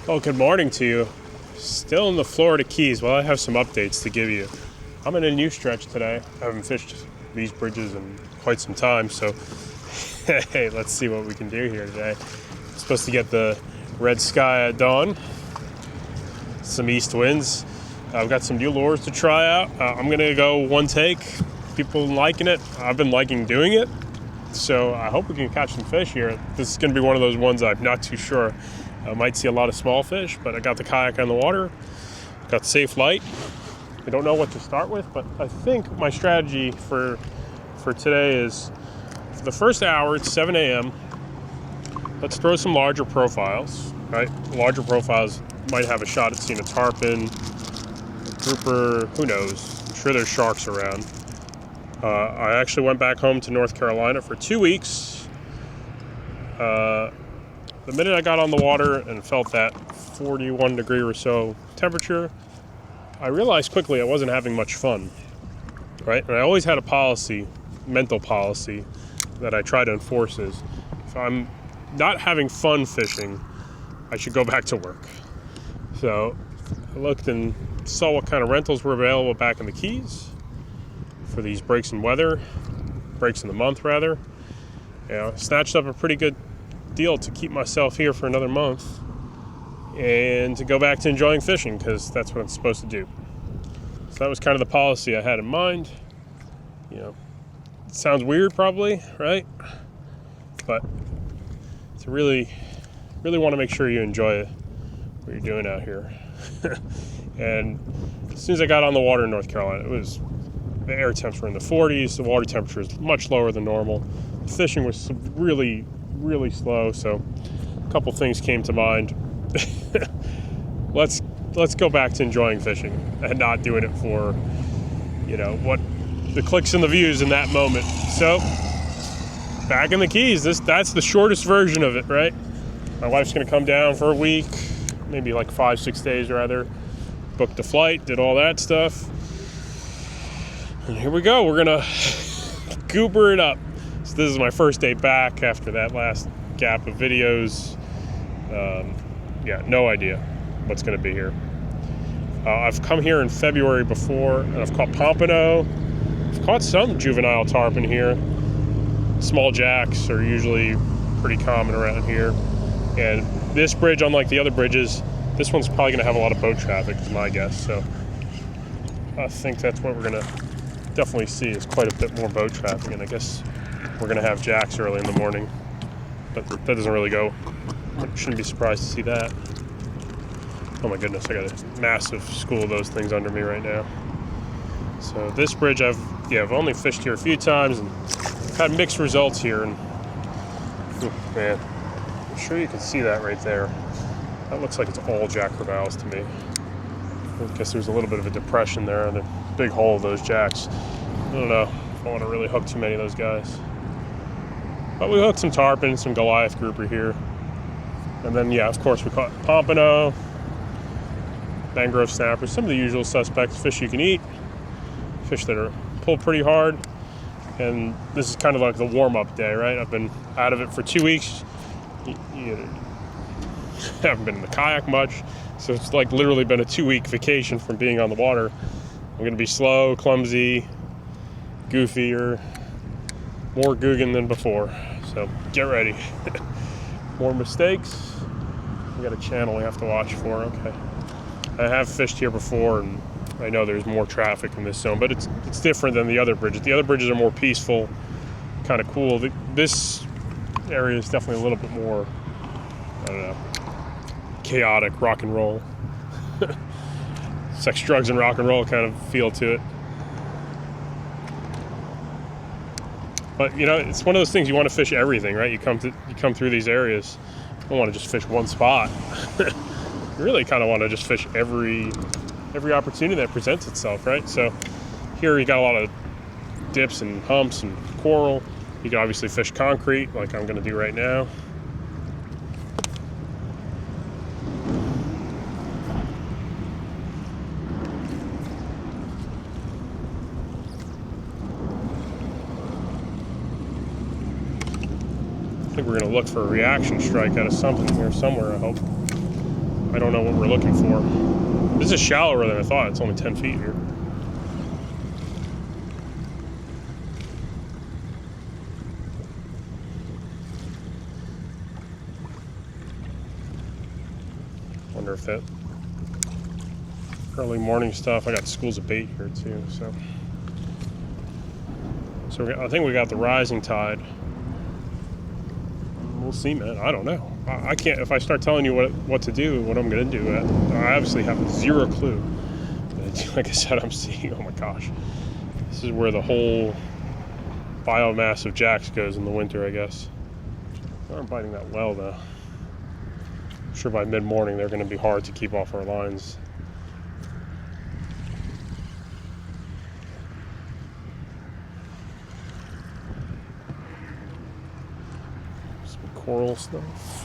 Well, good morning to you. Still in the Florida Keys. Well, I have some updates to give you. I'm in a new stretch today. I haven't fished these bridges in quite some time, so hey, let's see what we can do here today. I'm supposed to get the red sky at dawn, some east winds. I've got some new lures to try out. I'm gonna go one take. People liking it. I've been liking doing it, so I hope we can catch some fish here. This is gonna be one of those ones I'm not too sure. I might see a lot of small fish, but I got the kayak on the water, got the safe light. I don't know what to start with, but I think my strategy for today is, for the first hour, it's 7 a.m. Let's throw some larger profiles, right? Larger profiles might have a shot at seeing a tarpon, a grouper, who knows? I'm sure there's sharks around. I actually went back home to North Carolina for 2 weeks. The minute I got on the water and felt that 41 degree or so temperature, I realized quickly I wasn't having much fun, right? And I always had a policy, mental policy, that I try to enforce is, if I'm not having fun fishing, I should go back to work. So I looked and saw what kind of rentals were available back in the Keys for these breaks in the month rather. You know, snatched up a pretty good deal to keep myself here for another month and to go back to enjoying fishing, because that's what I'm supposed to do. So that was kind of the policy I had in mind. You know, it sounds weird probably, right? But to really want to make sure you enjoy what you're doing out here. And as soon as I got on the water in North Carolina, the air temps were in the 40s, the water temperature is much lower than normal. The fishing was really slow, so a couple things came to mind. Let's go back to enjoying fishing and not doing it for, you know, what the clicks and the views in that moment. So back in the Keys, that's the shortest version of it, right? My wife's gonna come down for a week, maybe like 5-6 days rather. Booked a flight, did all that stuff, and here we go. We're gonna goober it up. So this is my first day back after that last gap of videos. Yeah, no idea what's going to be here. I've come here in February before, and I've caught pompano. I've caught some juvenile tarpon here. Small jacks are usually pretty common around here. And this bridge, unlike the other bridges, this one's probably going to have a lot of boat traffic, is my guess. So I think that's what we're going to definitely see, is quite a bit more boat traffic. And I guess we're going to have jacks early in the morning, but that doesn't really go. I shouldn't be surprised to see that. Oh my goodness, I got a massive school of those things under me right now. So this bridge, I've only fished here a few times and had mixed results here. And man, I'm sure you can see that right there. That looks like it's all jack crevalles to me. I guess there's a little bit of a depression there and a big hole of those jacks. I don't know if I want to really hook too many of those guys. But we hooked some tarpon, some Goliath grouper here. And then, yeah, of course, we caught pompano, mangrove snappers, some of the usual suspects, fish you can eat, fish that are pulled pretty hard. And this is kind of like the warm-up day, right? I've been out of it for 2 weeks. You haven't been in the kayak much, so it's like literally been a 2-week vacation from being on the water. I'm going to be slow, clumsy, goofier, more Guggen than before, so get ready. More mistakes. We got a channel we have to watch for. Okay, I have fished here before, and I know there's more traffic in this zone, but it's different than the other bridges. The other bridges are more peaceful, kind of cool. This area is definitely a little bit more, I don't know, chaotic, rock and roll. Sex, drugs, and rock and roll kind of feel to it. But you know, it's one of those things, you want to fish everything, right? You come through these areas, you don't want to just fish one spot. You really kind of want to just fish every opportunity that presents itself, right? So here you got a lot of dips and humps and coral. You can obviously fish concrete like I'm going to do right now. I think we're going to look for a reaction strike out of something here somewhere, I hope. I don't know what we're looking for. This is shallower than I thought. It's only 10 feet here. Wonder if that early morning stuff. I got schools of bait here too, so I think we got the rising tide. We'll see, man. I don't know. I can't. If I start telling you what to do, what I'm going to do, I obviously have zero clue. But like I said, I'm seeing. Oh my gosh, this is where the whole biomass of jacks goes in the winter, I guess. They aren't biting that well though. I'm sure by mid-morning they're going to be hard to keep off our lines. Some coral stuff.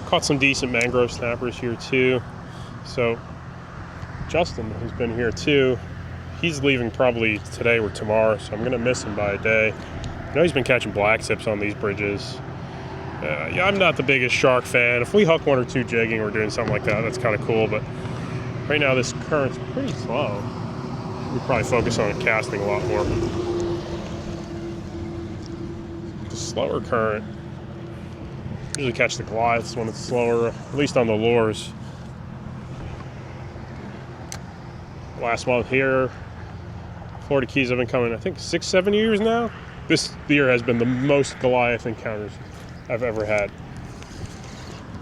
Caught some decent mangrove snappers here too. So Justin, who's been here too, he's leaving probably today or tomorrow, so I'm going to miss him by a day. I know he's been catching black tips on these bridges. Yeah, I'm not the biggest shark fan. If we hook one or two jigging or doing something like that, that's kind of cool, but right now this current's pretty slow. We probably focus on casting a lot more. The slower current. Usually catch the Goliaths when it's slower, at least on the lures. Last month here, Florida Keys have been coming, I think 6-7 years now. This year has been the most Goliath encounters I've ever had,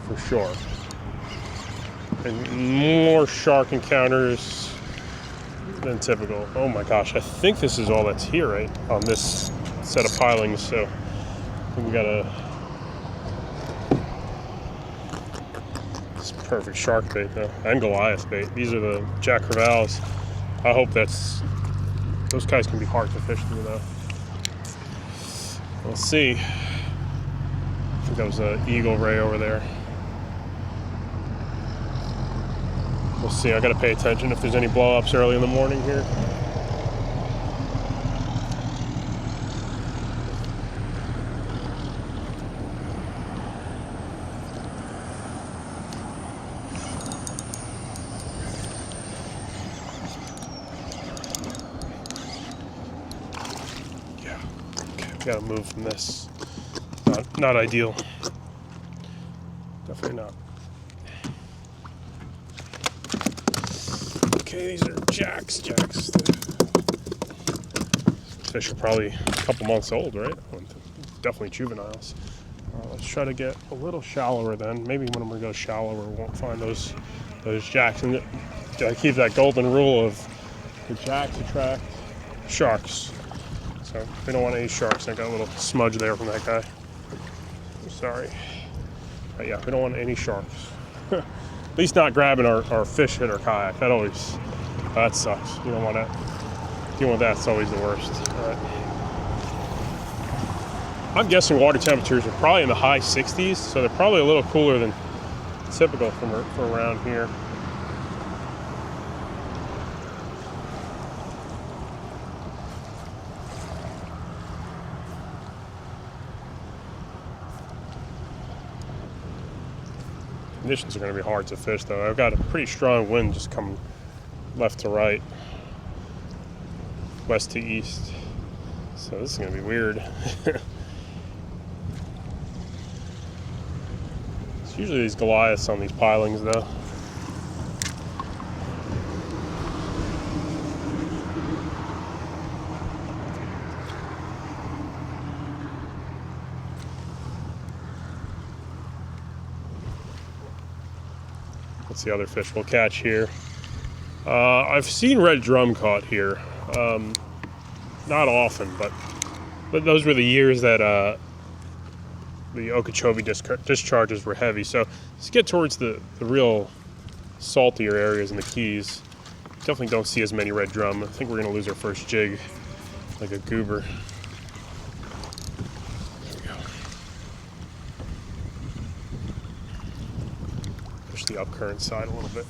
for sure. And more shark encounters than typical. Oh my gosh, I think this is all that's here, right? On this set of pilings, so we got this perfect shark bait though, and Goliath bait. These are the jack crevalles. I hope those guys can be hard to fish through though. We'll see. I think that was an eagle ray over there. We'll see. I gotta pay attention if there's any blow-ups early in the morning here. Gotta move from this. Not ideal. Definitely not. Okay, these are jacks. Fish are probably a couple months old, right? Definitely juveniles. Let's try to get a little shallower then. Maybe when we go shallower, we won't find those jacks. And gotta keep that golden rule of the jacks attract sharks. So we don't want any sharks. I got a little smudge there from that guy. I'm sorry. But yeah, we don't want any sharks. At least not grabbing our fish hit our kayak. That sucks. You don't want that. Dealing with that's always the worst. All right. I'm guessing water temperatures are probably in the high 60s, so they're probably a little cooler than typical from around here. Conditions are going to be hard to fish though. I've got a pretty strong wind just coming left to right, west to east. So this is going to be weird. It's usually these Goliaths on these pilings though. What's the other fish we'll catch here? I've seen red drum caught here. Not often, but those were the years that the Okeechobee discharges were heavy. So let's get towards the real saltier areas in the Keys. Definitely don't see as many red drum. I think we're going to lose our first jig, like a goober. The up current side a little bit.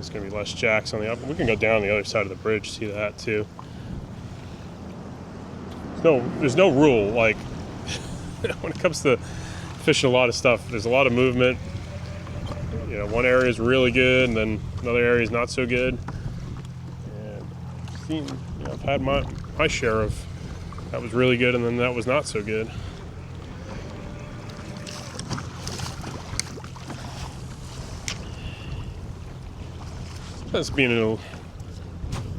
There's going to be less jacks on the up. We can go down the other side of the bridge, see that too. There's no rule. Like, when it comes to fishing a lot of stuff, there's a lot of movement. You know, one area is really good, and then another area is not so good. And I've had my share of that was really good, and then that was not so good. That's being a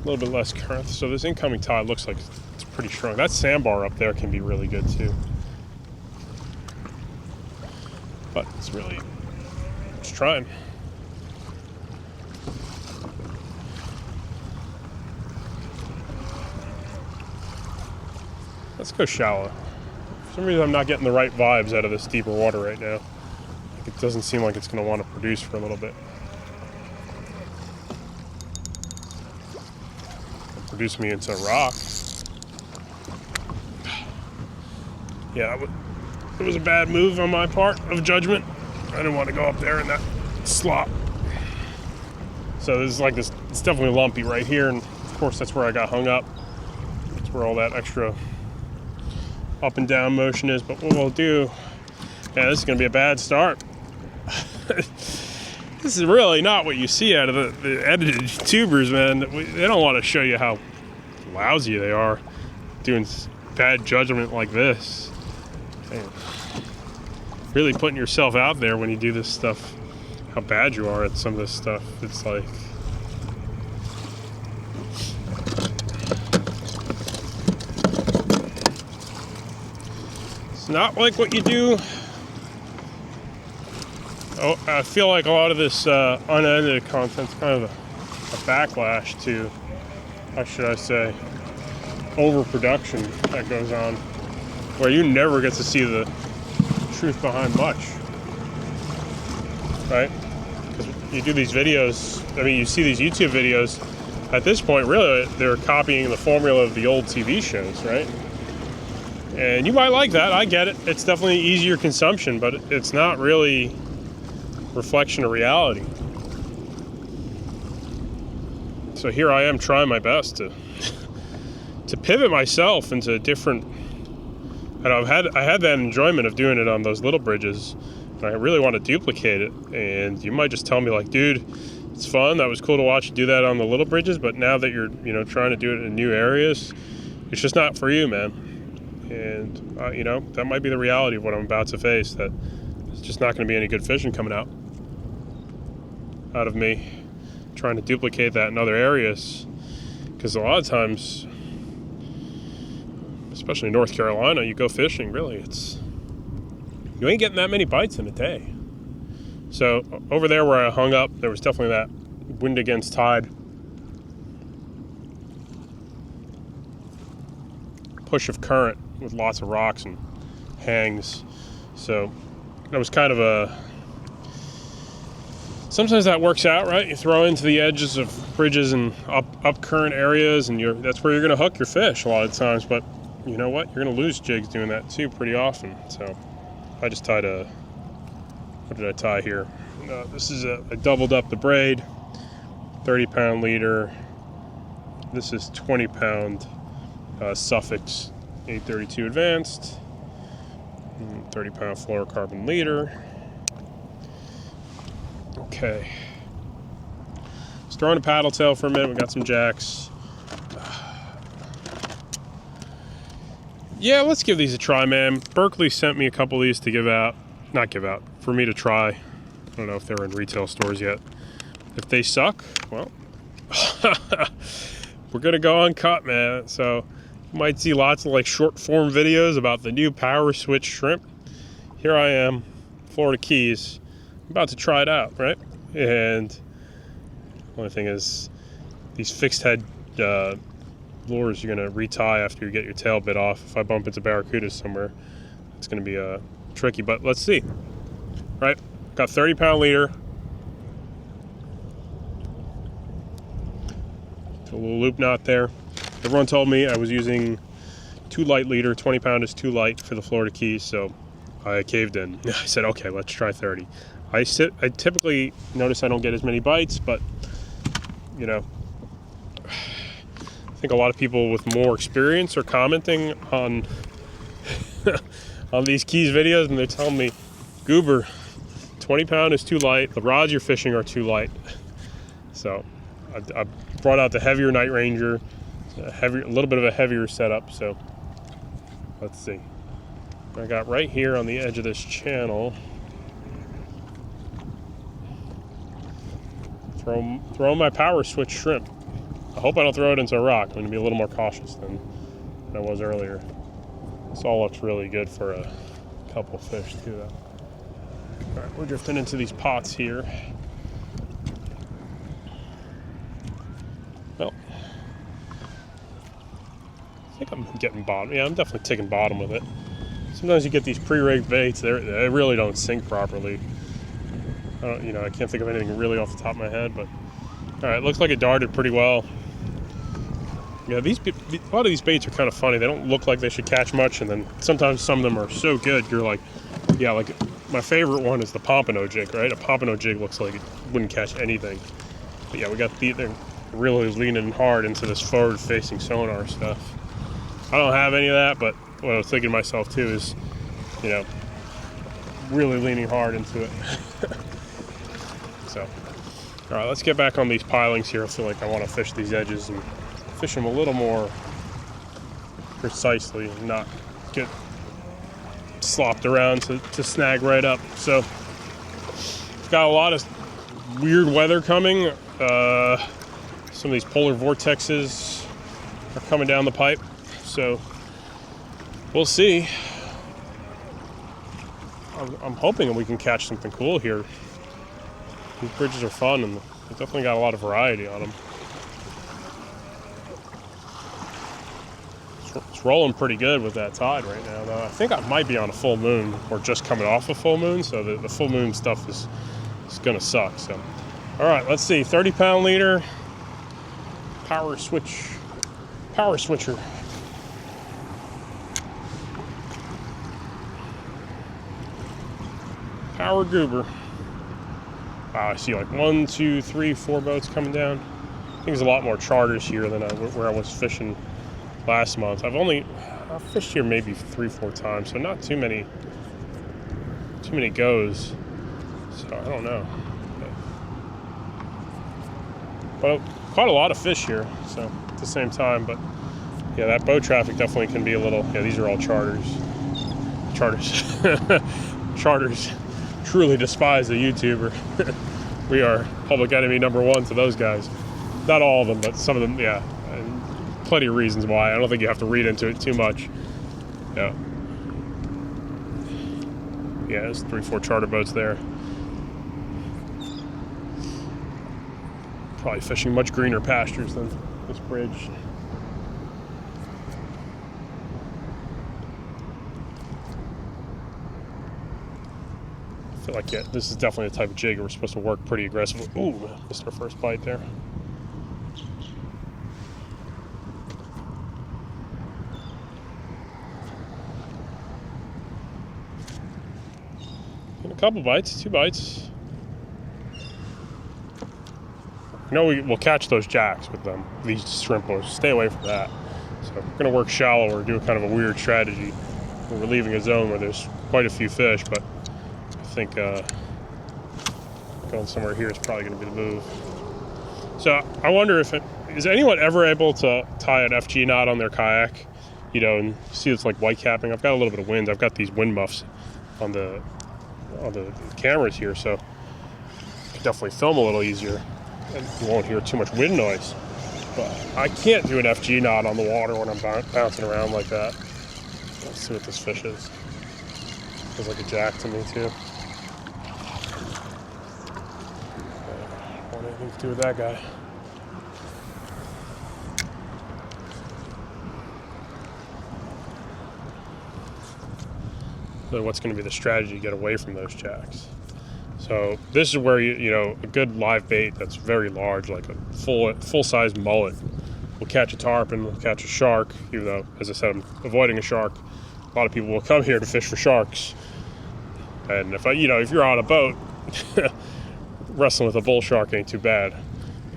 little bit less current, so this incoming tide looks like it's pretty strong. That sandbar up there can be really good too, but it's really just trying. Let's go shallow. For some reason I'm not getting the right vibes out of this deeper water right now. Like, it doesn't seem like it's going to want to produce for a little bit. Produce me into a rock. Yeah, it was a bad move on my part of judgment. I didn't want to go up there in that slop. So this is like this, it's definitely lumpy right here, and of course that's where I got hung up. That's where all that extra up and down motion is. But what we'll do, yeah, this is gonna be a bad start. This is really not what you see out of the edited tubers, man. They don't want to show you how lousy they are doing bad judgment like this. Man, really putting yourself out there when you do this stuff, how bad you are at some of this stuff. It's like, it's not like what you do. Oh, I feel like a lot of this unedited content's kind of a backlash to, how should I say, overproduction that goes on, where you never get to see the truth behind much, right? Because you do these videos, I mean, you see these YouTube videos, at this point, really, they're copying the formula of the old TV shows, right? And you might like that, I get it. It's definitely easier consumption, but it's not really reflection of reality. So here I am trying my best to pivot myself into different, and I had that enjoyment of doing it on those little bridges, and I really want to duplicate it. And you might just tell me like, dude, it's fun, that was cool to watch you do that on the little bridges, but now that you're, you know, trying to do it in new areas, it's just not for you, man. And you know, that might be the reality of what I'm about to face, that it's just not going to be any good fishing coming out of me trying to duplicate that in other areas. Because a lot of times, especially in North Carolina, you go fishing, really, you ain't getting that many bites in a day. So over there where I hung up, there was definitely that wind against tide push of current with lots of rocks and hangs. So that was kind of a, sometimes that works out, right? You throw into the edges of bridges and up current areas, and that's where you're going to hook your fish a lot of times. But you know what? You're going to lose jigs doing that too pretty often. So I just tied what did I tie here? This is I doubled up the braid, 30-pound leader. This is 20-pound Suffix 832 Advanced, 30-pound fluorocarbon leader. Okay. Let's throw in a paddle tail for a minute. We got some jacks. Yeah, let's give these a try, man. Berkeley sent me a couple of these to for me to try. I don't know if they're in retail stores yet. If they suck, well, we're gonna go uncut, man. So you might see lots of like short form videos about the new power switch shrimp. Here I am, Florida Keys. I'm about to try it out, right? And the only thing is, these fixed head lures you're gonna retie after you get your tail bit off. If I bump into barracudas somewhere, it's gonna be tricky, but let's see. Right, got 30-pound leader. A little loop knot there. Everyone told me I was using too light leader. 20-pound is too light for the Florida Keys, so I caved in. I said, okay, let's try 30. I typically notice I don't get as many bites, but you know, I think a lot of people with more experience are commenting on on these Keys videos, and they're telling me, Goober, 20 pound is too light. The rods you're fishing are too light. So I brought out the heavier Night Ranger, a little bit of a heavier setup. So let's see. I got right here on the edge of this channel. Throw my power switch shrimp. I hope I don't throw it into a rock. I'm going to be a little more cautious than I was earlier. This all looks really good for a couple fish too, though. All right, we're drifting into these pots here. Well, I think I'm getting bottom. Yeah, I'm definitely taking bottom with it. Sometimes you get these pre-rigged baits, they really don't sink properly. I can't think of anything really off the top of my head, but all right, looks like it darted pretty well. Yeah, a lot of these baits are kind of funny. They don't look like they should catch much, and then sometimes some of them are so good, you're like, yeah, like my favorite one is the pompano jig, right? A pompano jig looks like it wouldn't catch anything. But yeah, they're really leaning hard into this forward-facing sonar stuff. I don't have any of that, but what I was thinking to myself too is, really leaning hard into it. So, all right, let's get back on these pilings here. I feel like I want to fish these edges and fish them a little more precisely and not get slopped around to snag right up. So, we've got a lot of weird weather coming. Some of these polar vortexes are coming down the pipe. So, we'll see. I'm hoping we can catch something cool here. These bridges are fun, and they've definitely got a lot of variety on them. It's rolling pretty good with that tide right now, though. I think I might be on a full moon, or just coming off a full moon, so the full moon stuff is going to suck. So, all right, let's see. 30-pound leader, power switcher. Power goober. Wow, I see like 1, 2, 3, 4 boats coming down. I think there's a lot more charters here than where I was fishing last month. I've fished here maybe 3, 4 times, so not too many goes. So I don't know. But quite a lot of fish here, so at the same time. But yeah, that boat traffic definitely can be a little. Yeah, these are all charters. Charters truly despise the YouTuber. We are public enemy number 1 to those guys. Not all of them, but some of them, yeah. And plenty of reasons why. I don't think you have to read into it too much. Yeah. Yeah, there's 3, 4 charter boats there. Probably fishing much greener pastures than this bridge. I feel like, yeah, this is definitely the type of jig we're supposed to work pretty aggressively. Ooh, missed our first bite there. And a couple bites, 2 bites. We'll catch those jacks with them, these shrimp lures. Stay away from that. So we're going to work shallower, do a kind of a weird strategy. We're leaving a zone where there's quite a few fish, but I think going somewhere here is probably going to be the move. So I wonder is anyone ever able to tie an FG knot on their kayak, and see it's like white capping. I've got a little bit of wind. I've got these wind muffs on the cameras here, so I can definitely film a little easier, and you won't hear too much wind noise. But I can't do an FG knot on the water when I'm bouncing around like that. Let's see what this fish is. Feels like a jack to me too. Don't want anything to do with that guy. So what's going to be the strategy to get away from those jacks? So this is where a good live bait that's very large, like a full-size mullet, will catch a tarpon, will catch a shark. Even though, as I said, I'm avoiding a shark. A lot of people will come here to fish for sharks. And if you're on a boat, wrestling with a bull shark ain't too bad.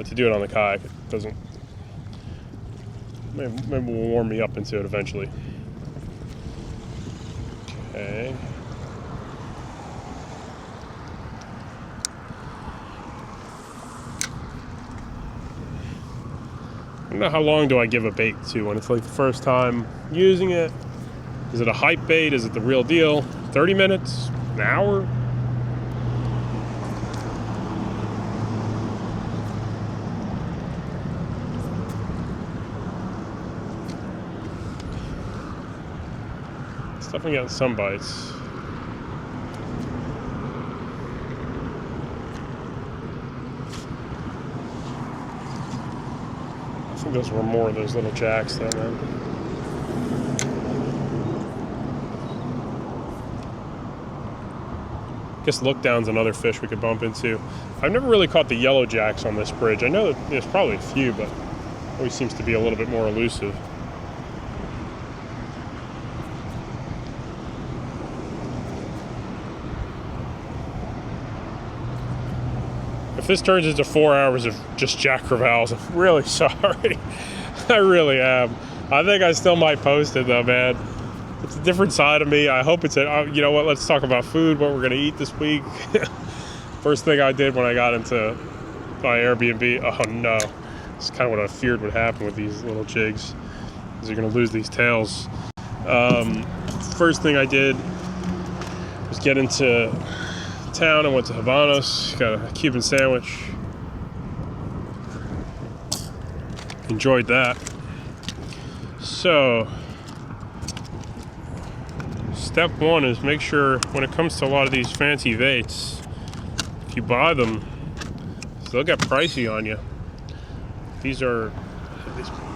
But to do it on the kayak, it doesn't. Maybe will warm me up into it eventually. Okay. I don't know how long do I give a bait to when it's like the first time using it. Is it a hype bait? Is it the real deal? 30 minutes? An hour? It's definitely getting some bites. I think those were more of those little jacks though, man. I guess Lookdown's another fish we could bump into. I've never really caught the yellow jacks on this bridge. I know that there's probably a few, but always seems to be a little bit more elusive. If this turns into 4 hours of just jack crevalles, I'm really sorry. I really am. I think I still might post it though, man. It's a different side of me. I hope it's you know what, let's talk about food, what we're gonna eat this week. First thing I did when I got into my Airbnb, oh no. It's kind of what I feared would happen with these little jigs, is you're gonna lose these tails. First thing I did was get into town. I went to Habanos, got a Cuban sandwich. Enjoyed that. So, step one is make sure when it comes to a lot of these fancy baits, if you buy them, they'll get pricey on you. These are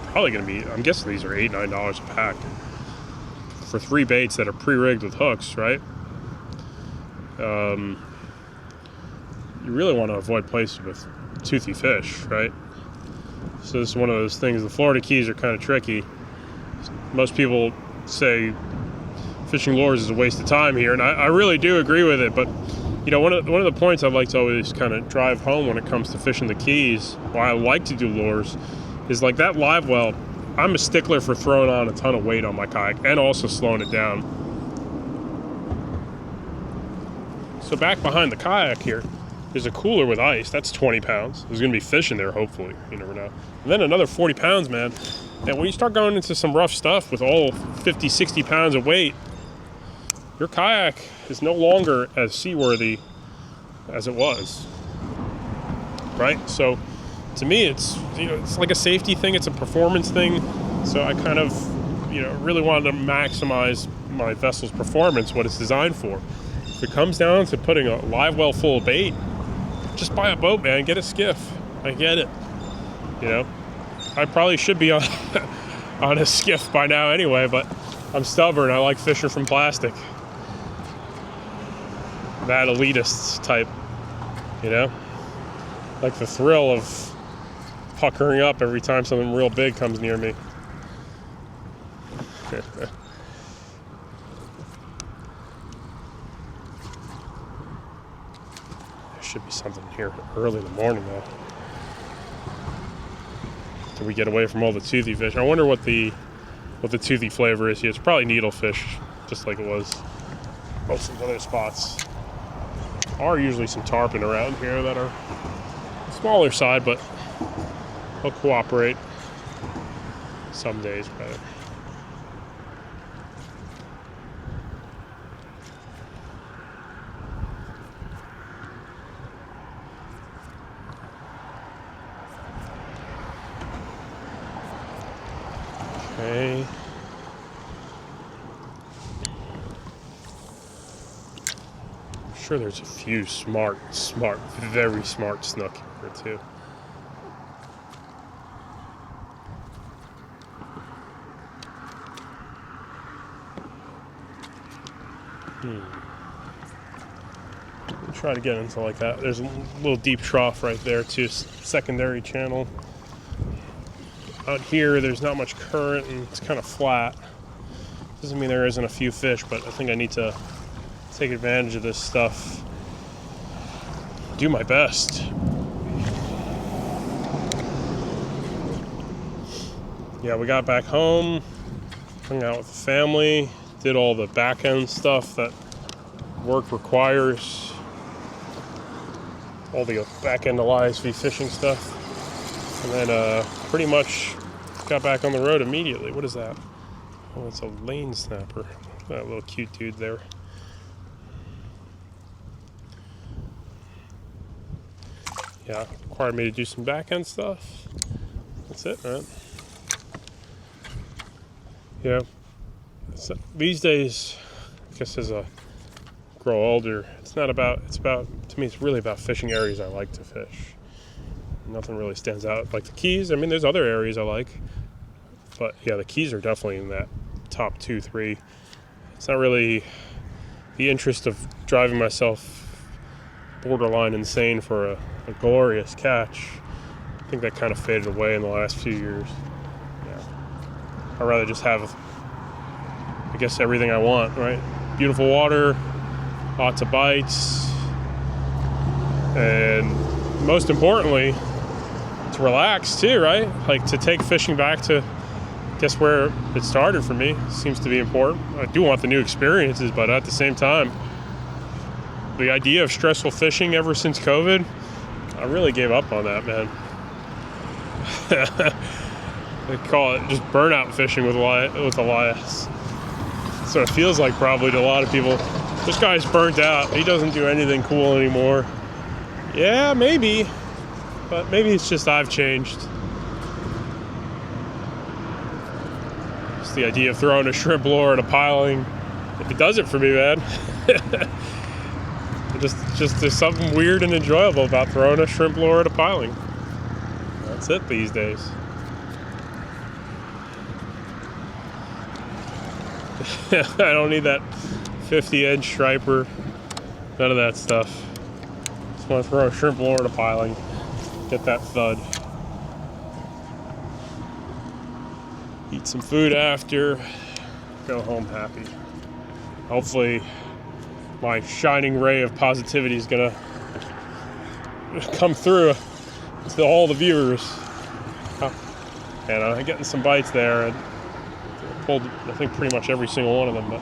probably going to be, I'm guessing these are $8, $9 a pack for 3 baits that are pre-rigged with hooks, right? You really want to avoid places with toothy fish, right? So this is one of those things. The Florida Keys are kind of tricky. Most people say fishing lures is a waste of time here, and I really do agree with it. But you know, one of the points I like to always kind of drive home when it comes to fishing the Keys, why I like to do lures, is like that live well. I'm a stickler for throwing on a ton of weight on my kayak and also slowing it down. So back behind the kayak here, there's a cooler with ice. That's 20 pounds. There's going to be fish in there, hopefully. You never know. And then another 40 pounds, man. And when you start going into some rough stuff with all 50, 60 pounds of weight, your kayak is no longer as seaworthy as it was. Right? So to me, it's, you know, it's like a safety thing. It's a performance thing. So I kind of, you know, really wanted to maximize my vessel's performance, what it's designed for. If it comes down to putting a live well full of bait, just buy a boat, man. Get a skiff. I get it. You know, I probably should be on on a skiff by now anyway, but I'm stubborn. I like fishing from plastic. That elitist type, you know? Like the thrill of puckering up every time something real big comes near me. Should be something here early in the morning though. Till we get away from all the toothy fish. I wonder what the toothy flavor is here. It's probably needlefish, just like it was most of the other spots. There are usually some tarpon around here that are smaller side, but they'll cooperate some days better. Okay. I'm sure there's a few smart, very smart snook here too. Try to get into like that. There's a little deep trough right there too, secondary channel. Out here, there's not much current and it's kind of flat. Doesn't mean there isn't a few fish, but I think I need to take advantage of this stuff. Do my best. yeah, we got back home, hung out with the family, did all the back end stuff that work requires, all the back end ISV fishing stuff, and then pretty much got back on the road immediately. What is that? Oh, it's a lane snapper. That little cute dude there. Yeah, required me to do some back end stuff. That's it, man. Yeah. So these days, I guess as I grow older, it's about, to me, it's really about fishing areas I like to fish. Nothing really stands out. Like the Keys, I mean, there's other areas I like, but yeah, the Keys are definitely in that top 2, 3. It's not really the interest of driving myself borderline insane for a glorious catch. I think that kind of faded away in the last few years. Yeah. I'd rather just have, I guess, everything I want, right? Beautiful water, lots of bites, and most importantly, to relax too, right? Like to take fishing back to, I guess, where it started for me seems to be important. I do want the new experiences, but at the same time, the idea of stressful fishing ever since COVID, I really gave up on that, man. They call it just burnout fishing with Elias. So it feels like probably to a lot of people. This guy's burnt out. He doesn't do anything cool anymore. Yeah, maybe. But maybe it's just I've changed. It's the idea of throwing a shrimp lure at a piling. It does it for me, man. Just there's something weird and enjoyable about throwing a shrimp lure at a piling. That's it these days. I don't need that 50-inch striper. None of that stuff. Just want to throw a shrimp lure at a piling. Get that thud. Eat some food after. Go home happy. Hopefully my shining ray of positivity is gonna come through to all the viewers. And I'm getting some bites there. And pulled, I think, pretty much every single one of them. But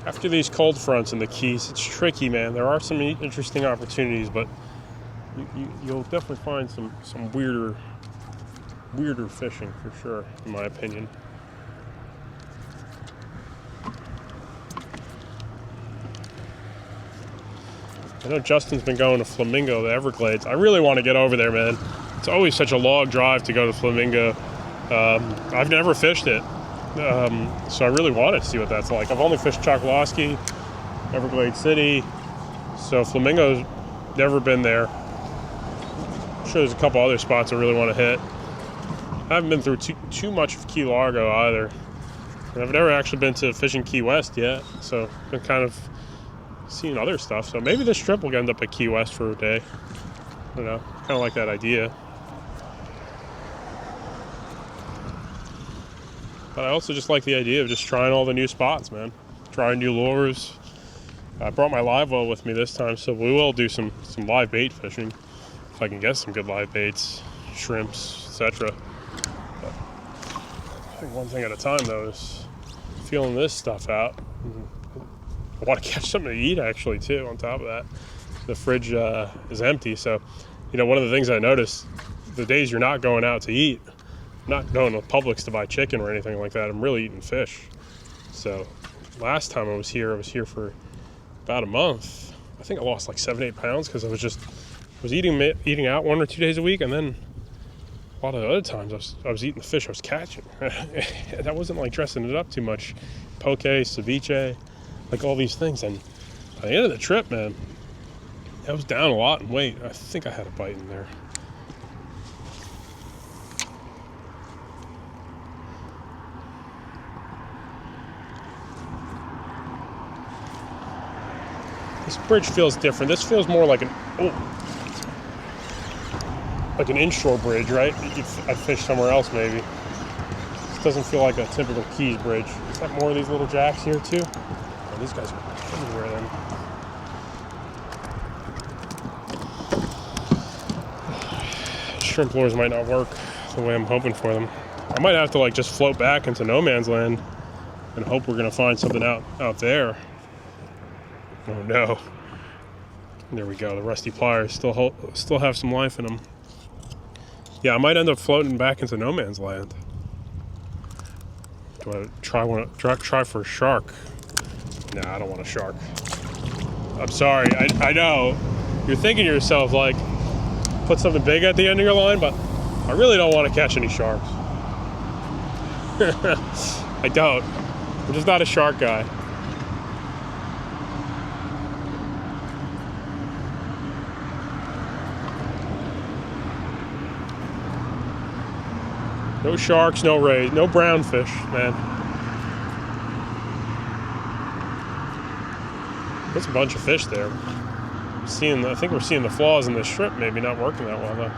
after these cold fronts in the Keys, it's tricky, man. There are some interesting opportunities, but you'll definitely find some weirder fishing for sure, in my opinion. I know Justin's been going to Flamingo, the Everglades. I really want to get over there, man. It's always such a long drive to go to Flamingo. I've never fished it, so I really want to see what that's like. I've only fished Chokoloskee, Everglades City, so Flamingo's never been there. I'm sure there's a couple other spots I really want to hit. I haven't been through too much of Key Largo either. And I've never actually been to fishing Key West yet, so I've been kind of seeing other stuff. So maybe this trip will end up at Key West for a day. I don't know, kind of like that idea. But I also just like the idea of just trying all the new spots, man. Trying new lures. I brought my live well with me this time, so we will do some live bait fishing. If I can get some good live baits, shrimps, etc. But I think one thing at a time, though, is feeling this stuff out. I want to catch something to eat, actually, too, on top of that. The fridge is empty, so, you know, one of the things I noticed, the days you're not going out to eat, I'm not going to Publix to buy chicken or anything like that. I'm really eating fish. So last time I was here for about a month. I think I lost like 7-8 pounds because I was eating out 1 or 2 days a week, and then a lot of the other times I was eating the fish I was catching. And I wasn't like dressing it up too much. Poke, ceviche, like all these things. And at the end of the trip, man, I was down a lot in weight. I think I had a bite in there. This bridge feels different. This feels more like an inshore bridge, right? I fished somewhere else maybe. This doesn't feel like a typical Keys bridge. Is that more of these little jacks here too? Oh, these guys are everywhere then. shrimp lures might not work the way I'm hoping for them. I might have to like just float back into no man's land and hope we're gonna find something out there. Oh no. There we go. The rusty pliers still have some life in them. Yeah, I might end up floating back into no man's land. Do I try for a shark? Nah, I don't want a shark. I'm sorry. I know you're thinking to yourself like, put something big at the end of your line, but I really don't want to catch any sharks. I don't. I'm just not a shark guy. No sharks, no rays, no brown fish, man. There's a bunch of fish there. I think we're seeing the flaws in the shrimp maybe not working that well though.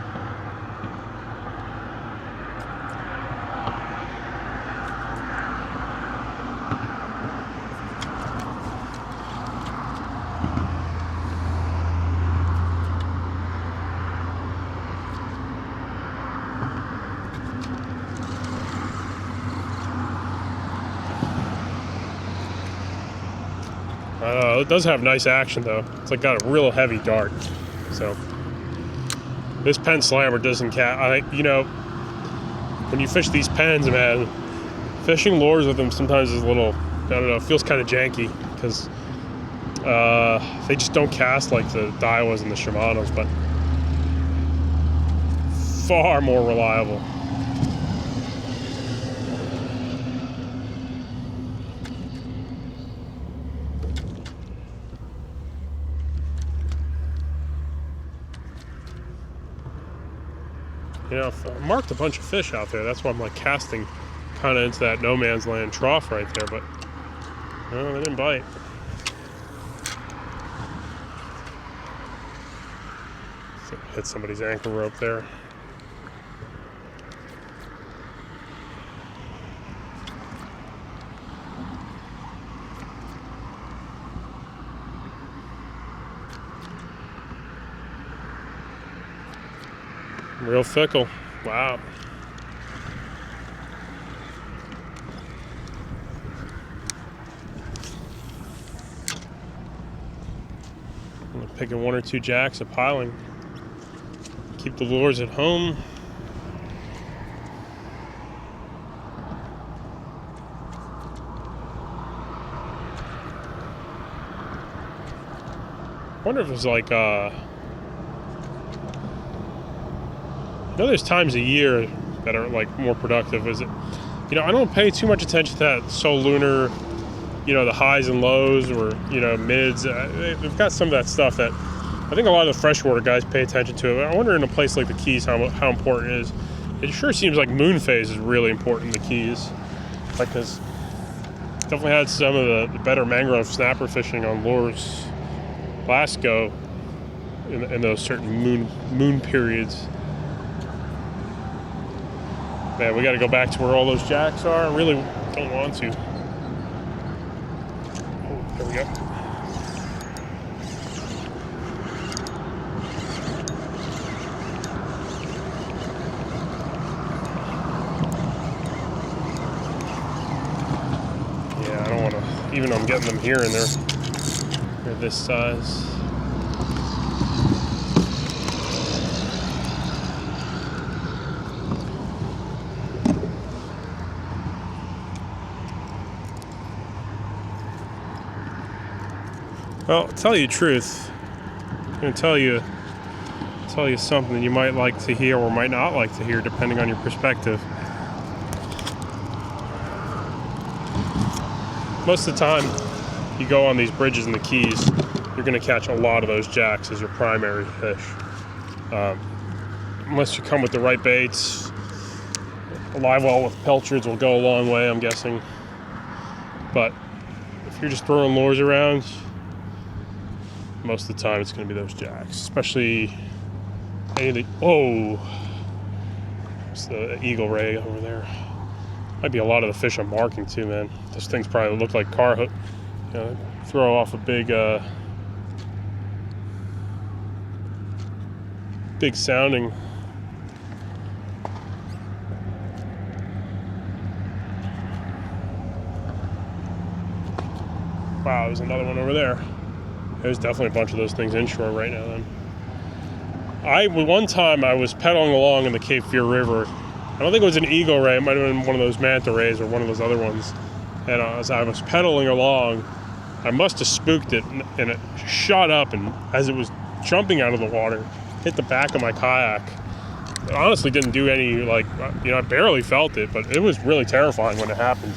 It does have nice action though. It's like got a real heavy dart. So this Penn Slammer doesn't you know, when you fish these pens, man, fishing lures with them sometimes is a little, I don't know, it feels kind of janky because they just don't cast like the Daiwas and the Shimanos, but far more reliable. You know, I marked a bunch of fish out there. That's why I'm like casting kind of into that no man's land trough right there, but no, they didn't bite. So hit somebody's ankle rope there. Real fickle. Wow. I'm picking 1 or 2 jacks of piling. Keep the lures at home. I wonder if it's like I know there's times a year that are like more productive. Is it, you know, I don't pay too much attention to that Sol Lunar, you know, the highs and lows or, you know, mids. They've got some of that stuff that I think a lot of the freshwater guys pay attention to. I wonder in a place like the Keys how important it is. It sure seems like moon phase is really important in the Keys. Like, cause definitely had some of the better mangrove snapper fishing on lures last go in those certain moon periods. Man, we got to go back to where all those jacks are. I really don't want to. Oh, there we go. Yeah, I don't want to, even though I'm getting them here and they're this size. Well, to tell you the truth, I'm going to tell you something you might like to hear or might not like to hear, depending on your perspective. Most of the time, you go on these bridges in the Keys, you're going to catch a lot of those jacks as your primary fish. Unless you come with the right baits, a live well with pilchards will go a long way, I'm guessing. But if you're just throwing lures around, most of the time it's going to be those jacks, especially anything. Oh, it's the eagle ray over there. Might be a lot of the fish I'm marking too, man. Those things probably look like car hook. You know, throw off a big sounding Wow, there's another one over there. There's definitely a bunch of those things inshore right now then. One time I was pedaling along in the Cape Fear River. I don't think it was an eagle ray, it might have been one of those manta rays or one of those other ones. And as I was pedaling along, I must have spooked it, and it shot up, and as it was jumping out of the water, hit the back of my kayak. It honestly didn't do any, like, you know, I barely felt it, but it was really terrifying when it happened.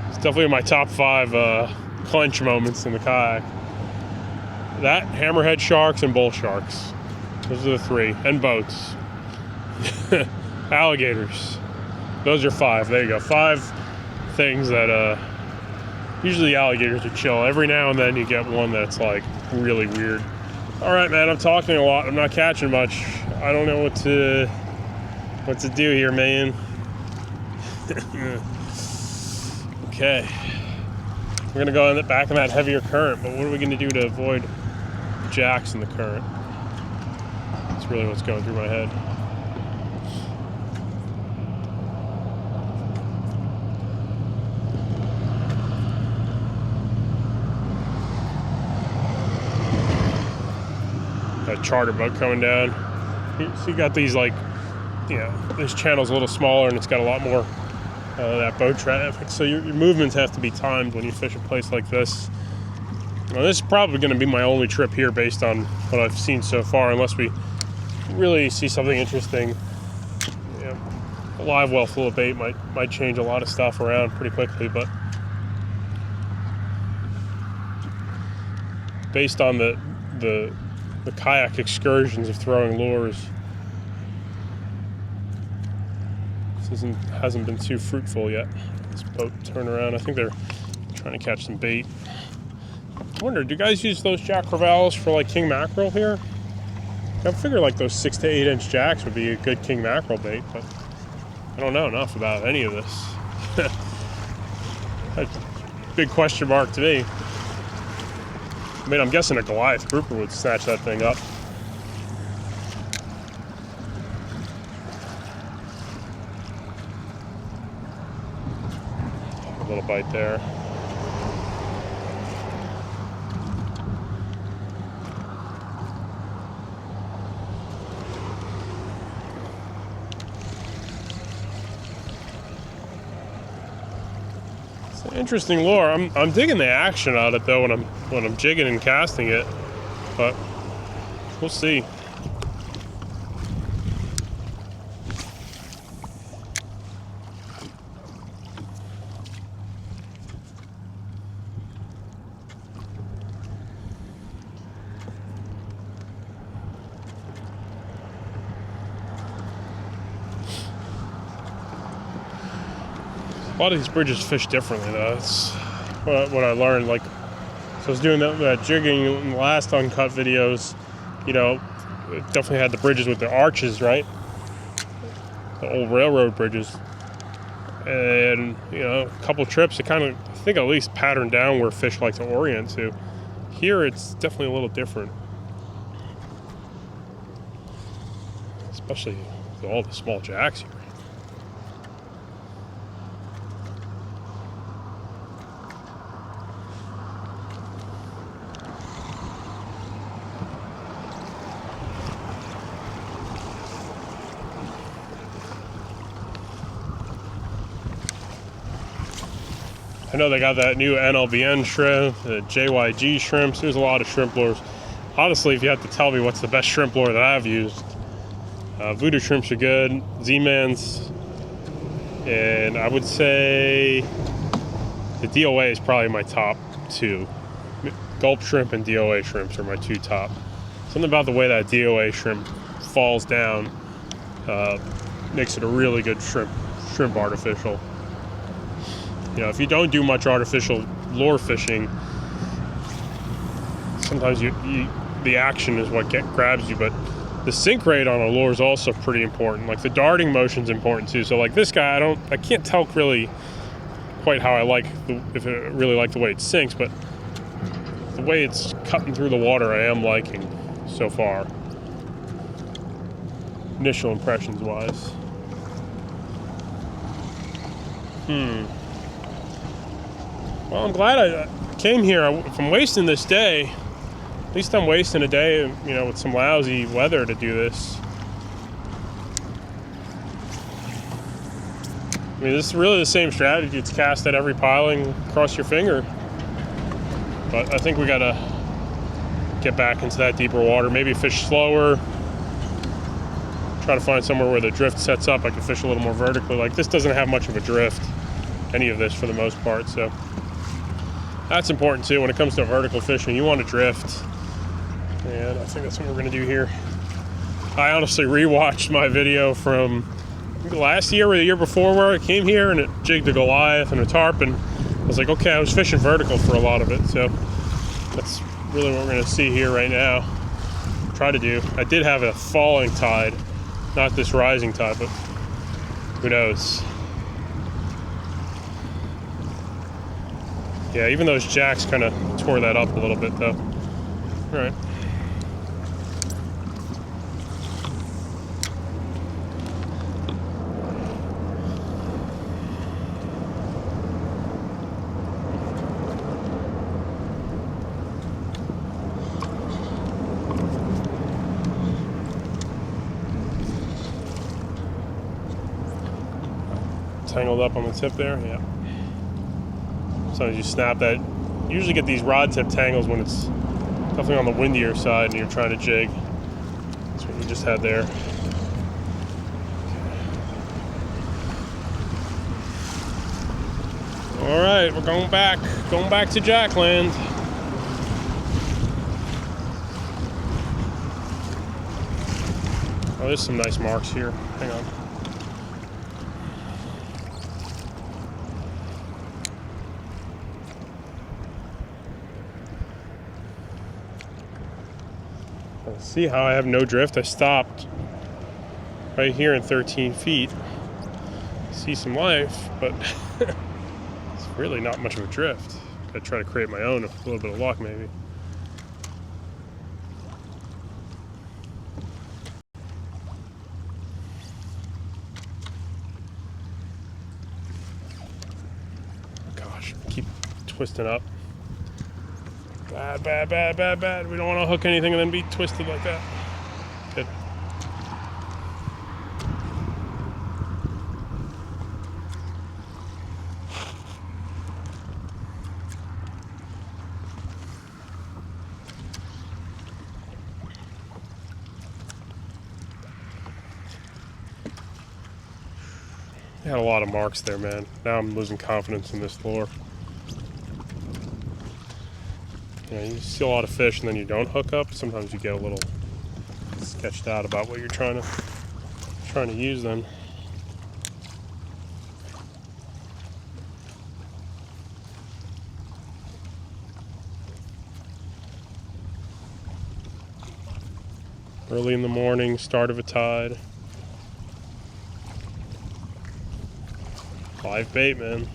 It's definitely in my top 5 clench moments in the kayak. That, hammerhead sharks, and bull sharks. Those are the 3. And boats. Alligators. Those are 5. There you go. 5 things that, usually alligators are chill. Every now and then you get one that's, like, really weird. All right, man, I'm talking a lot. I'm not catching much. I don't know what to do here, man. Okay. We're gonna go back in that heavier current, but what are we gonna do to avoid jacks in the current? That's really what's going through my head. Got a charter boat coming down. So you got these, like, you know, this channel's a little smaller and it's got a lot more that boat traffic. So your movements have to be timed when you fish a place like this. Now, this is probably going to be my only trip here based on what I've seen so far, unless we really see something interesting. You know, a live well full of bait might change a lot of stuff around pretty quickly, but based on the kayak excursions of throwing lures, this hasn't been too fruitful yet. This boat turnaround, I think they're trying to catch some bait. I wonder, do you guys use those jack crevalles for, like, king mackerel here? I figure like those 6 to 8 inch jacks would be a good king mackerel bait, but I don't know enough about any of this. That's a big question mark to me. I mean, I'm guessing a Goliath grouper would snatch that thing up. A little bite there. It's an interesting lure. I'm digging the action out of it though when I'm jigging and casting it, but we'll see. A lot of these bridges fish differently though. That's what I learned. Like, so I was doing that jigging in the last Uncut videos. You know, it definitely had the bridges with the arches, right? The old railroad bridges. And, you know, a couple trips, it kind of, I think, at least patterned down where fish like to orient to. Here, it's definitely a little different. Especially with all the small jacks here. I know they got that new NLBN shrimp, the JYG shrimps. There's a lot of shrimp lures. Honestly, if you have to tell me what's the best shrimp lure that I've used, Voodoo shrimps are good, Z-Mans, and I would say the DOA is probably my top 2. Gulp shrimp and DOA shrimps are my 2 top. Something about the way that DOA shrimp falls down makes it a really good shrimp artificial. You know, if you don't do much artificial lure fishing, sometimes the action is what grabs you, but the sink rate on a lure is also pretty important. Like, the darting motion is important too. So like this guy, I can't tell really quite how I like if I really like the way it sinks, but the way it's cutting through the water, I am liking so far. Initial impressions wise. Well, I'm glad I came here. If I'm wasting this day, at least I'm wasting a day, you know, with some lousy weather to do this. I mean, this is really the same strategy. It's cast at every piling, cross your finger. But I think we gotta get back into that deeper water. Maybe fish slower. Try to find somewhere where the drift sets up. I can fish a little more vertically. Like, this doesn't have much of a drift, any of this for the most part. So that's important too. When it comes to vertical fishing, you want to drift. And I think that's what we're gonna do here. I honestly rewatched my video from last year or the year before where I came here and it jigged a Goliath and a tarpon. I was like, okay, I was fishing vertical for a lot of it, so that's really what we're gonna see here right now. Try to do. I did have a falling tide, not this rising tide, but who knows. Yeah, even those jacks kind of tore that up a little bit though. All right. Tangled up on the tip there, yeah. Sometimes you snap that. You usually get these rod tip tangles when it's definitely on the windier side and you're trying to jig. That's what you just had there. All right, we're going back to Jackland. Oh, there's some nice marks here. Hang on. See how I have no drift? I stopped right here in 13 feet. See some life, but it's really not much of a drift. Gotta try to create my own, a little bit of luck maybe. Gosh, keep twisting up. Bad. We don't want to hook anything and then be twisted like that. Good. I had a lot of marks there, man. Now I'm losing confidence in this lure. You know, you see a lot of fish and then you don't hook up. Sometimes you get a little sketched out about what you're trying to use then. Early in the morning, start of a tide. Live bait, man.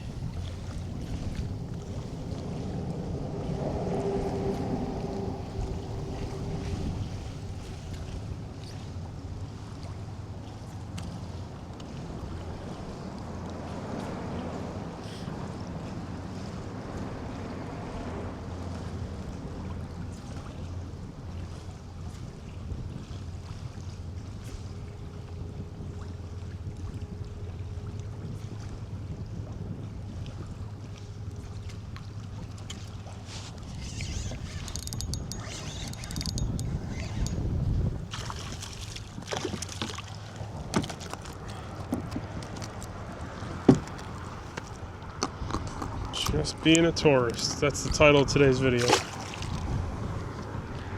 Just being a tourist. That's the title of today's video.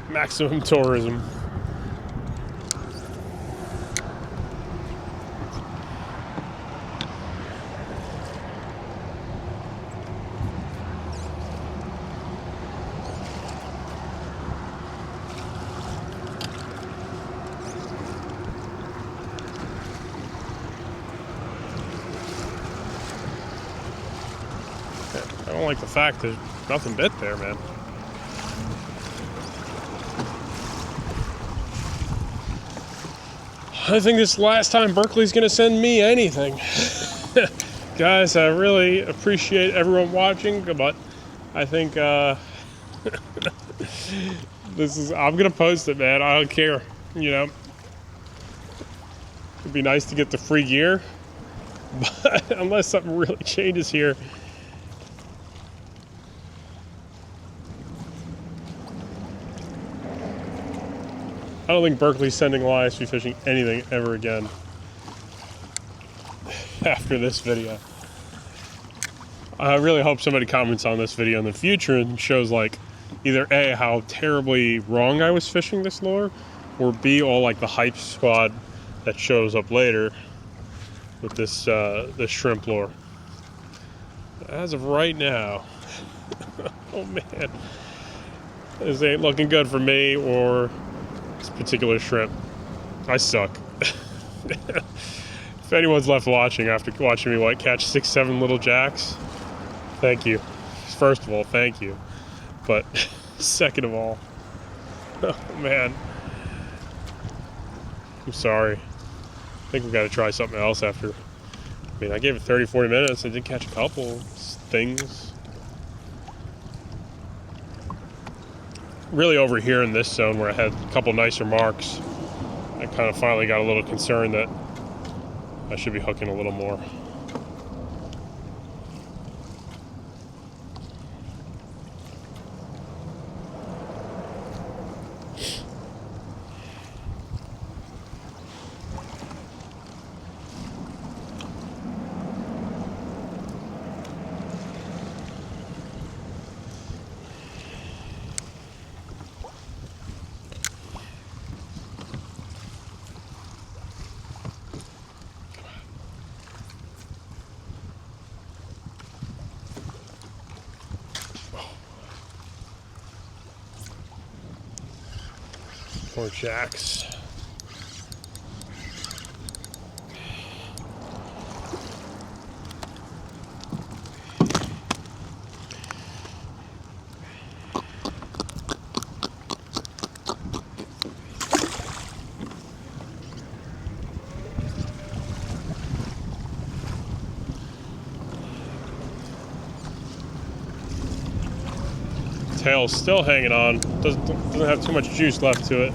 Maximum tourism. I don't like the fact there's nothing bit there, man. I think this last time Berkeley's gonna send me anything. guys, I really appreciate everyone watching, but I think I'm gonna post it, man. I don't care, you know. It'd be nice to get the free gear, but unless something really changes here. I don't think Berkeley's sending ISP fishing anything ever again after this video. I really hope somebody comments on this video in the future and shows, like, either A, how terribly wrong I was fishing this lure, or B, all like the hype squad that shows up later with this this shrimp lure. As of right now, oh man, this ain't looking good for me or this particular shrimp. I suck. If anyone's left watching after watching me catch 6-7 little jacks, thank you. First of all, thank you. But second of all, oh man, I'm sorry. I think we've got to try something else after. I mean, I gave it 30-40 minutes. I did catch a couple things. Really over here in this zone where I had a couple nicer marks, I kind of finally got a little concerned that I should be hooking a little more. More jacks. Tail's still hanging on. Doesn't have too much juice left to it.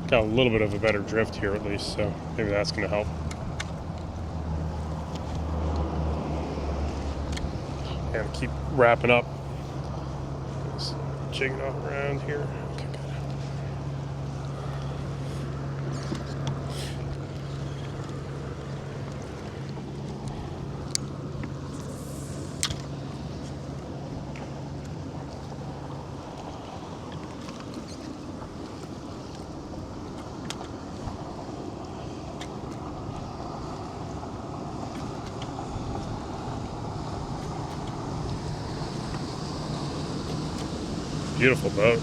Got a little bit of a better drift here at least, so maybe that's going to help. And keep wrapping up. Just jigging off around here. Okay, good. Beautiful boat.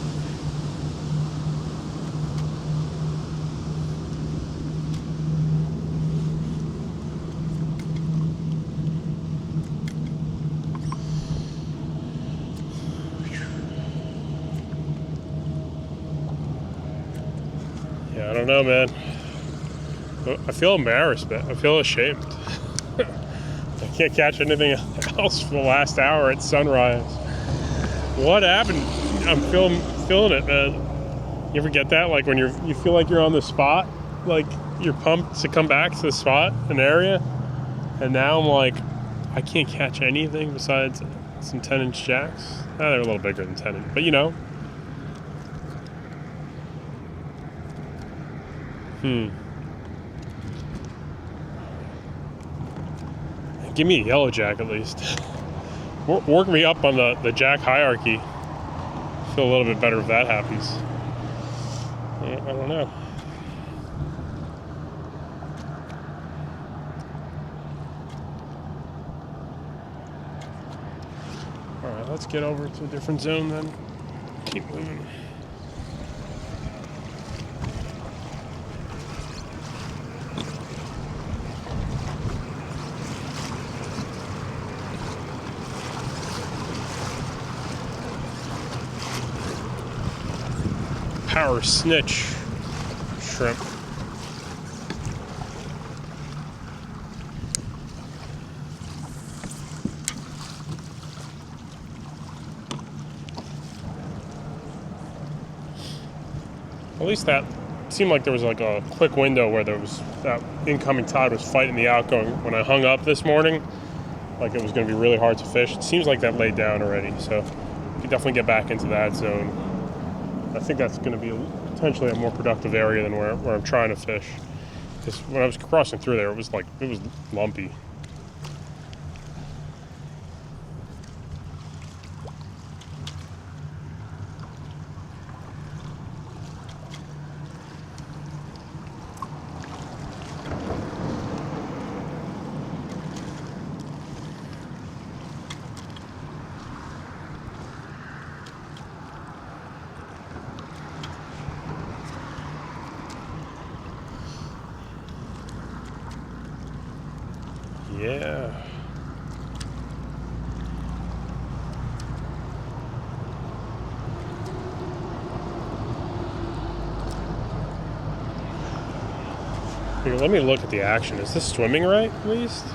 Yeah, I don't know, man. I feel embarrassed, man. I feel ashamed. I can't catch anything else for the last hour at sunrise. What happened? I'm feeling it, man. You ever get that? Like when you feel like you're on the spot, like you're pumped to come back to the spot, an area, and now I'm like, I can't catch anything besides some 10-inch jacks. They're a little bigger than 10-inch, but you know. Give me a yellow jack at least. Work me up on the jack hierarchy. Feel a little bit better if that happens. I don't know. All right, let's get over to a different zone then. Keep moving. power snitch shrimp. At least that seemed like there was like a quick window where there was that incoming tide was fighting the outgoing. When I hung up this morning, like it was going to be really hard to fish. It seems like that laid down already, so you can definitely get back into that zone. I think that's going to be potentially a more productive area than where I'm trying to fish. Because when I was crossing through there, it was lumpy. Yeah. Here, let me look at the action. Is this swimming right, at least?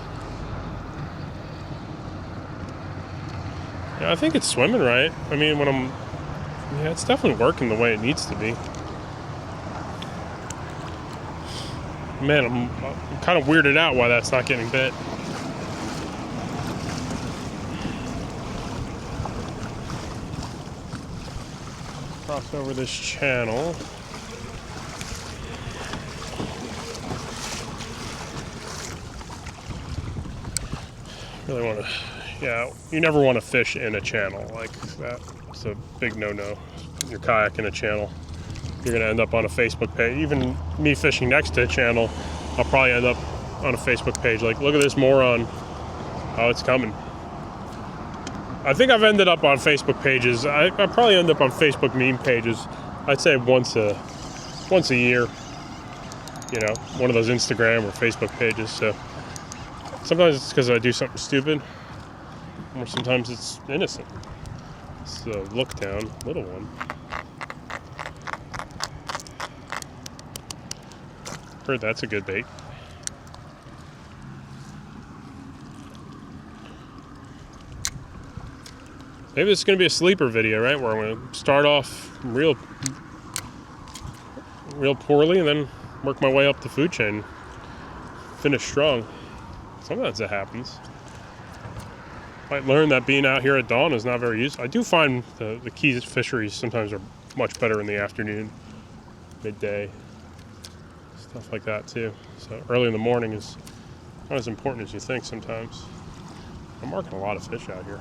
Yeah, I think it's swimming right. I mean, yeah, it's definitely working the way it needs to be. Man, I'm kind of weirded out why that's not getting bit. Cross over this channel. Really want to, yeah, you never want to fish in a channel like that. It's a big no-no. Your kayak in a channel, you're going to end up on a Facebook page. Even me fishing next to a channel, I'll probably end up on a Facebook page like, look at this moron. Oh, it's coming. I think I've ended up on Facebook pages. I probably end up on Facebook meme pages, I'd say once a year. You know, one of those Instagram or Facebook pages. So sometimes it's because I do something stupid, or sometimes it's innocent. It's a Lookdown, little one. Heard that's a good bait. Maybe this is going to be a sleeper video, right? Where I'm going to start off real poorly and then work my way up the food chain. Finish strong. Sometimes that happens. Might learn that being out here at dawn is not very useful. I do find the Keys fisheries sometimes are much better in the afternoon, midday, stuff like that too. So early in the morning is not as important as you think sometimes. I'm marking a lot of fish out here.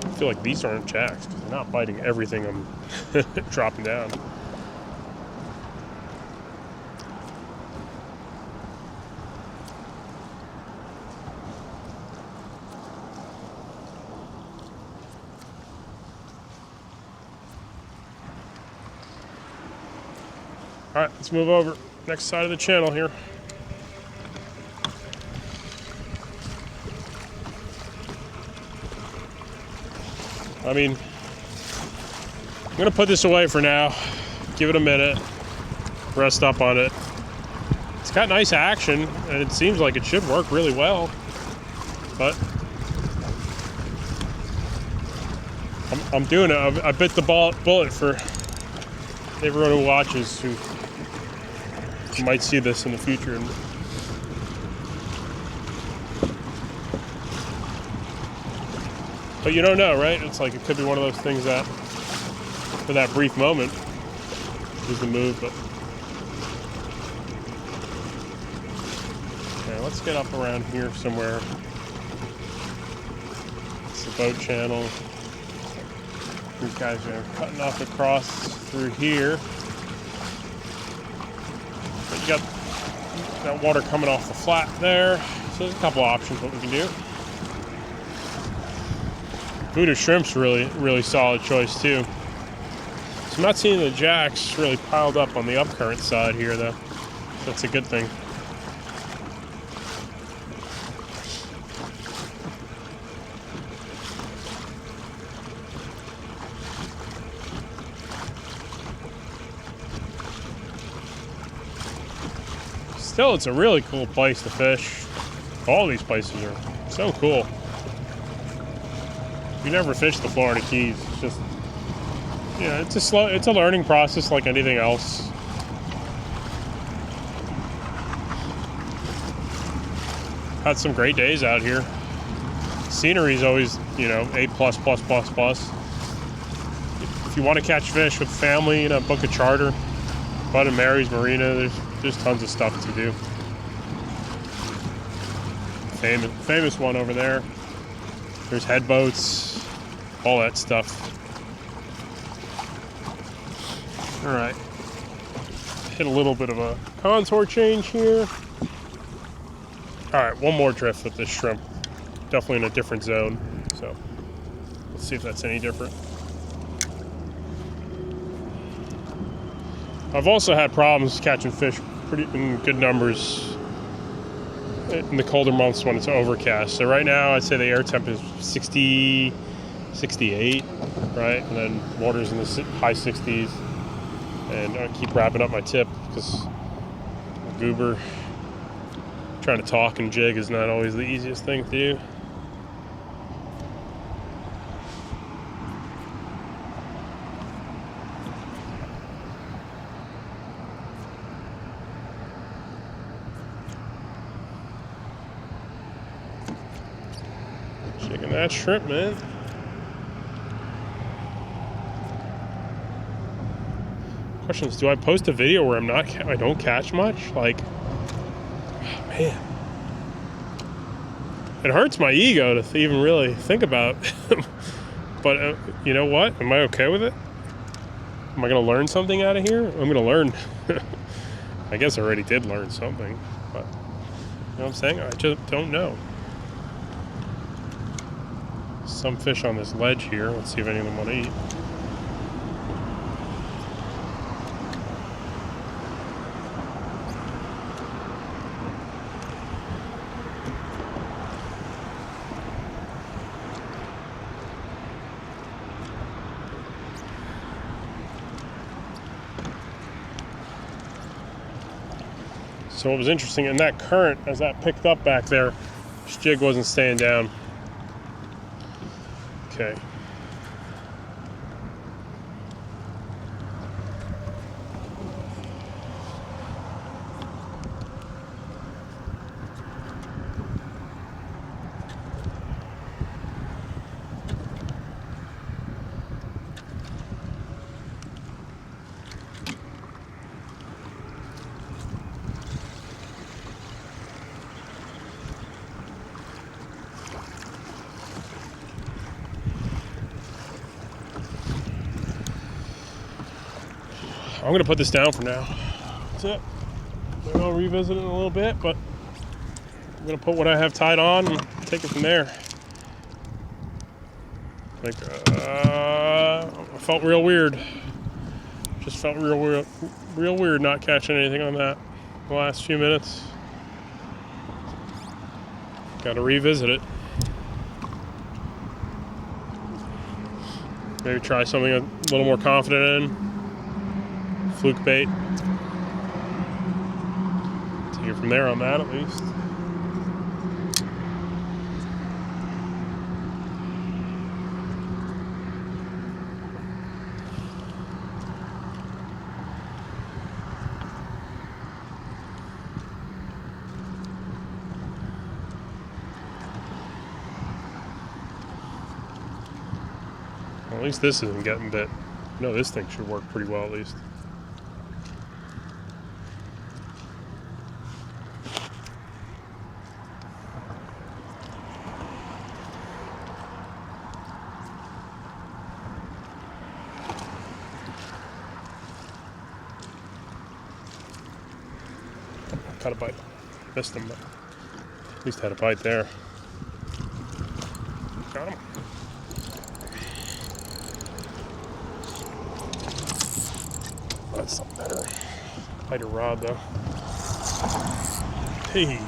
I feel like these aren't jacks because they're not biting everything I'm dropping down. All right, let's move over. Next side of the channel here. I mean, I'm gonna put this away for now. Give it a minute. Rest up on it. It's got nice action, and it seems like it should work really well. But I'm doing it. I bit the bullet for everyone who watches who might see this in the future. But you don't know, right? It's like it could be one of those things that, for that brief moment, is the move. But okay, let's get up around here somewhere. It's the boat channel. These guys are cutting off across through here. But you got that water coming off the flat there. So there's a couple options what we can do. Voodoo shrimp's really solid choice too. So I'm not seeing the jacks really piled up on the upcurrent side here though. That's a good thing. Still, it's a really cool place to fish. All these places are so cool. You never fish the Florida Keys. It's just, yeah, it's a learning process like anything else. Had some great days out here. Scenery's always, you know, A++++. If you want to catch fish with family, you know, book a charter. Bud and Mary's Marina, there's tons of stuff to do. Famous one over there. There's head boats, all that stuff. All right, hit a little bit of a contour change here. All right, one more drift with this shrimp. Definitely in a different zone. So let's see if that's any different. I've also had problems catching fish in good numbers in the colder months when it's overcast. So right now, I'd say the air temp is 60, 68, right? And then water's in the high 60s. And I keep wrapping up my tip because goober trying to talk and jig is not always the easiest thing to do. Shaking that shrimp, man. Questions: do I post a video where I don't catch much? Like, oh, man, it hurts my ego to even really think about. But you know what? Am I okay with it? Am I going to learn something out of here? I'm going to learn. I guess I already did learn something, but you know what I'm saying? I just don't know. Some fish on this ledge here. Let's see if any of them want to eat. So what was interesting in that current, as that picked up back there, this jig wasn't staying down. Okay. I'm going to put this down for now. That's it. Maybe I'll revisit it in a little bit, but I'm going to put what I have tied on and take it from there. Like, I felt real weird. Just felt real weird not catching anything on that the last few minutes. Got to revisit it. Maybe try something a little more confident in. Fluke bait. Take it from there on that at least. Well, at least this isn't getting bit. No, this thing should work pretty well at least. Caught a bite. Missed him, but at least had a bite there. Got him. That's something better. Lighter rod though. Hey.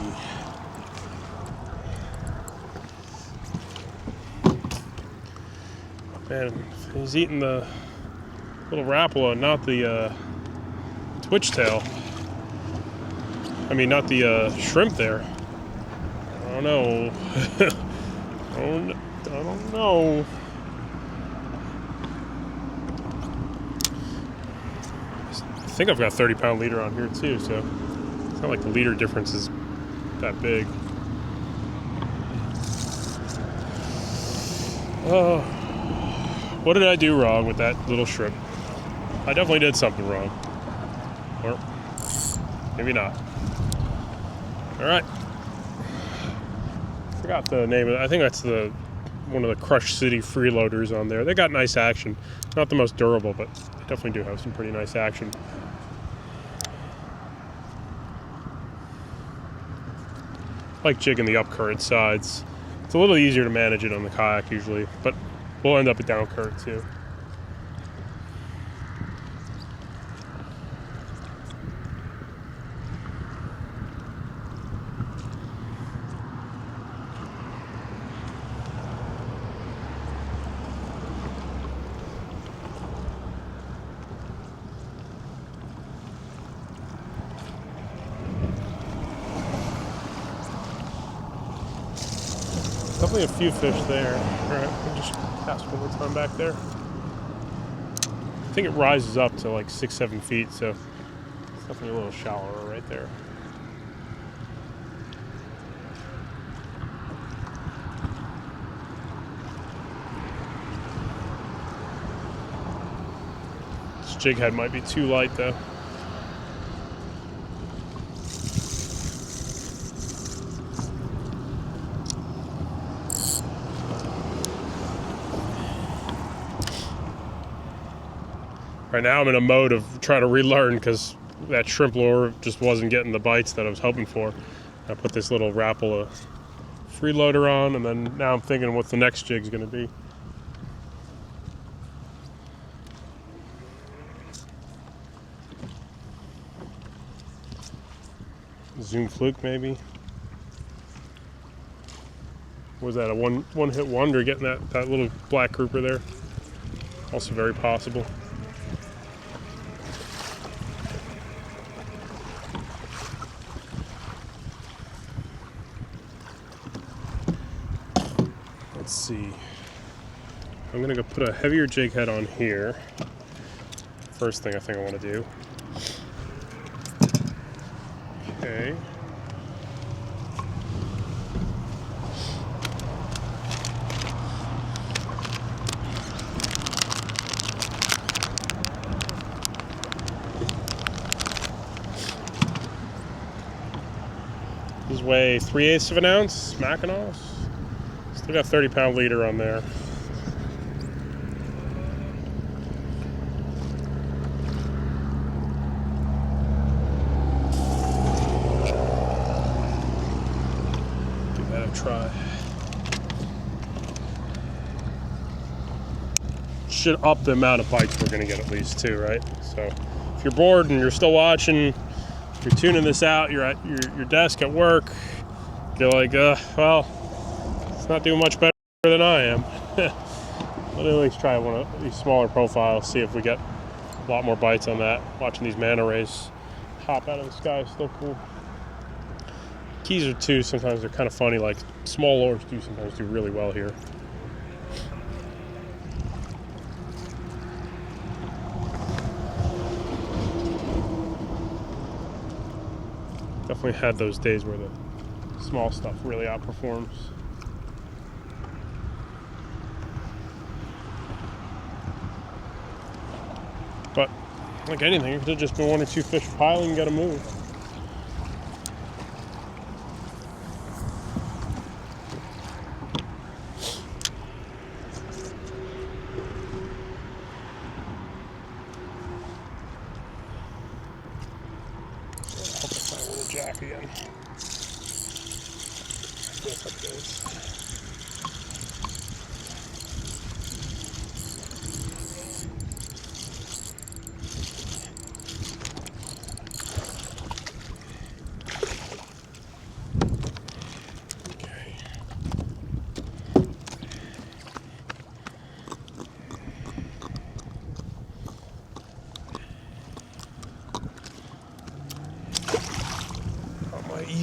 Man, he's eating the little Rapala, not the twitch tail. I mean, not the shrimp there. I don't know. I don't know. I think I've got 30-pound leader on here too, so it's not like the leader difference is that big. Oh, what did I do wrong with that little shrimp? I definitely did something wrong. Or maybe not. All right. Forgot the name of it. I think that's one of the Crush City freeloaders on there. They got nice action. Not the most durable, but they definitely do have some pretty nice action. I like jigging the up current sides. It's a little easier to manage it on the kayak usually, but we'll end up at down current too. Definitely a few fish there. Alright, we'll just cast one more time back there. I think it rises up to like 6-7 feet, so it's definitely a little shallower right there. This jig head might be too light though. Right now I'm in a mode of trying to relearn because that shrimp lure just wasn't getting the bites that I was hoping for. I put this little Rattle freeloader on, and then now I'm thinking what the next jig's going to be. Zoom fluke maybe. Was that a one hit wonder getting that little black grouper there? Also very possible. Let's see. I'm gonna go put a heavier jig head on here. First thing I think I want to do. Okay. These weigh 3/8 of an ounce, Mackinaw. Still got 30-pound leader on there. Give that a try. Should up the amount of bites we're gonna get at least too, right? So if you're bored and you're still watching, you're tuning this out, you're at your desk at work, you're like, well, it's not doing much better than I am. Let me at least try one of these smaller profiles, see if we get a lot more bites on that. Watching these manta rays hop out of the sky is still cool. Keys are too, sometimes they're kind of funny, like small lures do sometimes do really well here. Definitely had those days where the small stuff really outperforms. But like anything, it could have just been one or two fish piling and got to move. I hope I find a little jack again. Yes, up there.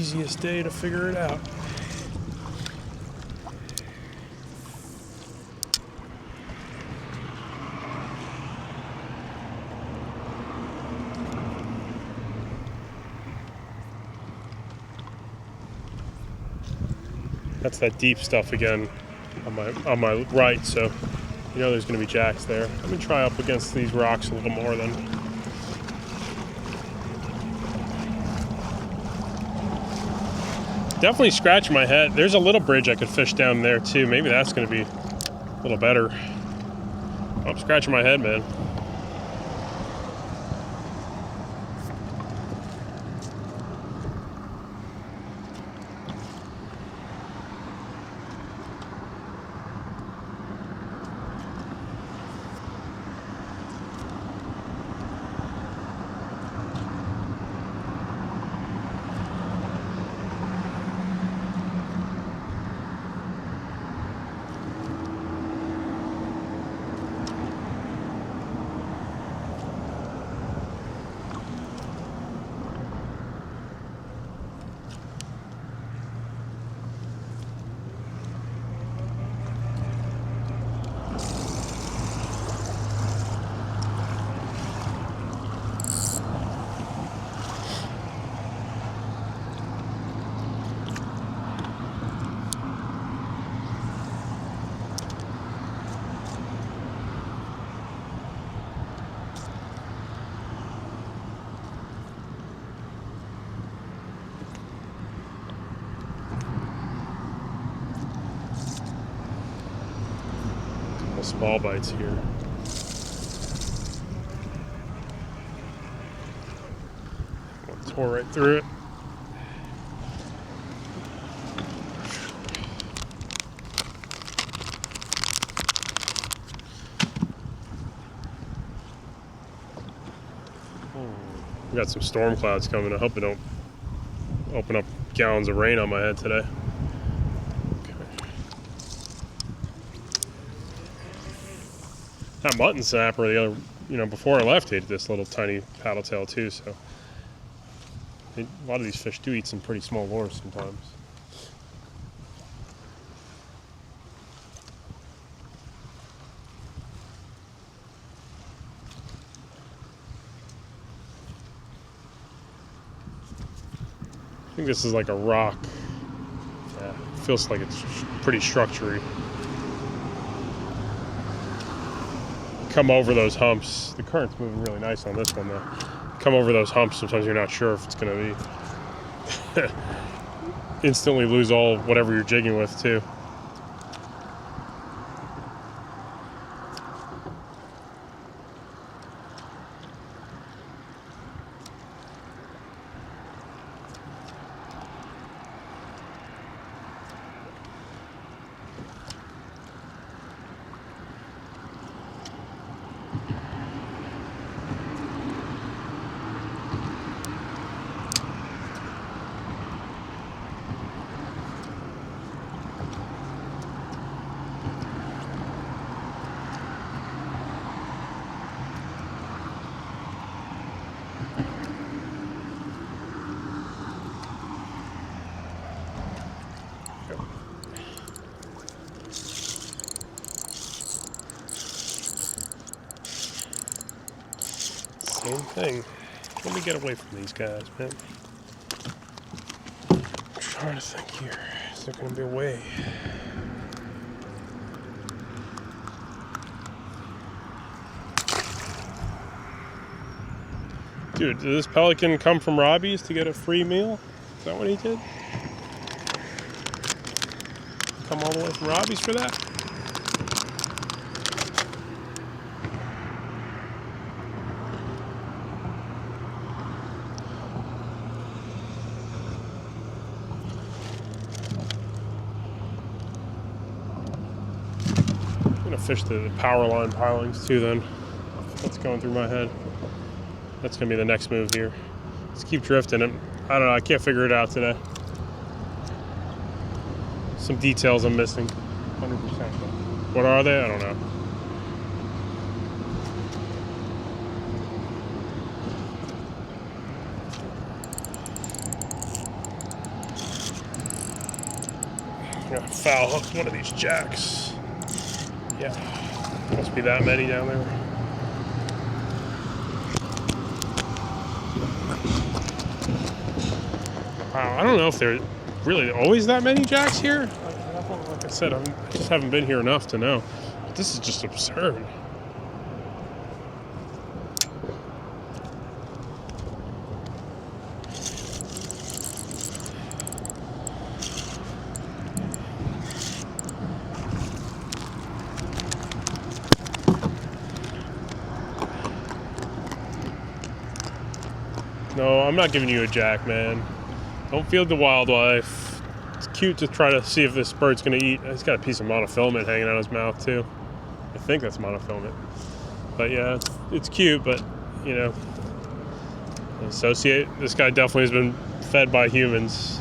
easiest day to figure it out. That's that deep stuff again on my right, so you know there's going to be jacks there. Let me try up against these rocks a little more then. Definitely scratching my head. There's a little bridge I could fish down there too. Maybe that's going to be a little better. Oh, I'm scratching my head, man. Small bites here. Tore right through it. We got some storm clouds coming. I hope it don't open up gallons of rain on my head today. That mutton snapper, the other, before I left, ate this little tiny paddle tail too. So a lot of these fish do eat some pretty small lures sometimes. I think this is like a rock. Yeah, it feels like it's pretty structury. Come over those humps. The current's moving really nice on this one though. Come over those humps, sometimes you're not sure if it's going to be. Instantly lose all whatever you're jigging with too. Same thing. Let me get away from these guys, man. I'm trying to think here. Is there going to be a way? Dude, did this Pelican come from Robbie's to get a free meal? Is that what he did? Come all the way from Robbie's for that? Fish the power line pilings too then. That's going through my head. That's gonna be the next move here. Let's keep drifting and I don't know, I can't figure it out today. Some details I'm missing. 100%. What are they? I don't know. foul hooked one of these jacks. Yeah, must be that many down there. Wow, I don't know if there really always that many jacks here. Like I said, I just haven't been here enough to know. But this is just absurd. No, I'm not giving you a jack, man. Don't feed the wildlife. It's cute to try to see if this bird's gonna eat. He's got a piece of monofilament hanging out of his mouth too. I think that's monofilament. But yeah, it's cute, but you know, associate. This guy definitely has been fed by humans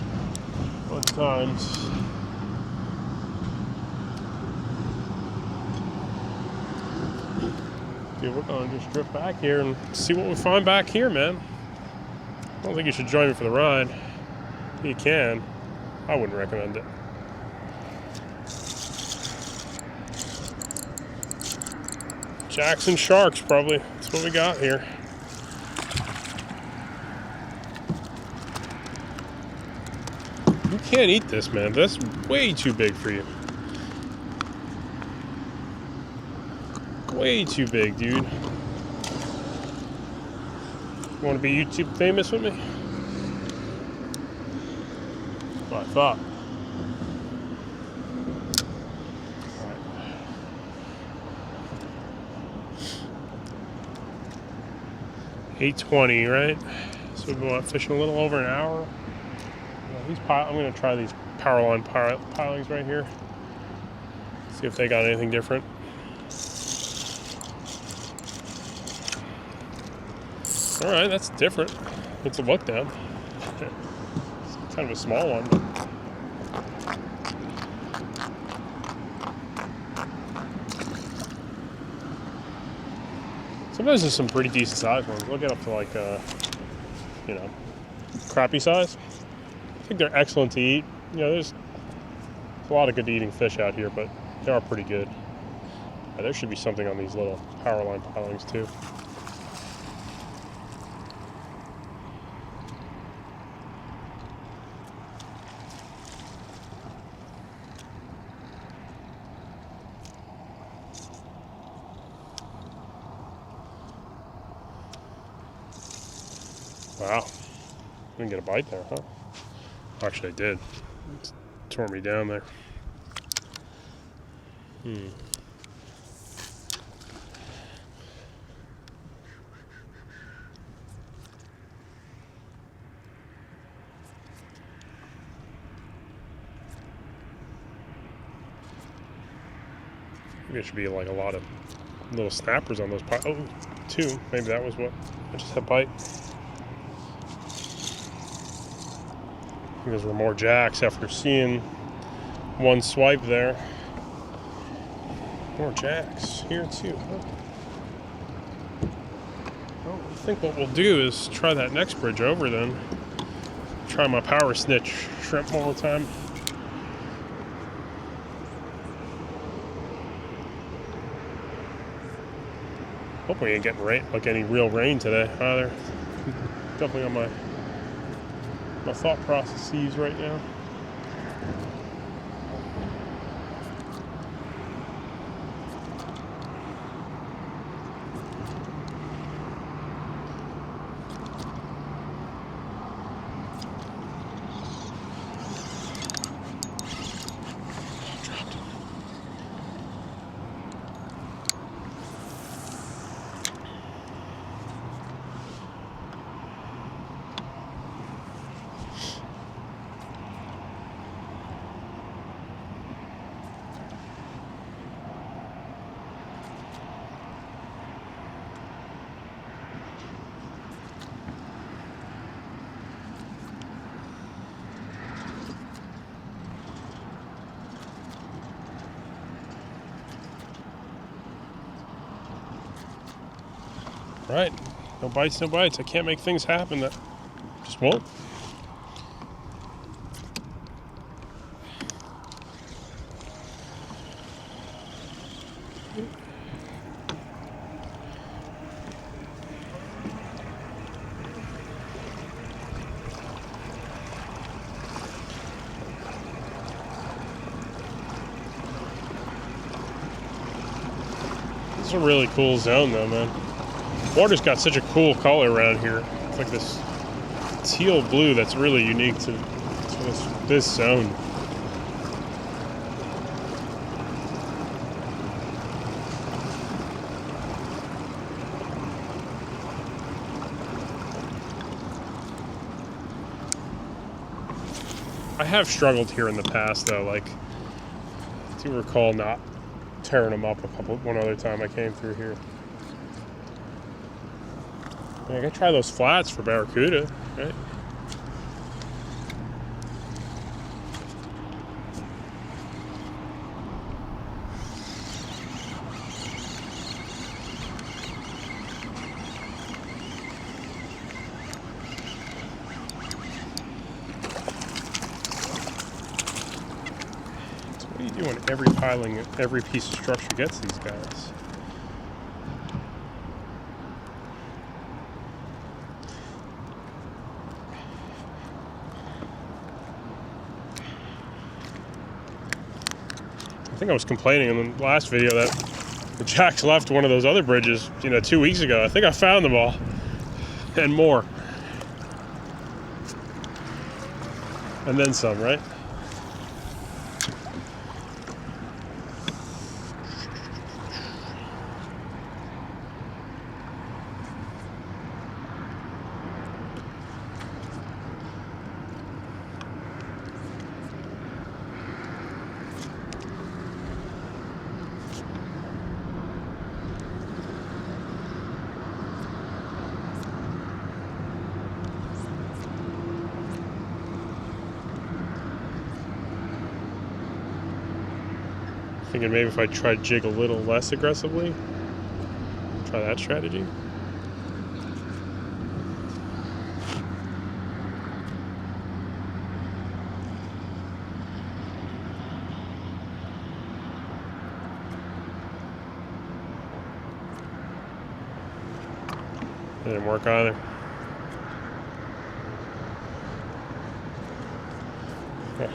a bunch of times. Dude, we're gonna just drift back here and see what we find back here, man. I don't think you should join me for the ride. You can. I wouldn't recommend it. Jacks and sharks, probably. That's what we got here. You can't eat this, man. That's way too big for you. Way too big, dude. You want to be YouTube famous with me? That's what I thought. Right. 8:20, right? So we've been fishing a little over an hour. I'm going to try these Powerline pilings right here. See if they got anything different. All right, that's different. It's a Lookdown. It's kind of a small one. Sometimes there's some pretty decent sized ones. We'll get up to like, you know, crappie size. I think they're excellent to eat. You know, there's a lot of good eating fish out here, but they are pretty good. Yeah, there should be something on these little Powerline pilings too. Wow, I didn't get a bite there, huh? Actually, I did. It tore me down there. Maybe it should be like a lot of little snappers on those piles. Oh, two. Maybe that was what I just had bite. Because we're more jacks after seeing one swipe there. More jacks here too, huh? Well, I think what we'll do is try that next bridge over then. Try my power snitch shrimp all the time. Hope we ain't getting rain, like any real rain today either. Definitely on my thought processes right now. Right, no bites, no bites. I can't make things happen that just won't. It's a really cool zone though, man. Water's got such a cool color around here. It's like this teal blue that's really unique to this zone. I have struggled here in the past though, like, I do recall not tearing them up one other time I came through here. I gotta try those flats for barracuda, right? So what do you do when every piling, every piece of structure gets these guys? I think I was complaining in the last video that the jacks left one of those other bridges, 2 weeks ago. I think I found them all and more. And then some, right? Thinking maybe if I try jig a little less aggressively, try that strategy. It didn't work either. Yeah.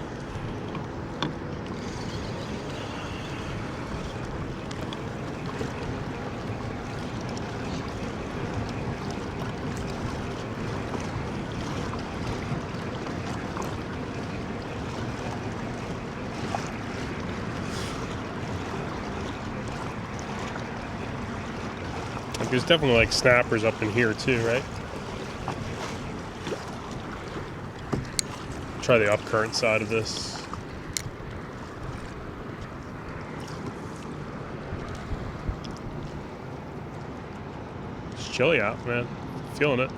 There's definitely like snappers up in here too, right? Try the upcurrent side of this. It's chilly out, man. Feeling it.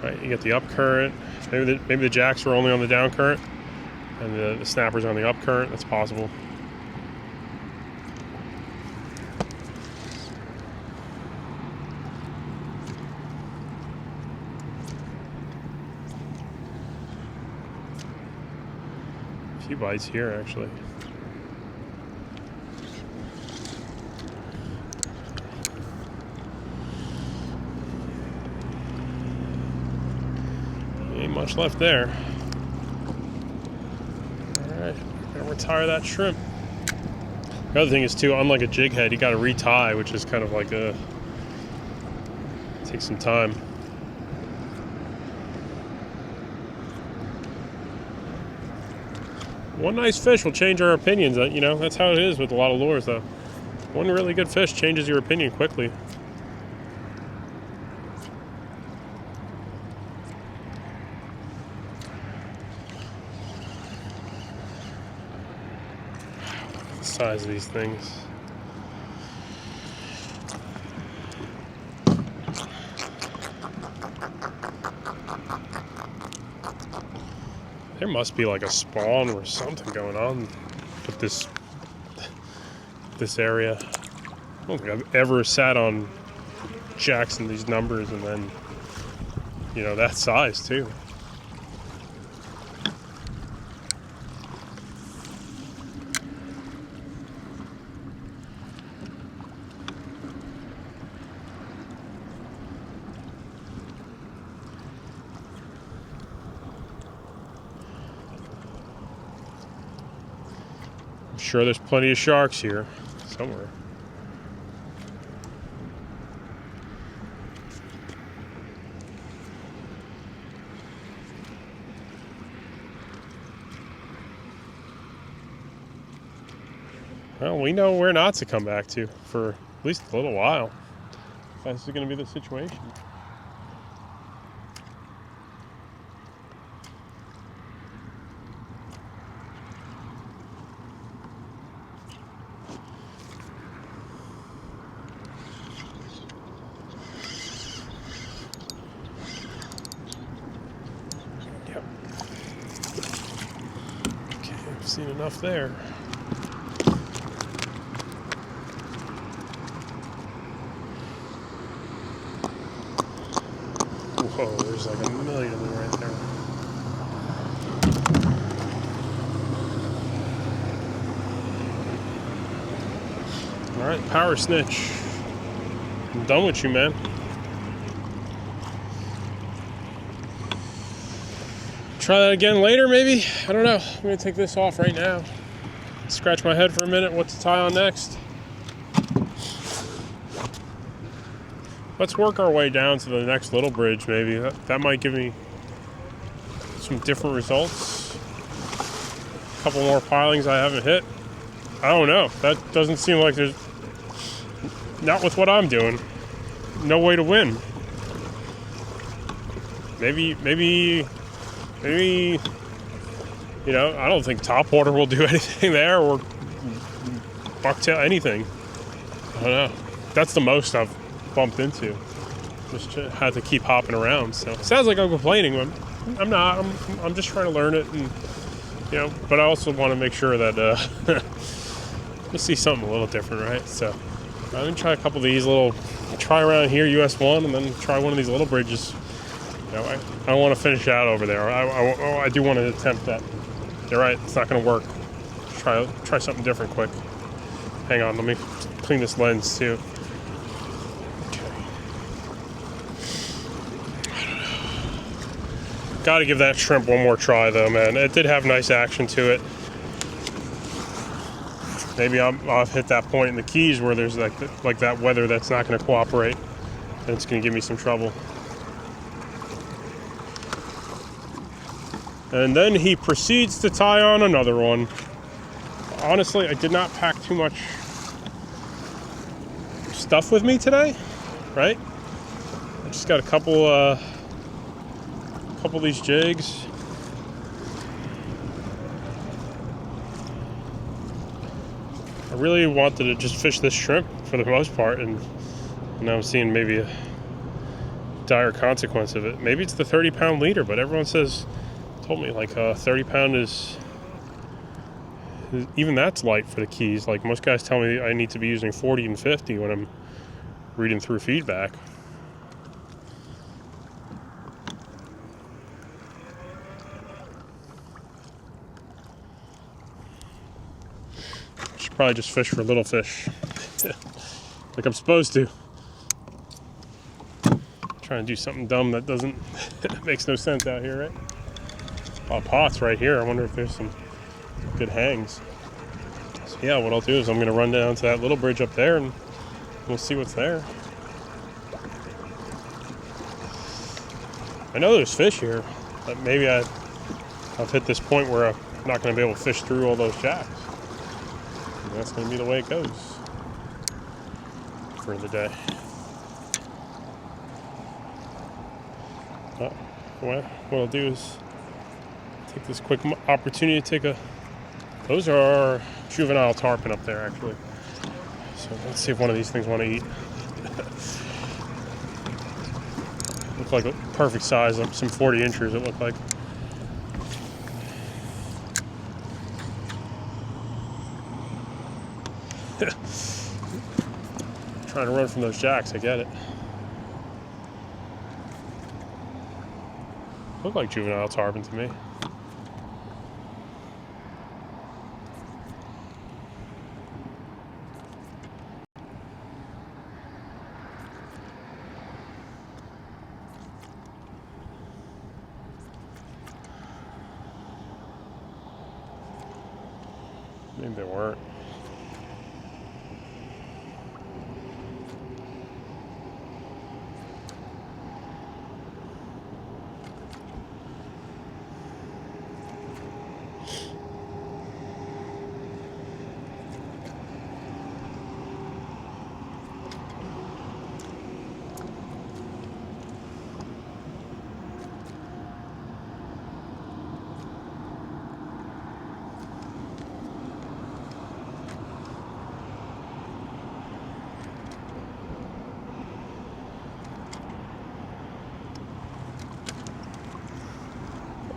Right, you get the upcurrent. Maybe the jacks were only on the down current. And the snapper's on the up current. That's possible. A few bites here, actually. Ain't much left there. Retire that shrimp. The other thing is too, unlike a jig head, you got to retie, which is kind of like takes some time. One nice fish will change our opinions. That's how it is with a lot of lures, though. One really good fish changes your opinion quickly. Size of these things. There must be like a spawn or something going on with this area. I don't think I've ever sat on jacks in these numbers and then, that size too. sure there's plenty of sharks here somewhere. Well, we know where not to come back to for at least a little while. This is going to be the situation. Yep. Okay, I've seen enough there. Whoa, there's like a million of them right there. Alright, power snitch. I'm done with you, man. Try that again later, maybe? I don't know. I'm going to take this off right now. Scratch my head for a minute. What to tie on next? Let's work our way down to the next little bridge, maybe. That might give me some different results. A couple more pilings I haven't hit. I don't know. That doesn't seem like there's... Not with what I'm doing. No way to win. Maybe, you know, I don't think topwater will do anything there, or bucktail, anything. I don't know. That's the most I've bumped into. Just had to keep hopping around. So it sounds like I'm complaining. I'm not. I'm just trying to learn it, and you know. But I also want to make sure that let's see something a little different, right? So I'm gonna try a couple of these little. Try around here, US 1, and then try one of these little bridges. You know, I don't want to finish out over there. I do want to attempt that. You're right. It's not going to work. Try something different quick. Hang on. Let me clean this lens too. Got to give that shrimp one more try, though, man. It did have nice action to it. Maybe I'll hit that point in the Keys where there's like that weather that's not going to cooperate, and it's going to give me some trouble. And then he proceeds to tie on another one. Honestly, I did not pack too much stuff with me today, right? I just got a couple of these jigs. I really wanted to just fish this shrimp for the most part, and now I'm seeing maybe a dire consequence of it. Maybe it's the 30-pound leader, but everyone told me like 30-pound is even that's light for the Keys. Like most guys tell me I need to be using 40 and 50 when I'm reading through feedback. Should probably just fish for little fish like I'm supposed to. Trying to do something dumb that doesn't makes no sense out here, right? A lot of pots right here. I wonder if there's some good hangs. So yeah, what I'll do is I'm going to run down to that little bridge up there and we'll see what's there. I know there's fish here, but maybe I've hit this point where I'm not going to be able to fish through all those jacks. And that's going to be the way it goes for the day. Well, what I'll do is take this quick opportunity to take a... Those are juvenile tarpon up there, actually. So let's see if one of these things want to eat. Look like a perfect size, some 40 inchers it looked like. Trying to run from those jacks, I get it. Look like juvenile tarpon to me. Maybe they weren't.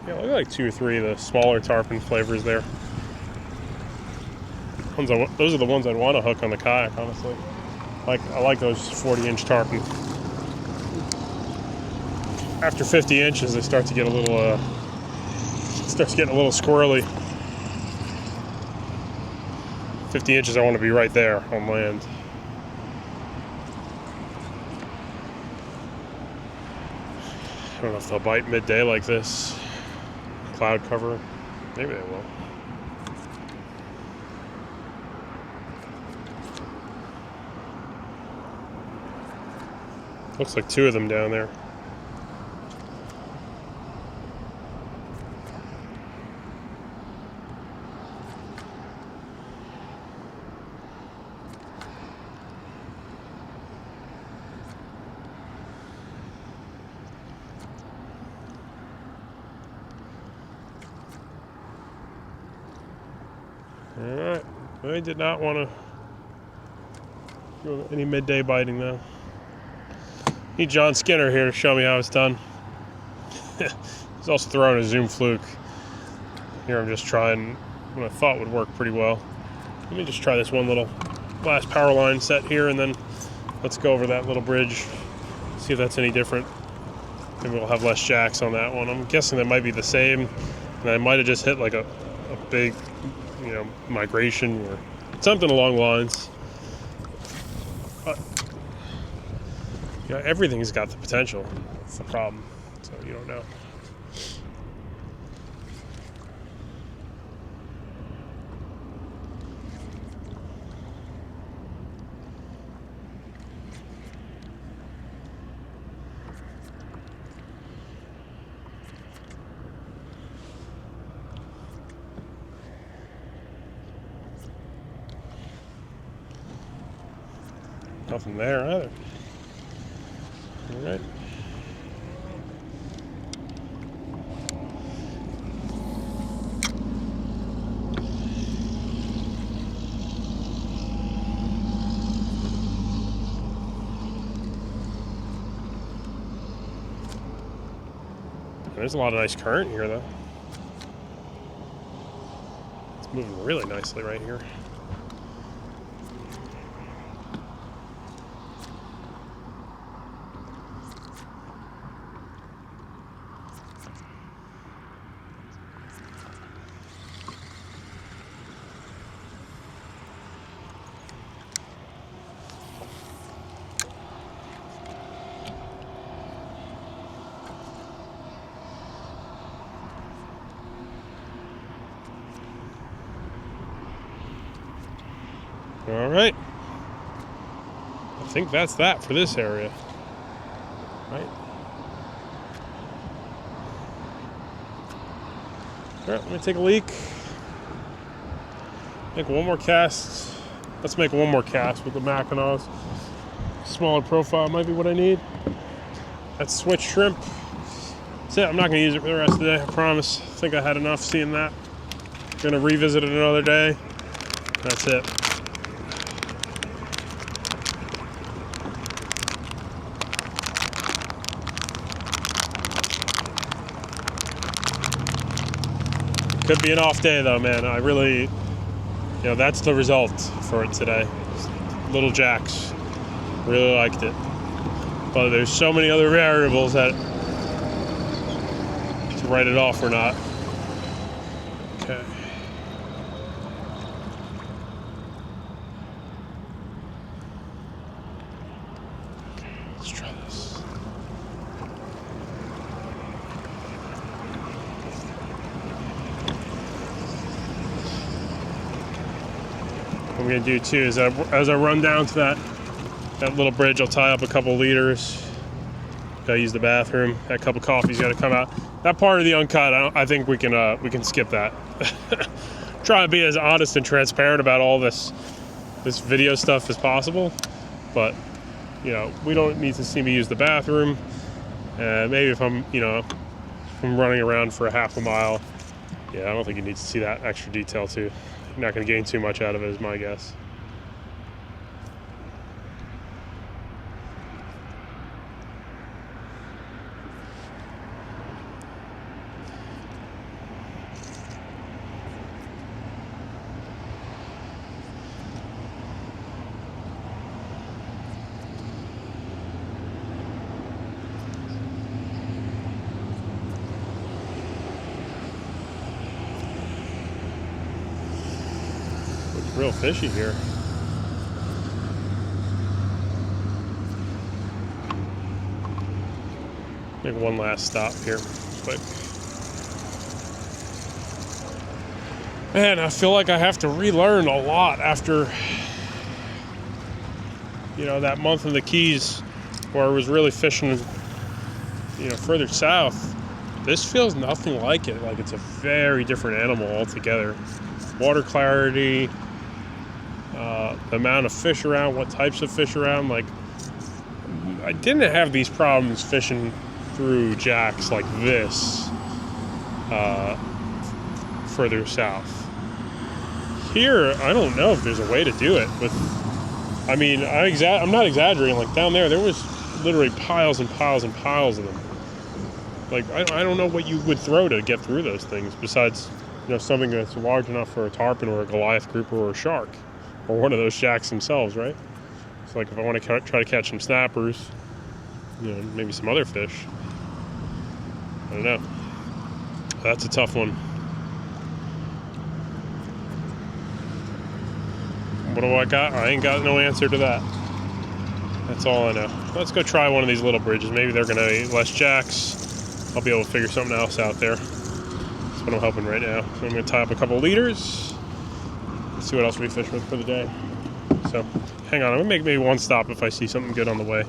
Yeah, look like 2 or 3 of the smaller tarpon flavors there. Those are the ones I'd want to hook on the kayak, honestly. I like those 40-inch tarpon. After 50 inches, they start to get a little, starts getting a little squirrely. 50 inches, I want to be right there on land. I don't know if they'll bite midday like this. Cloud cover. Maybe they will. Looks like 2 of them down there. Alright, I did not want to do any midday biting though. Need John Skinner here to show me how it's done. He's also throwing a Zoom fluke. Here I'm just trying what I thought would work pretty well. Let me just try this one little last power line set here, and then let's go over that little bridge, see if that's any different. Maybe we'll have less jacks on that one. I'm guessing that might be the same, and I might have just hit like a big, migration or something along the lines. But everything's got the potential. That's the problem. So you don't know. Nothing there either. All right. There's a lot of nice current here, though. It's moving really nicely right here. All right. I think that's that for this area. Right? All right, let me take a leak. Make one more cast. Let's make one more cast with the Mackinaws. Smaller profile might be what I need. That's switch shrimp. That's it. I'm not going to use it for the rest of the day, I promise. I think I had enough seeing that. Going to revisit it another day. That's it. Could be an off day though, man. I really, that's the result for it today. Little jacks. Really liked it. But there's so many other variables that to write it off or not. Okay. Let's try this. I'm gonna do too is as I run down to that little bridge, I'll tie up a couple liters. Gotta use the bathroom. That cup of coffee's gotta come out. That part of the uncut, I think we can skip that. Try to be as honest and transparent about all this video stuff as possible, but you know, we don't need to see me use the bathroom. Maybe if I'm running around for a half a mile, yeah, I don't think you need to see that extra detail too. You're not going to gain too much out of it, is my guess. Real fishy here. Make one last stop here, quick. Man, I feel like I have to relearn a lot after, you know, that month in the Keys where I was really fishing, you know, further south. This feels nothing like it. Like, it's a very different animal altogether. Water clarity, the amount of fish around, what types of fish around. Like, I didn't have these problems fishing through jacks like this further south. Here, I don't know if there's a way to do it. But I mean, I'm not exaggerating. Like, down there was literally piles and piles and piles of them. Like, I don't know what you would throw to get through those things besides, you know, something that's large enough for a tarpon or a Goliath grouper or a shark, or one of those jacks themselves, right? So, like, if I want to try to catch some snappers, you know, maybe some other fish, I don't know. That's a tough one. What do I got? I ain't got no answer to that. That's all I know. Let's go try one of these little bridges. Maybe they're gonna eat less jacks. I'll be able to figure something else out there. That's what I'm hoping right now. So I'm gonna tie up a couple leaders. See what else we fish with for the day. So, hang on, I'm gonna make maybe one stop if I see something good on the way.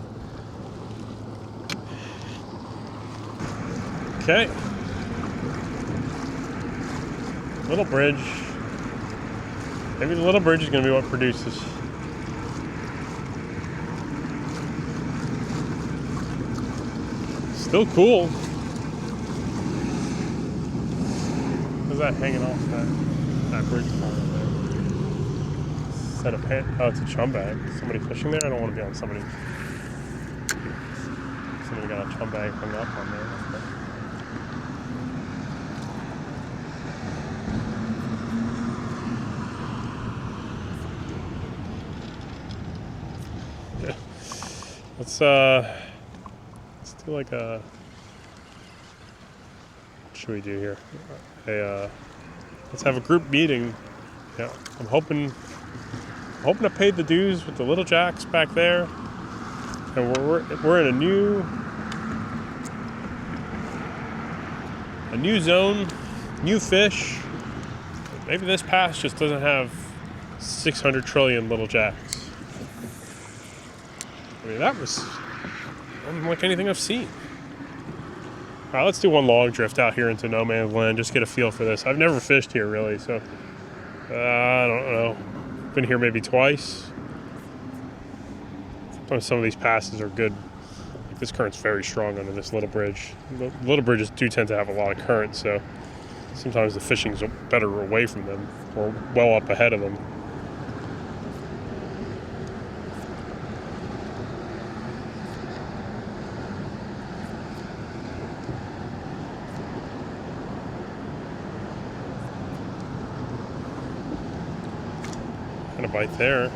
Okay. Little bridge. Maybe the little bridge is gonna be what produces. Still cool. How's that hanging off that bridge pole right there? Oh, it's a chum bag. Somebody fishing there? I don't want to be on somebody got a chum bag hung up on there. Yeah. Let's do like a, what should we do here? Let's have a group meeting. Yeah, I'm hoping I paid the dues with the little jacks back there, and we're in a new zone, new fish. Maybe this pass just doesn't have 600 trillion little jacks. I mean, that was unlike anything I've seen. All right, let's do one long drift out here into no man's land. Just get a feel for this. I've never fished here really, so I don't know. Been here maybe twice. Sometimes some of these passes are good. Like, this current's very strong under this little bridge. The little bridges do tend to have a lot of current, so sometimes the fishing's better away from them or well up ahead of them. A bite there.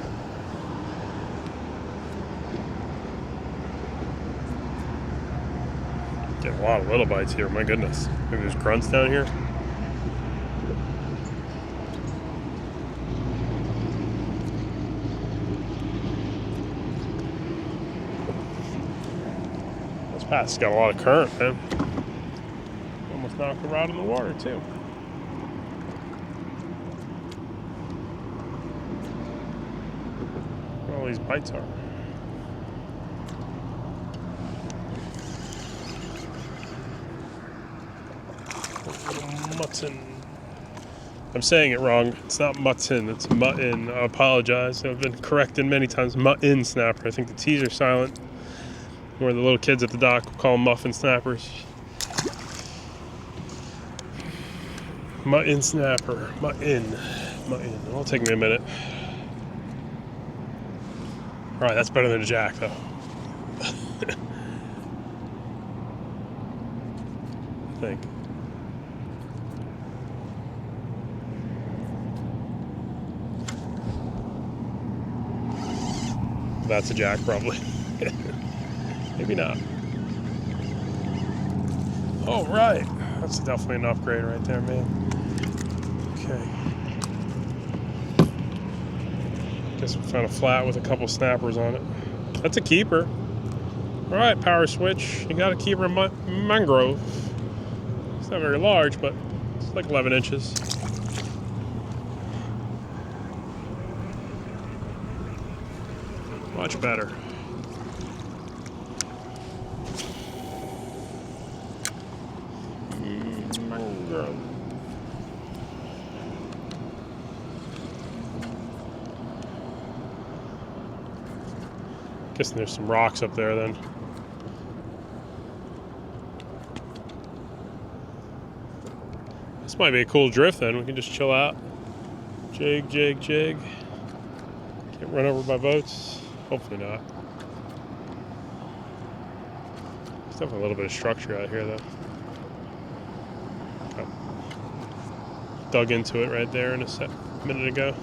Get a lot of little bites here, my goodness. Maybe there's grunts down here. This path's got a lot of current, man. Almost knocked the rod in the water too. these bites are. Mutton. I'm saying it wrong. It's not mutton, it's mutton. I apologize. I've been corrected many times. Mutton snapper. I think the T's are silent. Where the little kids at the dock will call them muffin snappers. Mutton snapper. Mutton. It'll take me a minute. Alright, that's better than a jack, though. I think. That's a jack, probably. Maybe not. Oh, right. That's definitely an upgrade right there, man. Okay. Guess we found a flat with a couple snappers on it. That's a keeper. All right, power switch. You got a keeper mangrove. It's not very large, but it's like 11 inches. Much better. Mangrove. Guessing there's some rocks up there then. This might be a cool drift then. We can just chill out. Jig, jig, jig. Get run over by boats. Hopefully not. There's definitely a little bit of structure out here though. Dug into it right there in a minute ago.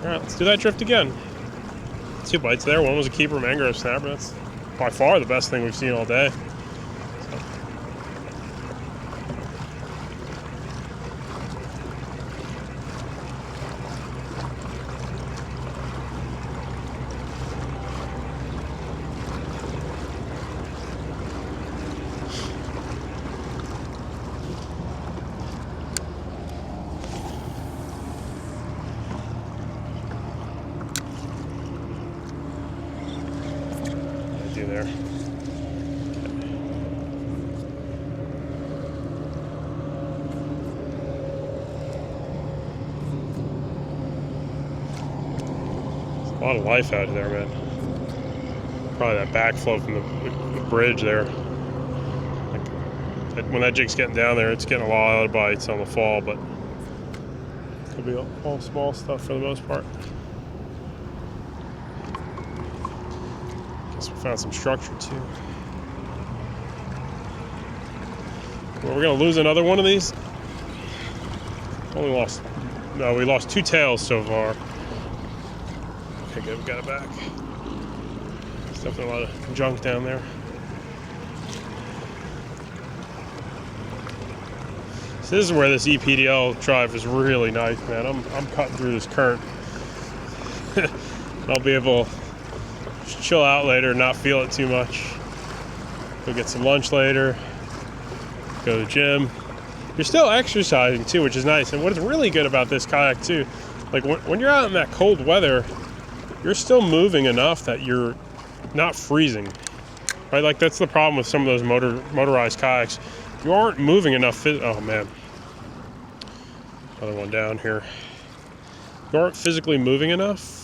Alright, let's do that drift again. 2 bites there. One was a keeper mangrove snapper. That's by far the best thing we've seen all day. There. There's a lot of life out there, man. Probably that backflow from the bridge there. Like, when that jig's getting down there, it's getting a lot of bites on the fall, but it could be all small stuff for the most part. We found some structure too. Well, we're gonna lose another one of these. We lost 2 tails so far. Okay, good, we got it back. There's definitely a lot of junk down there. So this is where this EPDL drive is really nice, man. I'm cutting through this current. I'll be able to chill out later, not feel it too much. Go get some lunch later. Go to the gym. You're still exercising too, which is nice. And what is really good about this kayak too, like when you're out in that cold weather, you're still moving enough that you're not freezing, right? Like that's the problem with some of those motorized kayaks. You aren't moving enough. Oh man, another one down here. You aren't physically moving enough.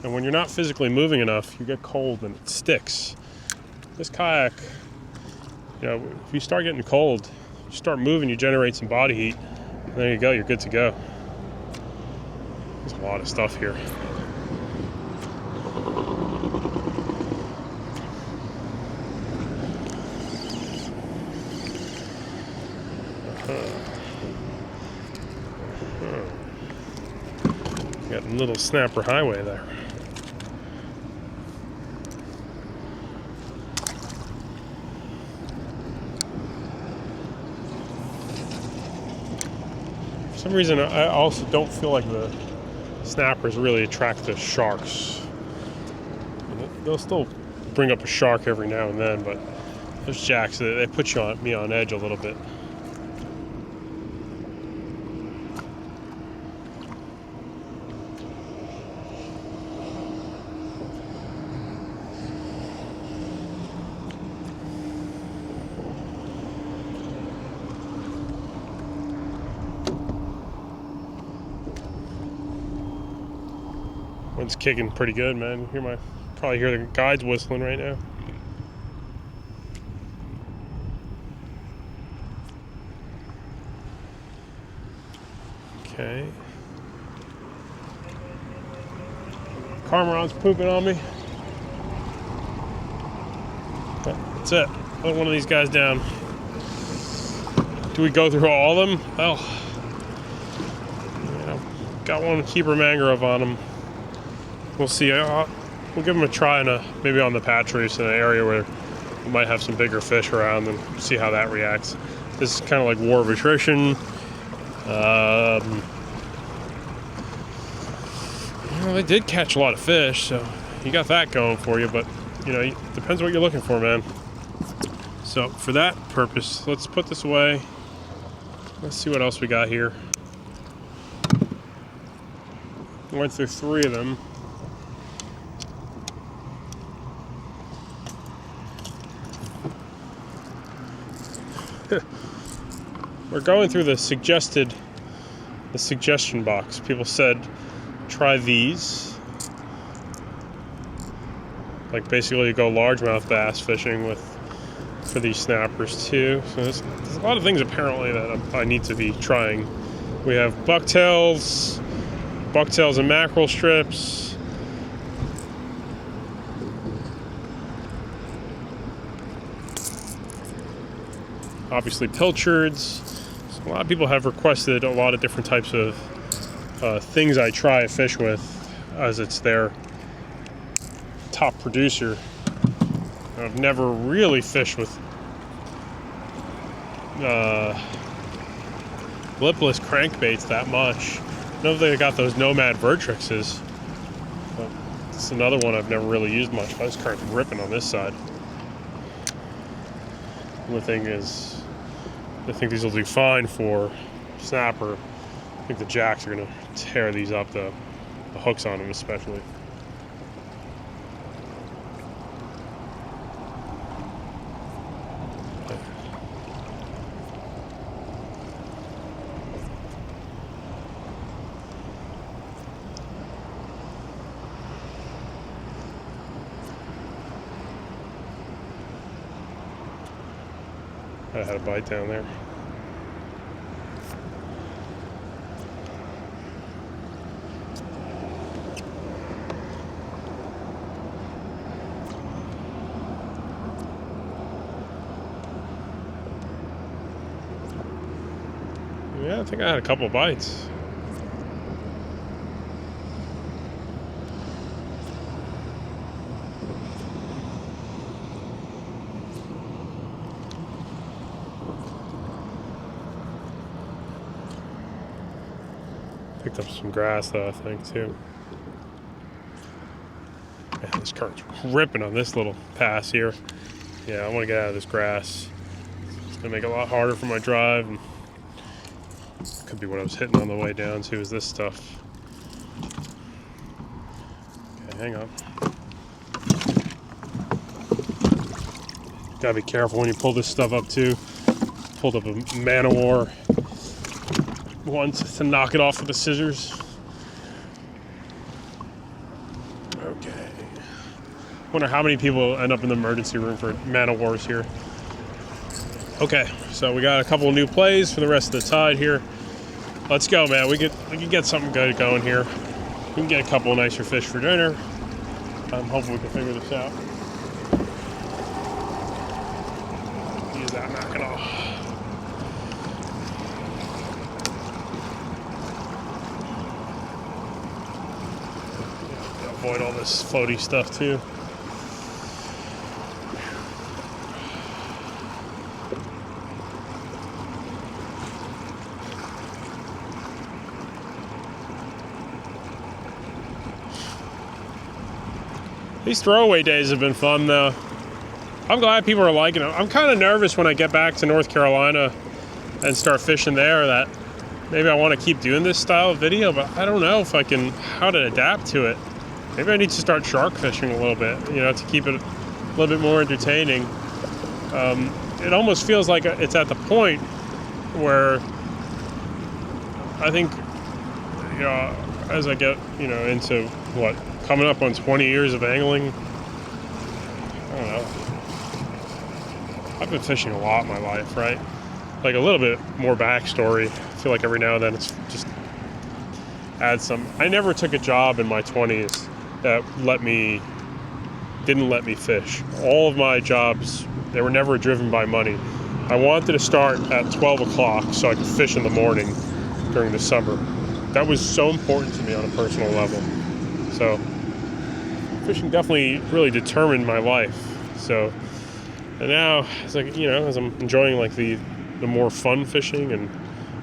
And when you're not physically moving enough, you get cold and it sticks. This kayak, if you start getting cold, you start moving, you generate some body heat, and there you go, you're good to go. There's a lot of stuff here. Got a little snapper highway there. For some reason, I also don't feel like the snappers really attract the sharks. They'll still bring up a shark every now and then, but those jacks, they put me on edge a little bit. Wind's kicking pretty good, man. Probably hear the guides whistling right now. Okay. Cormorant's pooping on me. That's it. Put one of these guys down. Do we go through all of them? Well, got one keeper mangrove on him. We'll see. We'll give them a try maybe on the patch reefs in an area where we might have some bigger fish around and see how that reacts. This is kind of like war of attrition. They did catch a lot of fish, so you got that going for you, but it depends what you're looking for, man. So for that purpose, let's put this away. Let's see what else we got here. Went through 3 of them. We're going through the suggestion box. People said try these. Like basically you go largemouth bass fishing for these snappers too. So there's a lot of things apparently that I need to be trying. We have bucktails and mackerel strips. Obviously pilchards. So a lot of people have requested a lot of different types of things I try to fish with, as it's their top producer. I've never really fished with lipless crankbaits that much. I know they got those Nomad Vertrixes, but it's another one I've never really used much. I was kind of ripping on this side. The thing is, I think these will do fine for snapper. I think the jacks are going to tear these up, the hooks on them especially. I had a bite down there. Yeah, I think I had a couple bites. Picked up some grass though, I think, too. Man, this current's ripping on this little pass here. Yeah, I want to get out of this grass. It's gonna make it a lot harder for my drive, and could be what I was hitting on the way down too, is this stuff. Okay, hang on. Gotta be careful when you pull this stuff up too. Pulled up a man-o-war once to knock it off with the scissors. Okay. Wonder how many people end up in the emergency room for man-o-wars here. Okay, so we got a couple of new plays for the rest of the tide here. Let's go, man. We can get something good going here. We can get a couple of nicer fish for dinner. I'm hoping we can figure this out. Use that Mackinaw. Avoid all this floaty stuff too. These throwaway days have been fun, though. I'm glad people are liking them. I'm kind of nervous when I get back to North Carolina and start fishing there that maybe I want to keep doing this style of video, but I don't know if I can, how to adapt to it. Maybe I need to start shark fishing a little bit, you know, to keep it a little bit more entertaining. It almost feels like it's at the point where I think, you know, as I get, you know, into what, coming up on 20 years of angling, I don't know. I've been fishing a lot in my life, right? Like a little bit more backstory. I feel like every now and then it's just add some. I never took a job in my 20s that didn't let me fish. All of my jobs, they were never driven by money. I wanted to start at 12 o'clock so I could fish in the morning during the summer. That was so important to me on a personal level. So fishing definitely really determined my life. So, and now it's like, you know, as I'm enjoying like the more fun fishing and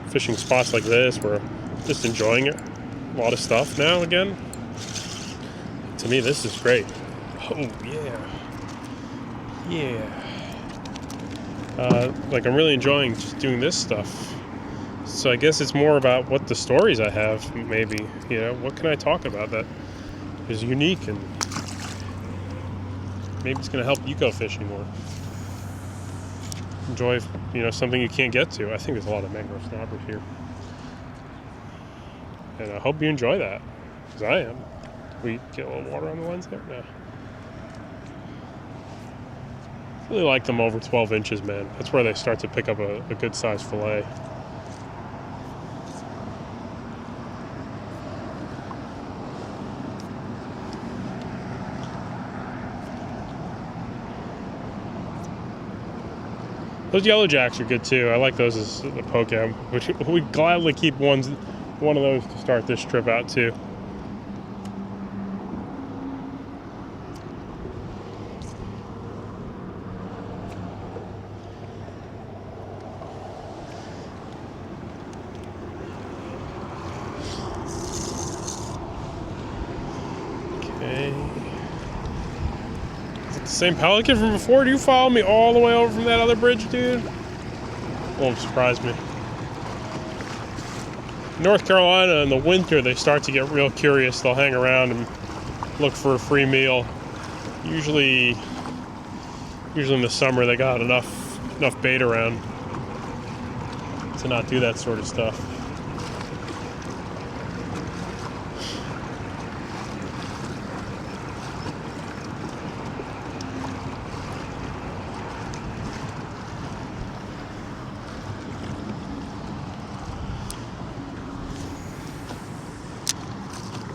fishing spots like this where I'm just enjoying it, a lot of stuff now again. To me, this is great. Oh yeah. Like I'm really enjoying just doing this stuff. So I guess it's more about what the stories I have, maybe, you know, what can I talk about that is unique and maybe it's going to help you go fishing more. Enjoy, you know, something you can't get to. I think there's a lot of mangrove snappers here. And I hope you enjoy that, because I am. We get a little water on the lens there? No. I really like them over 12 inches, man. That's where they start to pick up a good sized fillet. Those yellow jacks are good too. I like those as a poke am. We'd gladly keep one of those to start this trip out too. Okay. Same Pelican from before? Do you follow me all the way over from that other bridge, dude? Won't surprise me. North Carolina in the winter, they start to get real curious. They'll hang around and look for a free meal. Usually in the summer, they got enough bait around to not do that sort of stuff.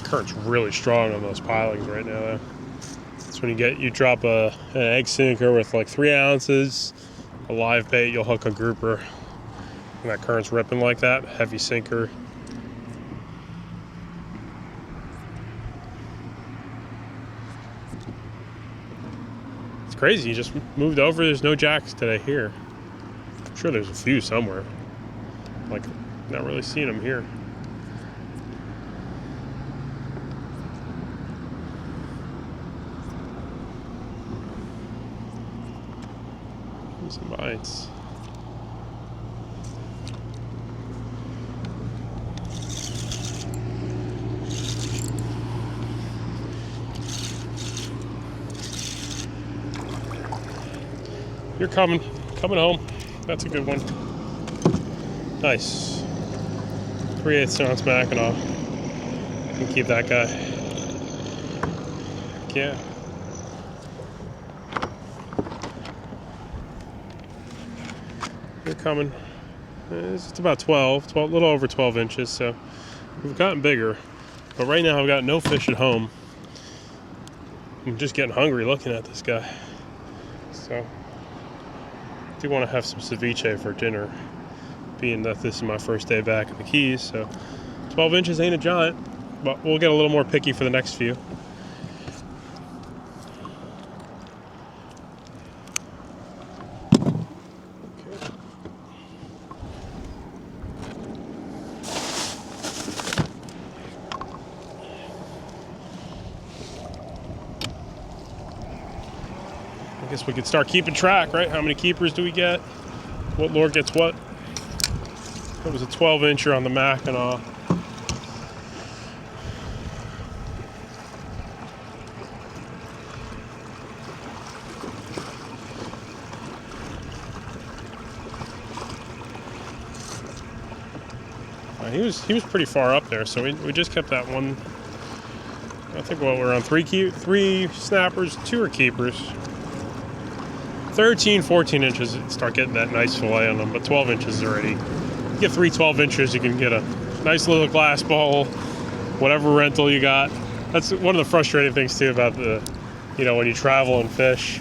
Current's really strong on those pilings right now, though. That's when you drop an egg sinker with like 3 ounces, a live bait, you'll hook a grouper. And that current's ripping like that, heavy sinker. It's crazy, you just moved over, there's no jacks today here. I'm sure there's a few somewhere. Like, not really seeing them here. Some bites. You're coming home. That's a good one. Nice. 3/8 ounce Mackinaw. You can keep that guy. Yeah. They're coming. It's about 12, a little over 12 inches, so we've gotten bigger. But right now I've got no fish at home. I'm just getting hungry looking at this guy. So I do want to have some ceviche for dinner, being that this is my first day back in the Keys. So 12 inches ain't a giant, but we'll get a little more picky for the next few. I guess we could start keeping track, right? How many keepers do we get? What lure gets what? That was a 12-incher on the Mackinaw. He was pretty far up there, so we just kept that one. I think we're on three snappers, 2 are keepers. 13, 14 inches, start getting that nice fillet on them, but 12 inches already. You get 3 12-inches, you can get a nice little glass bowl, whatever rental you got. That's one of the frustrating things too about when you travel and fish.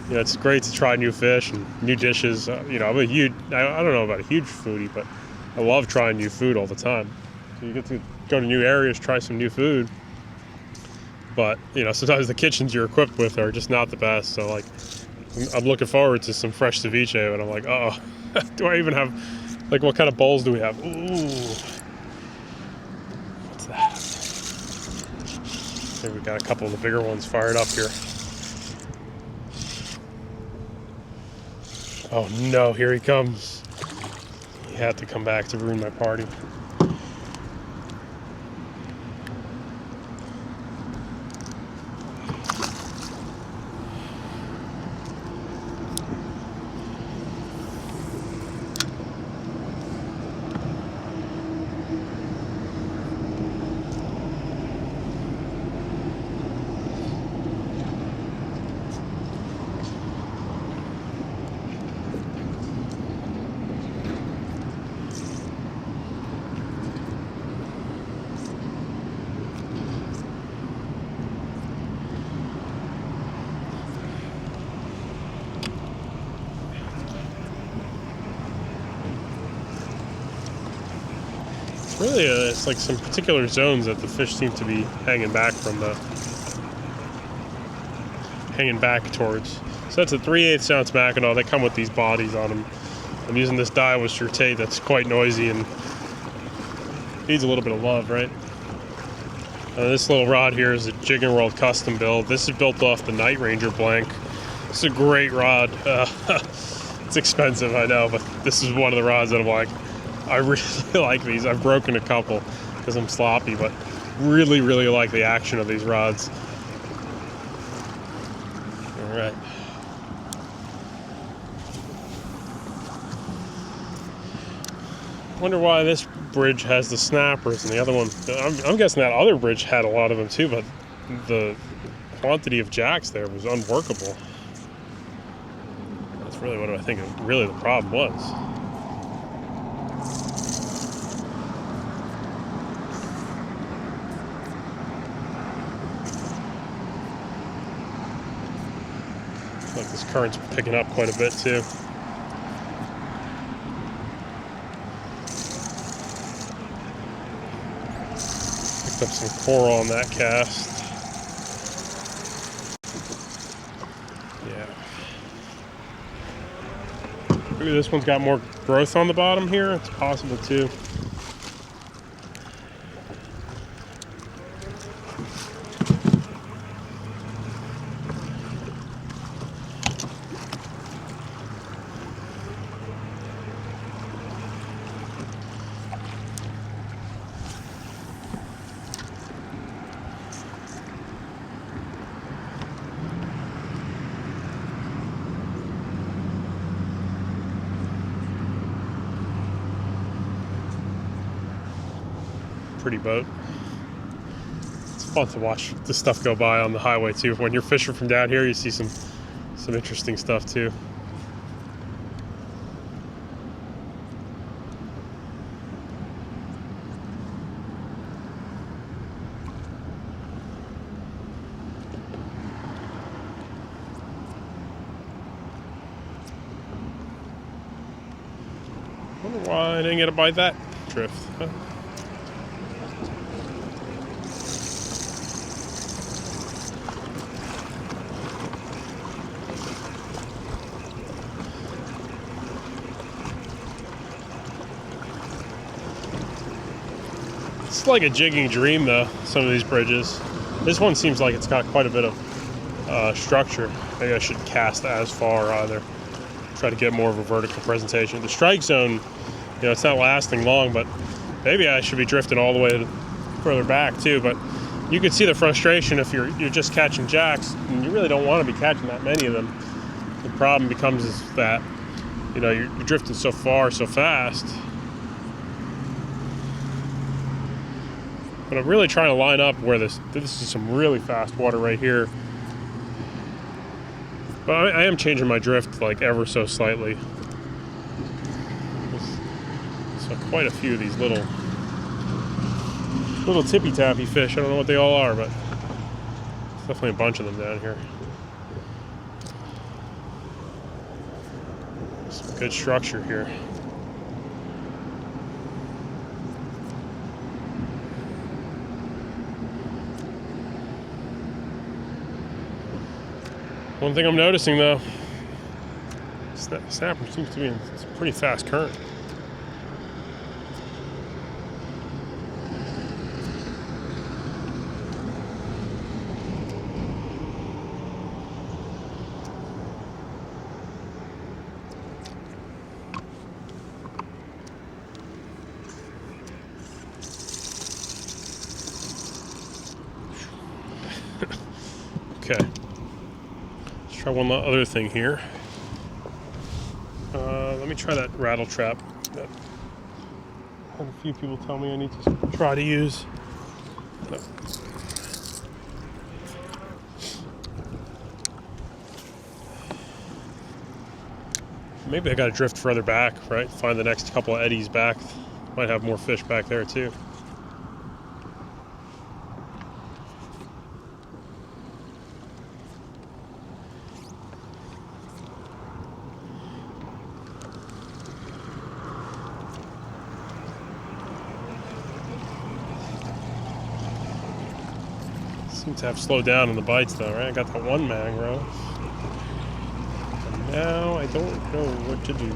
It's great to try new fish and new dishes. I'm a huge, I don't know about a huge foodie, but I love trying new food all the time. So you get to go to new areas, try some new food. But, sometimes the kitchens you're equipped with are just not the best. So, like, I'm looking forward to some fresh ceviche, and I'm like, oh, do I even have, like, what kind of bowls do we have? Ooh. What's that? I think we got a couple of the bigger ones fired up here. Oh, no, here he comes. He had to come back to ruin my party. Really, it's like some particular zones that the fish seem to be hanging back towards. So that's a 3/8 ounce Mackinaw. They come with these bodies on them. I'm using this Daiwa Surete that's quite noisy and needs a little bit of love, right? This little rod here is a Jigging World custom build. This is built off the Night Ranger blank. It's a great rod. It's expensive, I know, but this is one of the rods that I'm like, I really like these. I've broken a couple because I'm sloppy, but really, really like the action of these rods. All right. Wonder why this bridge has the snappers and the other one. I'm guessing that other bridge had a lot of them too, but the quantity of jacks there was unworkable. That's really what I think really the problem was. Like this current's picking up quite a bit too. Picked up some coral on that cast. Yeah. Maybe this one's got more growth on the bottom here. It's possible too. Pretty boat. It's fun to watch this stuff go by on the highway too. When you're fishing from down here, you see some interesting stuff too. Wonder why I didn't get to bite that drift. Huh? It's like a jigging dream though, some of these bridges. This one seems like it's got quite a bit of structure. Maybe I should cast as far either. Try to get more of a vertical presentation. The strike zone, it's not lasting long, but maybe I should be drifting all the way further back too. But you can see the frustration if you're just catching jacks, and you really don't want to be catching that many of them. The problem becomes is that you're drifting so far so fast. But I'm really trying to line up where this is some really fast water right here. But I am changing my drift like ever so slightly. So quite a few of these little tippy tappy fish. I don't know what they all are, but there's definitely a bunch of them down here. Some good structure here. One thing I'm noticing though, snapper seems to be in a pretty fast current. Okay. Try one other thing here. Let me try that rattle trap that a few people tell me I need to try to use. Maybe I got to drift further back, right? Find the next couple of eddies back. Might have more fish back there too. Seems to have slowed down in the bites though, right? I got that one mangrove. And now I don't know what to do.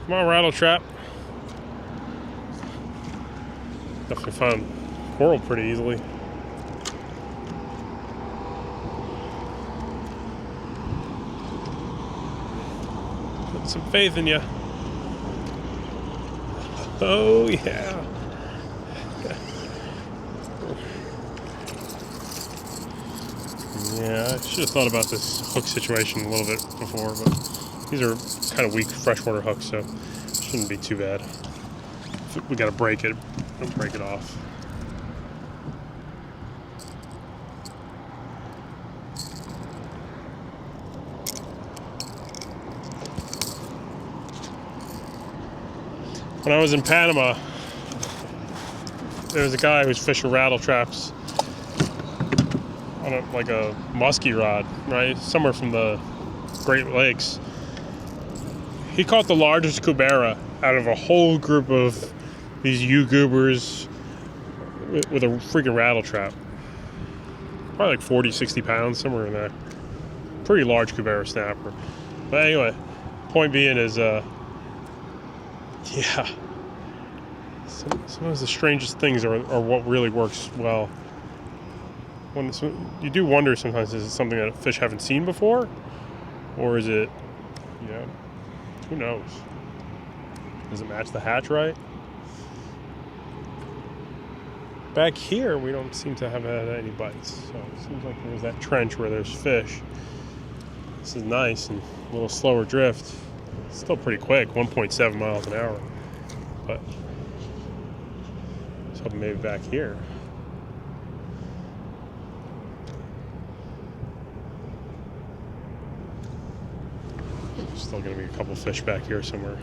Come on, rattle trap. Definitely found coral pretty easily. Put some faith in you. Oh yeah. Yeah, I should have thought about this hook situation a little bit before, but these are kind of weak freshwater hooks, so it shouldn't be too bad. We gotta break it. Don't break it off. When I was in Panama, there was a guy who was fishing rattle traps on like a muskie rod, right? Somewhere from the Great Lakes. He caught the largest cubera out of a whole group of these goobers with a freaking rattle trap. Probably like 40, 60 pounds, somewhere in there. Pretty large cubera snapper. But anyway, point being is, yeah. Sometimes the strangest things are what really works well. You do wonder sometimes, is it something that fish haven't seen before? Or is it, who knows? Does it match the hatch right? Back here, we don't seem to have had any bites. So it seems like there's that trench where there's fish. This is nice and a little slower drift. It's still pretty quick, 1.7 miles an hour. But I was hoping maybe back here. Still going to be a couple fish back here somewhere.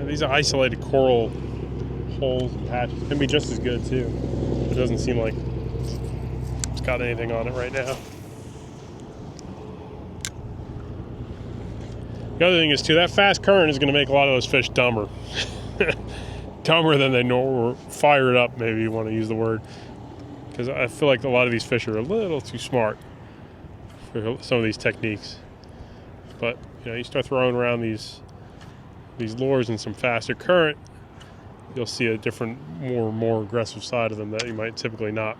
These isolated coral holes and patches can be just as good too. It doesn't seem like it's got anything on it right now. The other thing is too, that fast current is going to make a lot of those fish dumber. Dumber than they know, or fired up, maybe you want to use the word. Because I feel like a lot of these fish are a little too smart for some of these techniques. But you know, you start throwing around these lures in some faster current, you'll see a different, more aggressive side of them that you might typically not.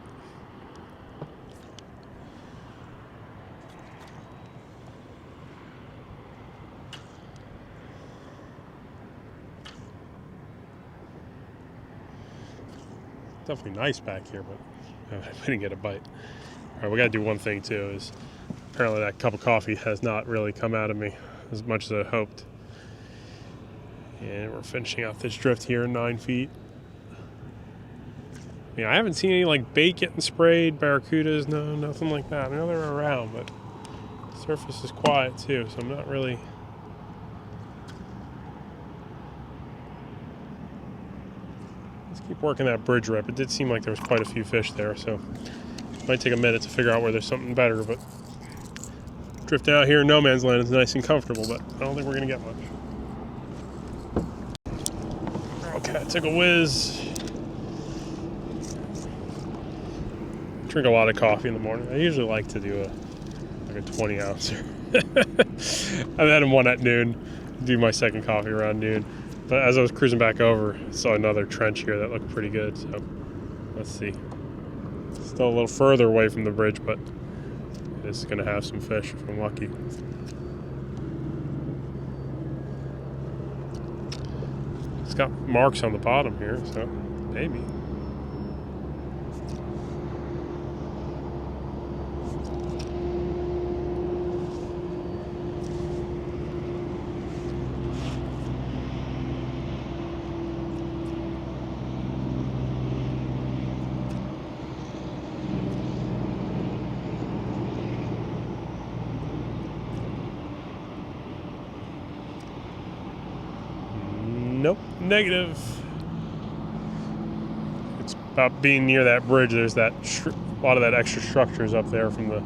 Definitely nice back here, but I didn't get a bite. All right, we got to do one thing too, is apparently that cup of coffee has not really come out of me as much as I hoped. And we're finishing out this drift here, 9 feet. Yeah, I haven't seen any like bait getting sprayed, barracudas, no, nothing like that. I know they're around, but the surface is quiet too, so I'm not really. Let's keep working that bridge rip. It did seem like there was quite a few fish there, so it might take a minute to figure out where there's something better, but drifting out here in no man's land is nice and comfortable, but I don't think we're gonna get much. Okay, I took a whiz. Drink a lot of coffee in the morning. I usually like to do a 20 ouncer. I've had one at noon, do my second coffee around noon. But as I was cruising back over, I saw another trench here that looked pretty good. So let's see. Still a little further away from the bridge, but it's gonna have some fish if I'm lucky. It's got marks on the bottom here, so maybe. Nope, negative. It's about being near that bridge. There's that a lot of that extra structures up there from the,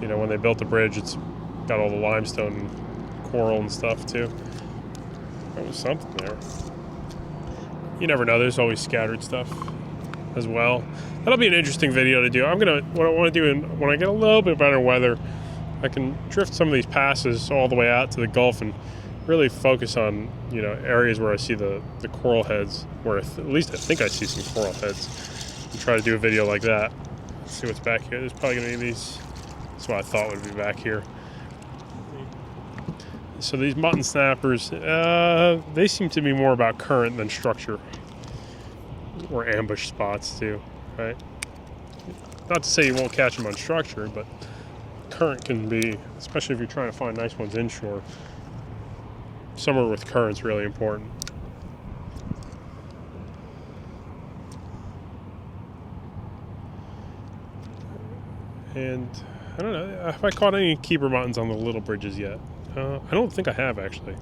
you know, when they built the bridge. It's got all the limestone and coral and stuff too. There was something there. You never know. There's always scattered stuff as well. That'll be an interesting video to do. What I want to do when I get a little bit better weather, I can drift some of these passes all the way out to the Gulf and really focus on, you know, areas where I see the coral heads, where at least I think I see some coral heads, and try to do a video like that. Let's see what's back here. There's probably going to be these. That's what I thought would be back here. So these mutton snappers, they seem to be more about current than structure, or ambush spots too, right? Not to say you won't catch them on structure, but current can be, especially if you're trying to find nice ones inshore. Somewhere with current's really important. And I don't know, have I caught any keeper muttons on the little bridges yet? I don't think I have, actually.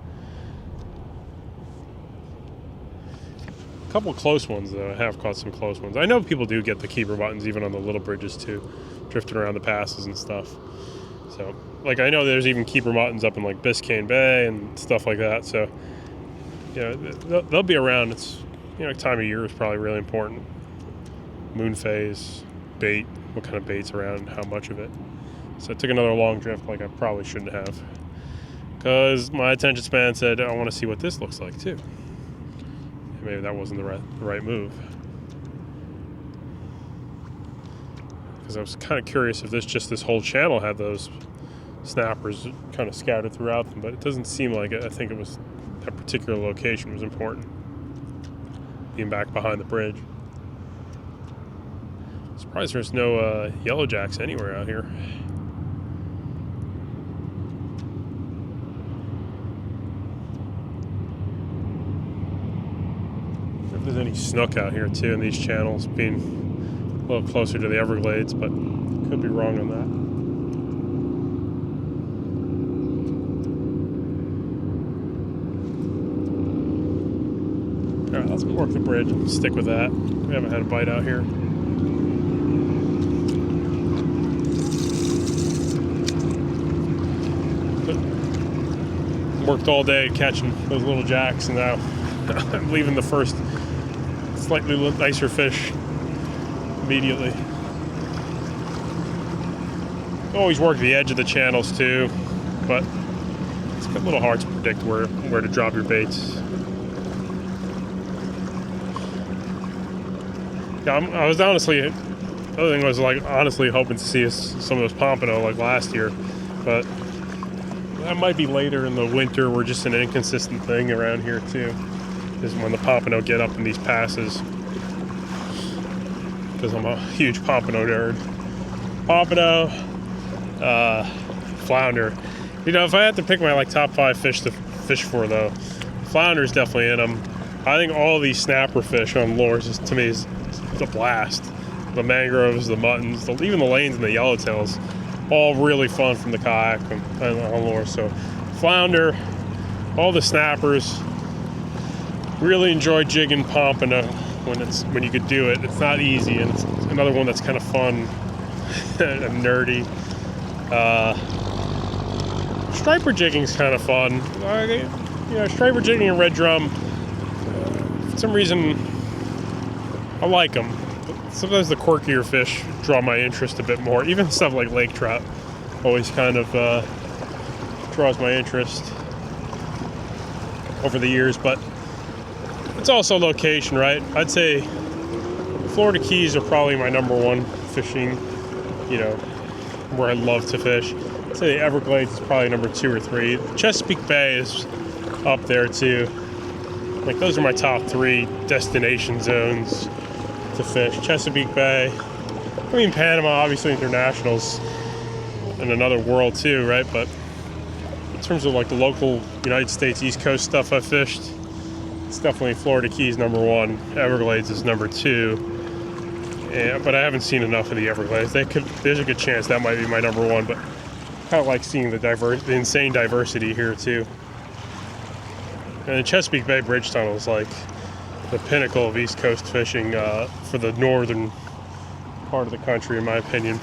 A couple close ones, though. I have caught some close ones. I know people do get the keeper muttons even on the little bridges, too, drifting around the passes and stuff. So, like, I know there's even keeper muttons up in, like, Biscayne Bay and stuff like that. So, you know, they'll be around. It's, you know, time of year is probably really important. Moon phase, bait, what kind of bait's around, and how much of it. So I took another long drift like I probably shouldn't have, because my attention span said, I want to see what this looks like, too. And maybe that wasn't the right move. Because I was kind of curious if this whole channel had those snappers kind of scattered throughout them, but it doesn't seem like it. I think it was that particular location was important, being back behind the bridge. It's Surprised there's no yellow jacks anywhere out here. If there's any snook out here too in these channels, being a little closer to the Everglades, but could be wrong on that. Alright, let's work the bridge and stick with that. We haven't had a bite out here. Worked all day catching those little jacks, and now I'm leaving the first slightly nicer fish immediately. Always work the edge of the channels too, but it's a little hard to predict where to drop your baits. Yeah, I was honestly, the other thing was like honestly hoping to see some of those pompano like last year, but that might be later in the winter. We're just an inconsistent thing around here too, is when the pompano get up in these passes, because I'm a huge pompano nerd. Pompano, flounder. You know, if I had to pick my like top 5 fish to fish for though, flounder's definitely in them. I think all these snapper fish on lures to me is a blast. The mangroves, the muttons, even the lanes and the yellowtails, all really fun from the kayak and on lures. So flounder, all the snappers. Really enjoy jigging pompano when you could do it. It's not easy, and it's another one that's kind of fun and nerdy. Striper jigging's kind of fun. You know, striper jigging and red drum, for some reason I like them. Sometimes the quirkier fish draw my interest a bit more. Even stuff like lake trout always kind of draws my interest over the years, but it's also location, right? I'd say Florida Keys are probably my #1 fishing, you know, where I love to fish. I'd say the Everglades is probably number 2 or 3. Chesapeake Bay is up there too. Like, those are my top 3 destination zones to fish. Chesapeake Bay. I mean, Panama, obviously internationals in another world too, right? But in terms of like the local United States East Coast stuff I fished, it's definitely Florida Keys #1. Everglades is #2. Yeah, but I haven't seen enough of the Everglades. There's a good chance that might be my #1, but kind of like seeing the insane diversity here too. And the Chesapeake Bay Bridge Tunnel is like the pinnacle of East Coast fishing for the northern part of the country, in my opinion.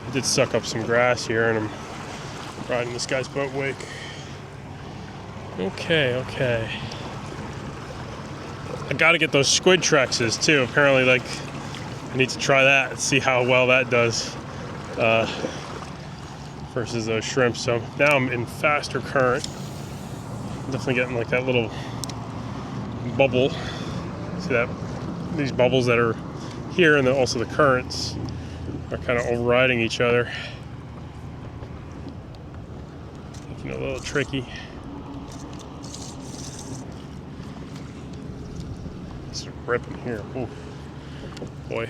I did suck up some grass here, and I'm riding this guy's boat wake. Okay. I gotta get those squid trexes too. Apparently, like, I need to try that and see how well that does versus those shrimp. So now I'm in faster current. I'm definitely getting like that little bubble. See that? These bubbles that are here, and then also the currents are kind of overriding each other. Making it a little tricky. It's ripping here. Ooh, boy.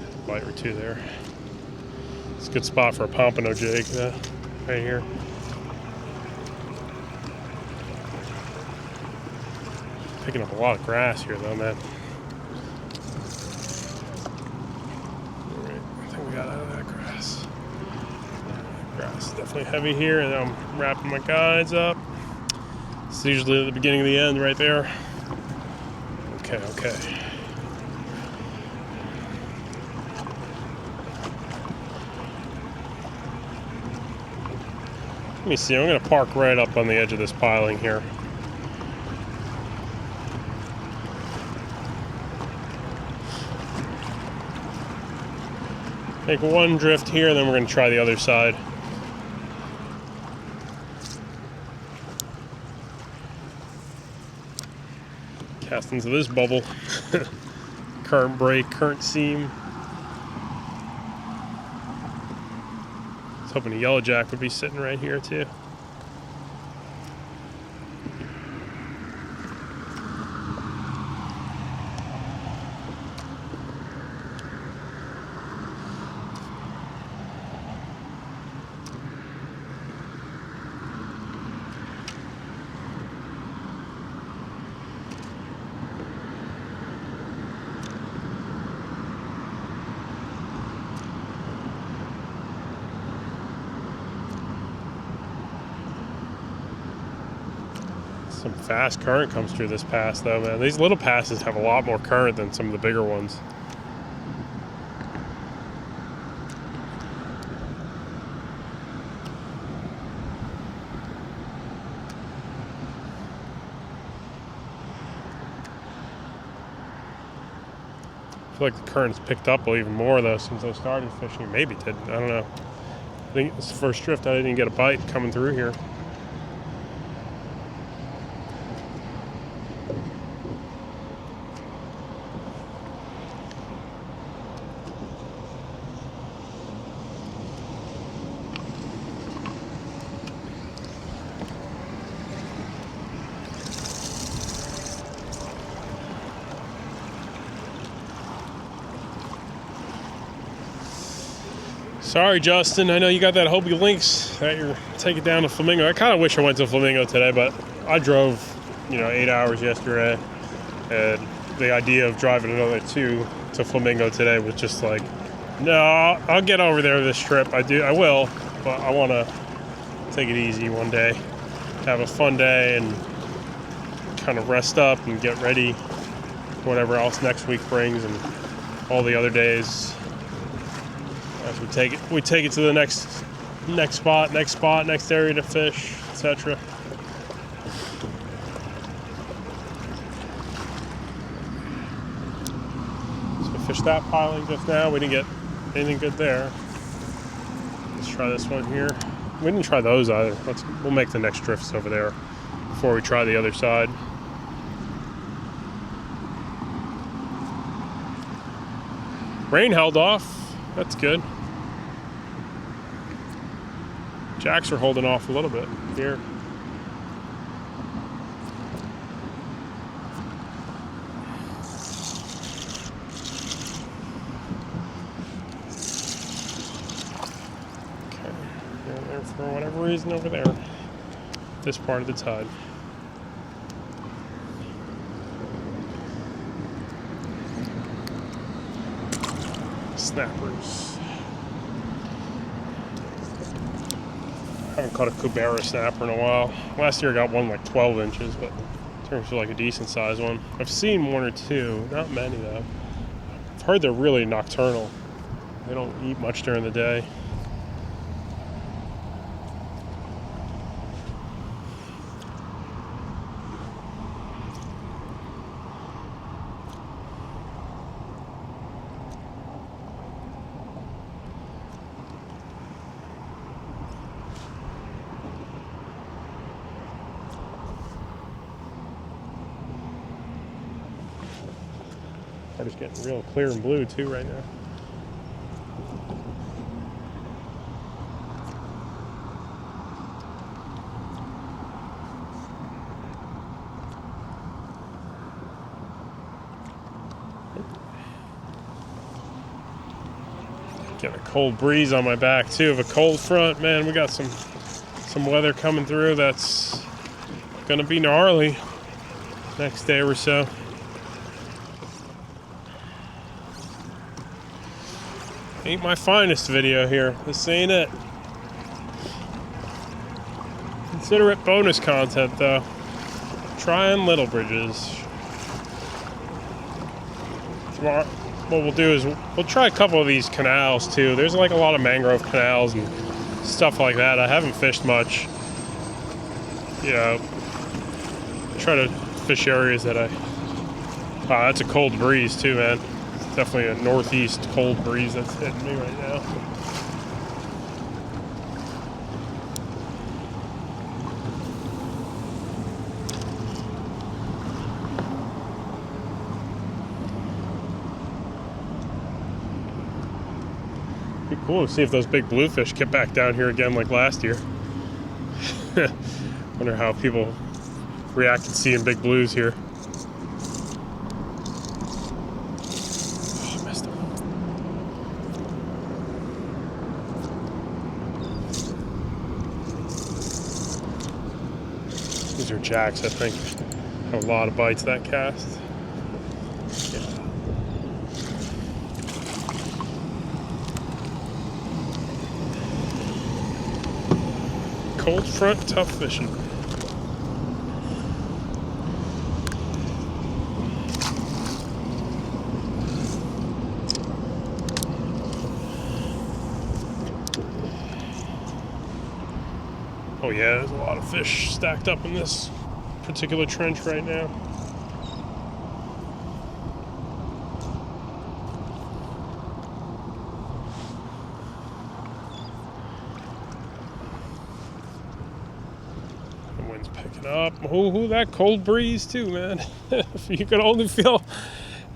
A bite or two there. It's a good spot for a pompano jig right here. Picking up a lot of grass here though, man. Alright, I think we got out of that grass. Grass is definitely heavy here, and I'm wrapping my guides up. It's usually the beginning of the end right there. Okay. Let me see, I'm gonna park right up on the edge of this piling here. Take one drift here, and then we're going to try the other side. Cast into this bubble. Current break, current seam. I was hoping a yellow jack would be sitting right here too. Some fast current comes through this pass though, man. These little passes have a lot more current than some of the bigger ones. I feel like the current's picked up even more though since I started fishing. Maybe it didn't. I don't know. I think it's the first drift I didn't get a bite coming through here. Sorry, Justin. I know you got that Hobie Lynx that you're taking down to Flamingo. I kind of wish I went to Flamingo today, but I drove, 8 hours yesterday, and the idea of driving another 2 to Flamingo today was just like, no, I'll get over there this trip. I will, but I want to take it easy one day, have a fun day, and kind of rest up and get ready for whatever else next week brings and all the other days. As we take it to the next spot, next area to fish, etc. So we fished that piling just now. We didn't get anything good there. Let's try this one here. We didn't try those either. We'll make the next drifts over there before we try the other side. Rain held off. That's good. Jacks are holding off a little bit here. Okay, they're there for whatever reason over there. This part of the tide. Snappers. I haven't caught a Kubera snapper in a while. Last year I got one like 12 inches, but in terms of like a decent sized one. I've seen 1 or 2, not many though. I've heard they're really nocturnal. They don't eat much during the day. Water's getting real clear and blue too right now. Getting a cold breeze on my back too of a cold front. Man, we got some weather coming through that's gonna be gnarly next day or so. Ain't my finest video here. This ain't it. Consider it bonus content though. Trying little bridges. Tomorrow, what we'll do is we'll try a couple of these canals too. There's like a lot of mangrove canals and stuff like that. I haven't fished much. Try to fish areas that wow, that's a cold breeze too, man. Definitely a northeast cold breeze that's hitting me right now. Be cool to see if those big bluefish get back down here again like last year. Wonder how people react to seeing big blues here. These are jacks, I think. Have a lot of bites that cast. Yeah. Cold front, tough fishing. Oh yeah, there's a lot of fish stacked up in this particular trench right now. The wind's picking up. Ooh, that cold breeze too, man. You can only feel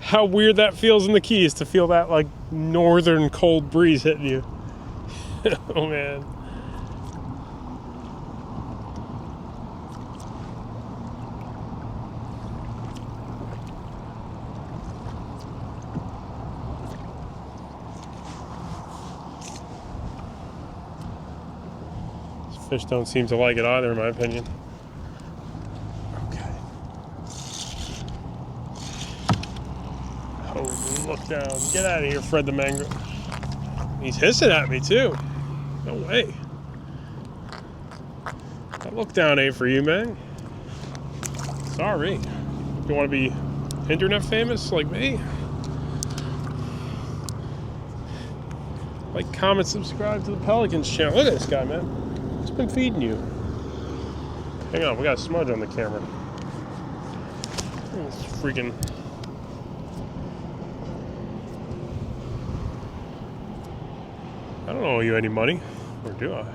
how weird that feels in the Keys, to feel that like northern cold breeze hitting you. Oh man. Fish don't seem to like it either, in my opinion. Okay. Oh, look down. Get out of here, Fred the Mango. He's hissing at me, too. No way. That look down ain't for you, man. Sorry. You want to be internet famous like me? Like, comment, subscribe to the Pelicans channel. Look at this guy, man. It's been feeding you. Hang on, we got a smudge on the camera. It's freaking... I don't owe you any money. Or do I?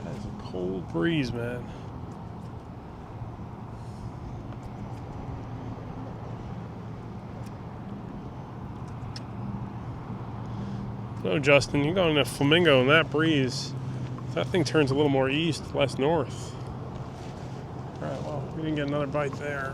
That's a cold breeze, man. No, Justin, you're going to Flamingo in that breeze. That thing turns a little more east, less north. Alright, well, we didn't get another bite there.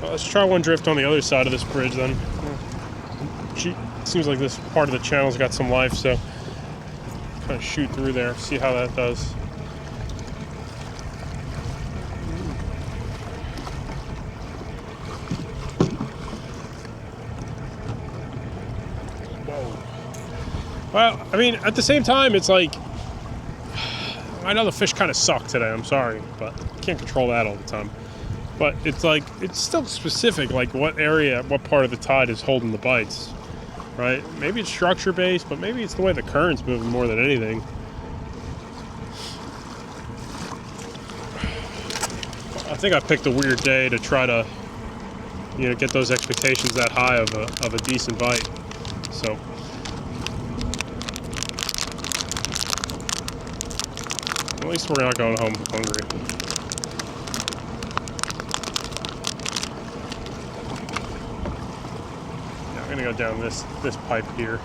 Well, let's try one drift on the other side of this bridge then. Seems like this part of the channel's got some life, so kind of shoot through there, see how that does. Well, I mean, at the same time, it's like, I know the fish kind of suck today, I'm sorry, but I can't control that all the time. But it's like, it's still specific, like what area, what part of the tide is holding the bites, right? Maybe it's structure-based, but maybe it's the way the current's moving more than anything. I think I picked a weird day to try to, you know, get those expectations that high of a decent bite, so. At least we're not going home hungry. Yeah, I'm gonna go down this pipe here.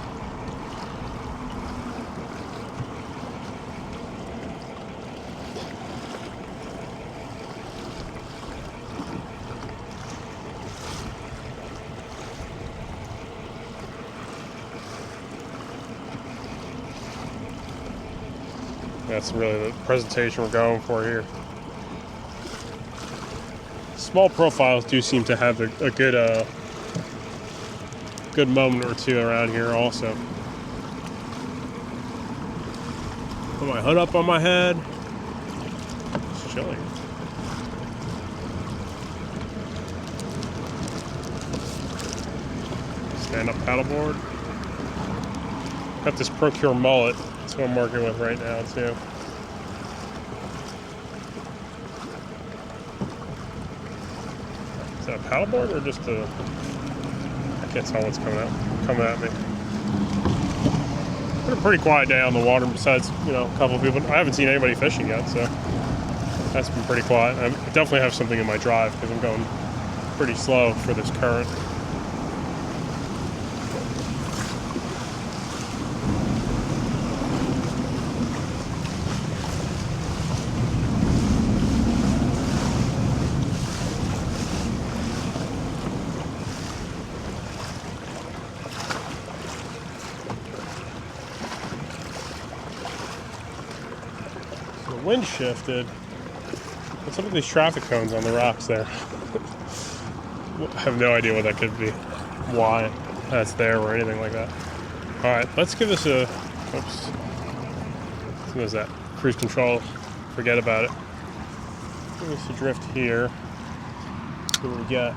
That's really the presentation we're going for here. Small profiles do seem to have a good moment or two around here also. Put my hood up on my head. It's chilly. Stand up paddleboard. Got this Procure mullet. That's what I'm working with right now too. Is that a paddleboard or just a... I can't tell what's coming at me. It's been a pretty quiet day on the water besides, you know, a couple of people. I haven't seen anybody fishing yet, so that's been pretty quiet. I definitely have something in my drive because I'm going pretty slow for this current. Wind shifted. What's up with these traffic cones on the rocks there? I have no idea what that could be. Why that's there or anything like that. Alright, let's give this a Oops. As soon as that cruise control, forget about it. There's the drift here. See what we got.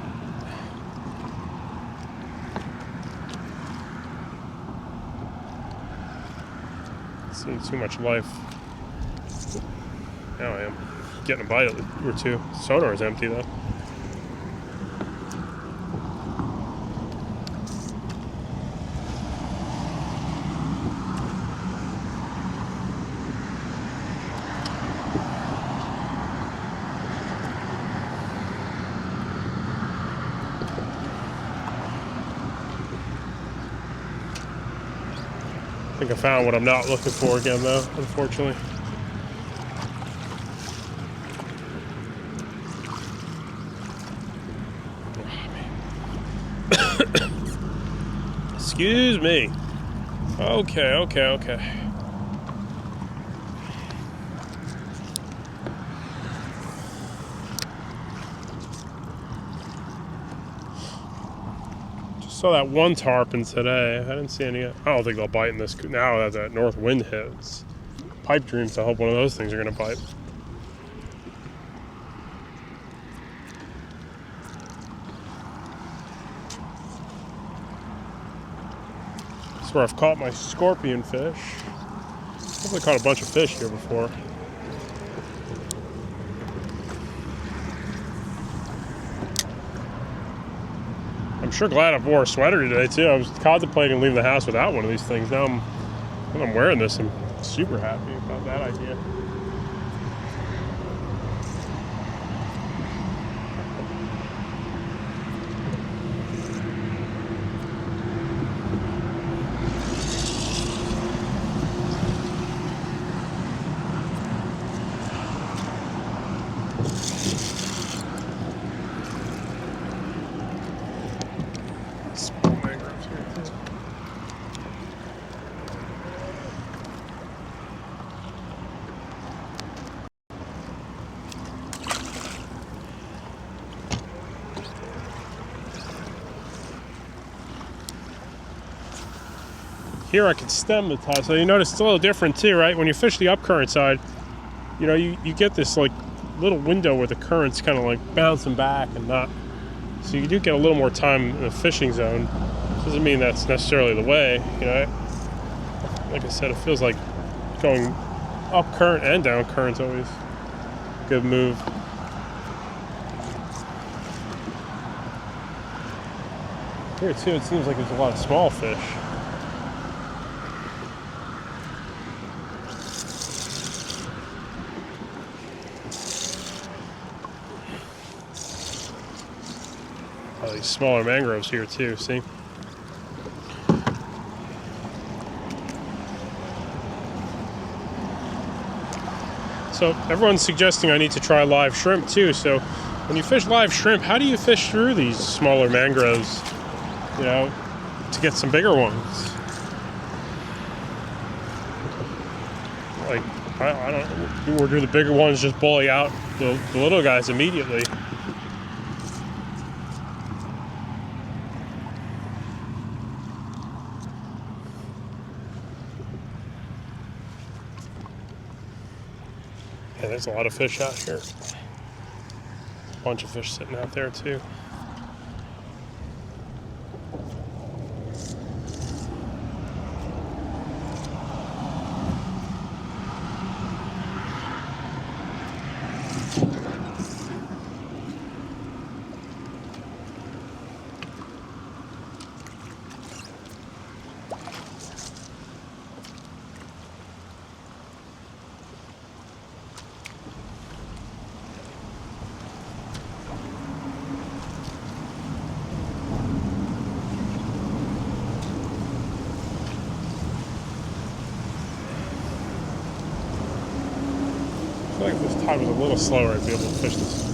Seeing too much life. Now I am getting a bite or two. Sonar is empty though. I think I found what I'm not looking for again though, unfortunately. Excuse me. Okay. Just saw that one tarpon today. I didn't see any. I don't think they'll bite in this now that that north wind hits. Pipe dreams. I hope one of those things are going to bite. Where I've caught my scorpion fish. I've caught a bunch of fish here before. I'm sure glad I wore a sweater today too. I was contemplating leaving the house without one of these things. Now when I'm wearing this, I'm super happy about that idea. Here I can stem the tide, so you notice it's a little different too, right? When you fish the upcurrent side, you know, you get this like little window where the current's kind of like bouncing back and not, so you do get a little more time in the fishing zone. Doesn't mean that's necessarily the way, you know. Like I said, it feels like going up current and down current's always a good move. Here too, it seems like there's a lot of small fish. These smaller mangroves here too, see? So everyone's suggesting I need to try live shrimp too. So when you fish live shrimp, how do you fish through these smaller mangroves, you know, to get some bigger ones? Like, I don't know, or do the bigger ones just bully out the little guys immediately? Yeah, there's a lot of fish out here. A bunch of fish sitting out there too. I feel like if this tide was a little slower, I'd be able to fish this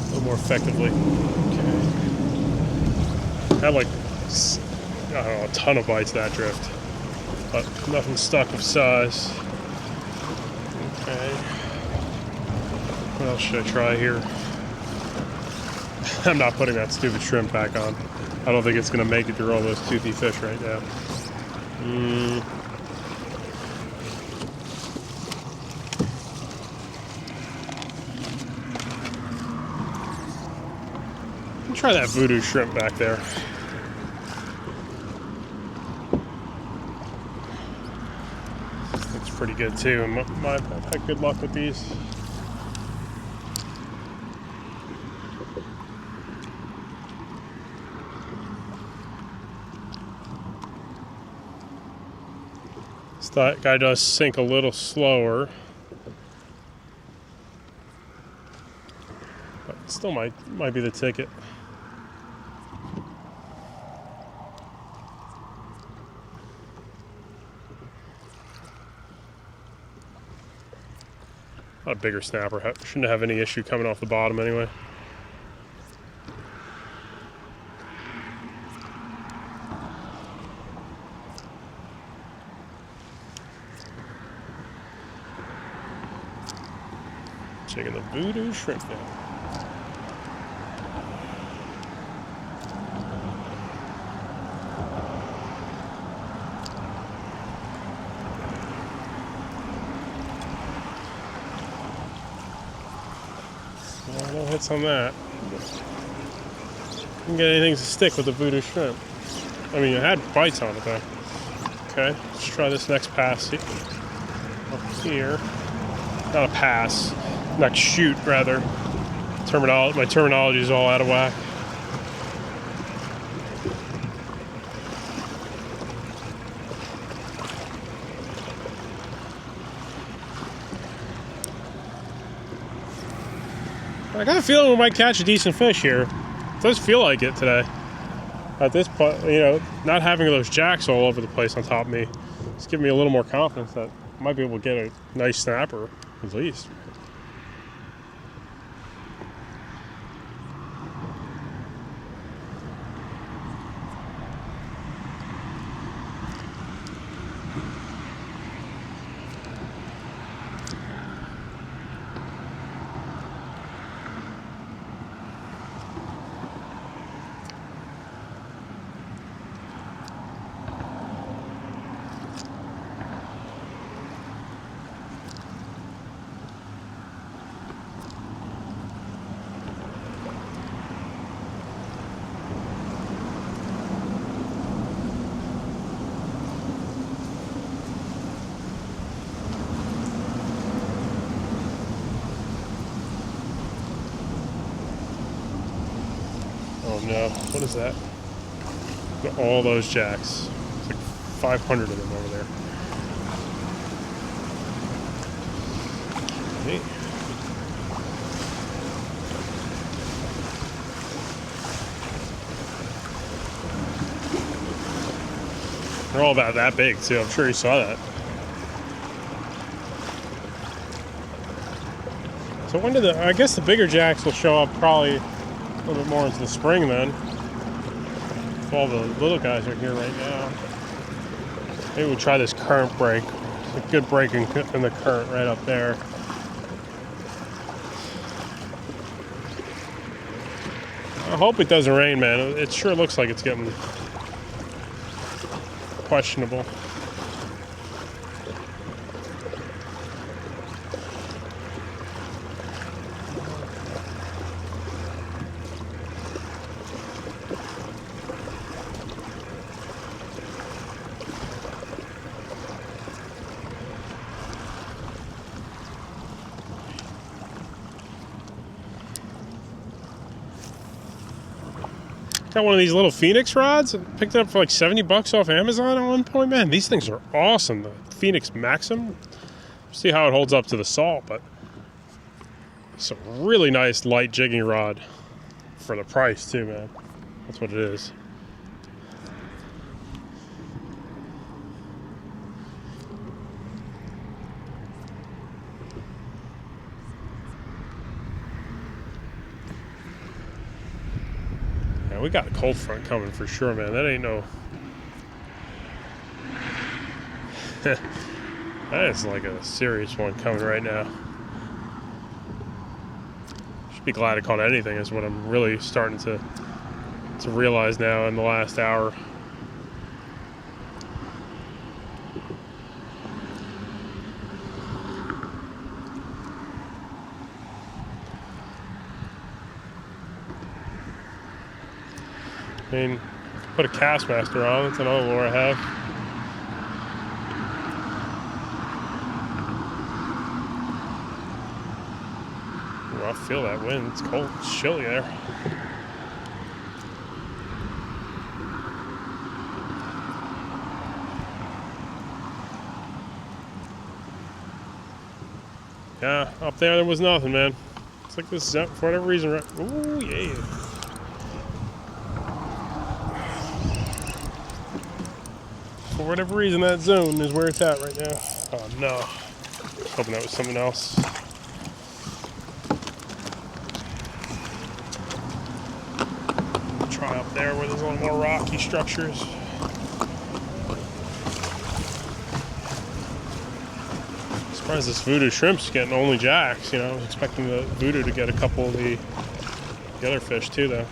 a little more effectively. Okay. I had like, I don't know, a ton of bites that drift, but nothing stuck of size. Okay. What else should I try here? I'm not putting that stupid shrimp back on. I don't think it's going to make it through all those toothy fish right now. Try that voodoo shrimp back there. Looks pretty good too. I've had good luck with these. That guy does sink a little slower, but still might be the ticket. Not a bigger snapper. Shouldn't have any issue coming off the bottom anyway. Checking the voodoo shrimp now. No hits on that. Didn't get anything to stick with the voodoo shrimp. I mean, it had bites on it though. Okay, let's try this next pass up here. Not a pass. Next shoot, rather. My terminology is all out of whack. I got a feeling we might catch a decent fish here. It does feel like it today. At this point, you know, not having those jacks all over the place on top of me, it's giving me a little more confidence that I might be able to get a nice snapper, at least. Oh no, what is that? Look at all those jacks. It's like 500 of them over there. Okay. They're all about that big too, I'm sure you saw that. So when did I guess the bigger jacks will show up probably a little bit more into the spring then. If all the little guys are here right now. Maybe we'll try this current break. It's a good break in the current right up there. I hope it doesn't rain, man. It sure looks like it's getting questionable. Got one of these little Phoenix rods. Picked it up for like 70 bucks off Amazon at one point. Man, these things are awesome. The Phoenix Maxim. See how it holds up to the salt, but it's a really nice light jigging rod for the price too, man. That's what it is. We got a cold front coming for sure, man. That ain't no... That is like a serious one coming right now. Should be glad I caught anything is what I'm really starting to realize now in the last hour. I mean, put a Castmaster on. That's another lure I have. Ooh, I feel that wind. It's cold. It's chilly there. Yeah, up there was nothing, man. It's like this is, for whatever reason, right? Ooh, yeah. For whatever reason, that zone is where it's at right now. Oh, no. I was hoping that was something else. Try up there where there's a little more rocky structures. Surprised this voodoo shrimp's getting only jacks. You know, I was expecting the voodoo to get a couple of the other fish too, though.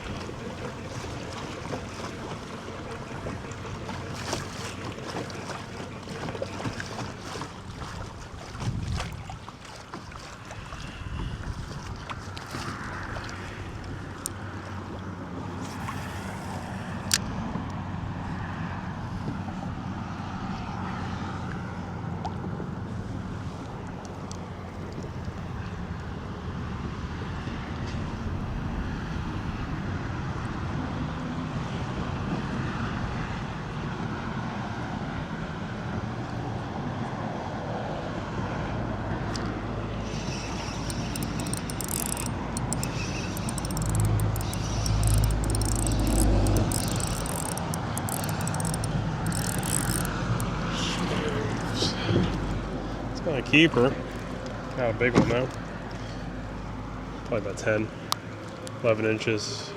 A keeper, not a big one though, probably about 10, 11 inches.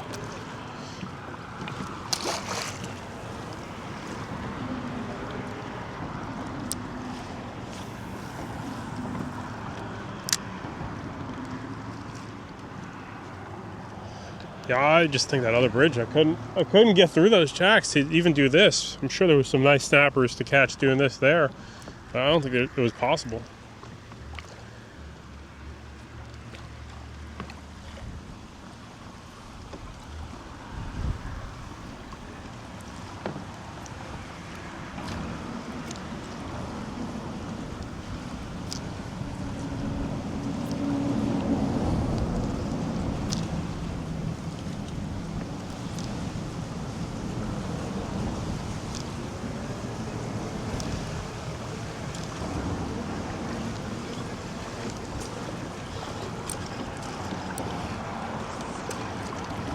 Yeah, I just think that other bridge, I couldn't get through those jacks to even do this. I'm sure there was some nice snappers to catch doing this there. I don't think it was possible.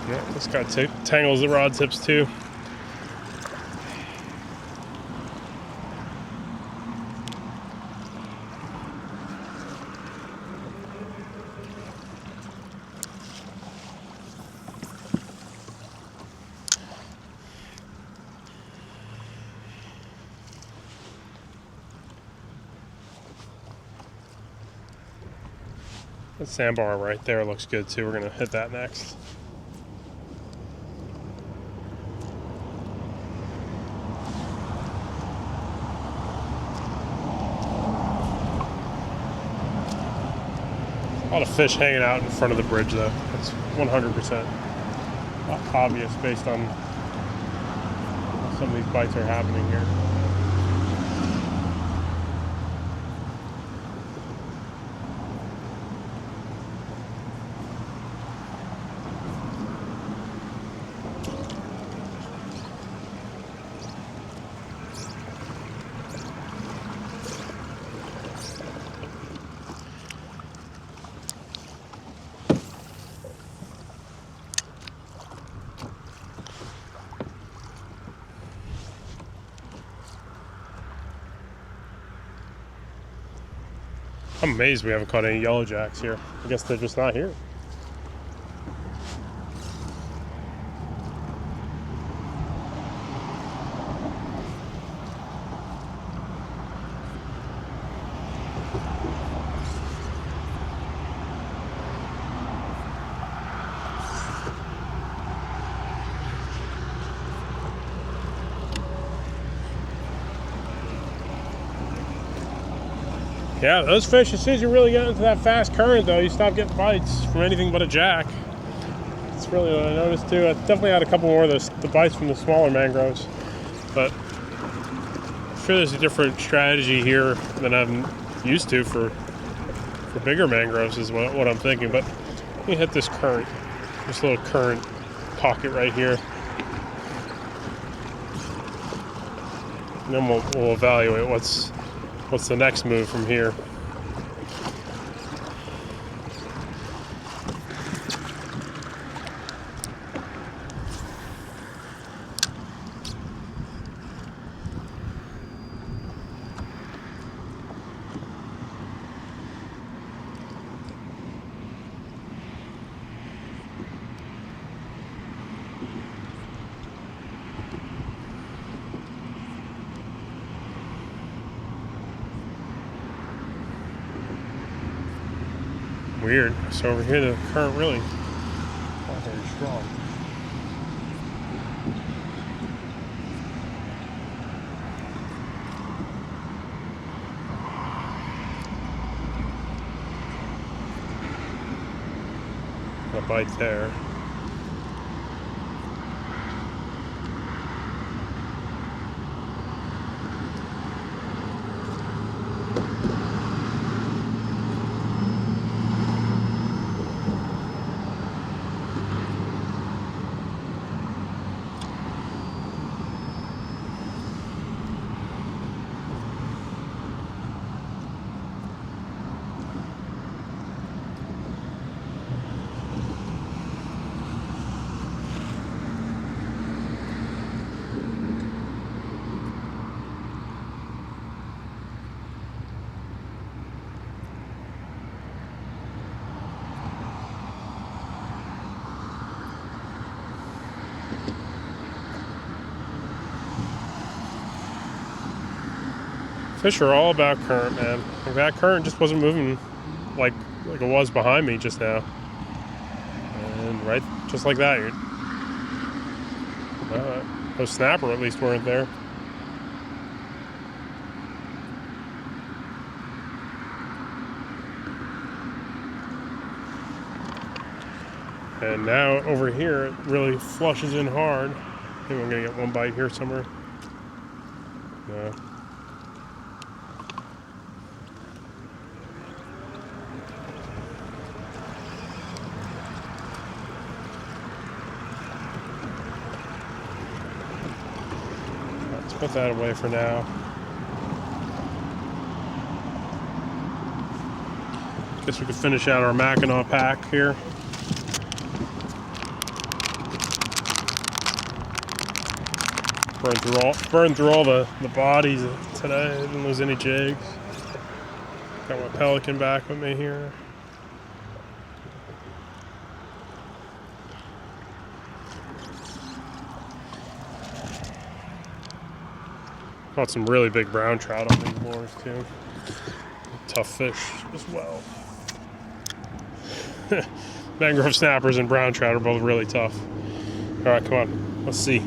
Yeah, this guy tangles the rod tips too. That sandbar right there looks good too. We're gonna hit that next. A lot of fish hanging out in front of the bridge though. That's 100% obvious based on some of these bites are happening here. I'm amazed we haven't caught any yellow jacks here. I guess they're just not here. Yeah, those fish, as soon as you really get into that fast current though, you stop getting bites from anything but a jack. It's really what I noticed too. I definitely had a couple more of the bites from the smaller mangroves, but I'm sure there's a different strategy here than I'm used to for bigger mangroves is what I'm thinking. But let me hit this current, this little current pocket right here, and then we'll evaluate what's the next move from here. Weird. So over here the current really not very strong. A bite there. Fish are all about current, man. Like that current just wasn't moving like it was behind me just now. And right, just like that. Those snapper at least weren't there. And now over here, it really flushes in hard. I think I'm gonna get one bite here somewhere. No. Put that away for now. Guess we could finish out our Mackinaw pack here. Burn through all the bodies today. I didn't lose any jigs. Got my Pelican back with me here. Caught some really big brown trout on these moors too. Tough fish as well. Mangrove snappers and brown trout are both really tough. All right, come on, let's see.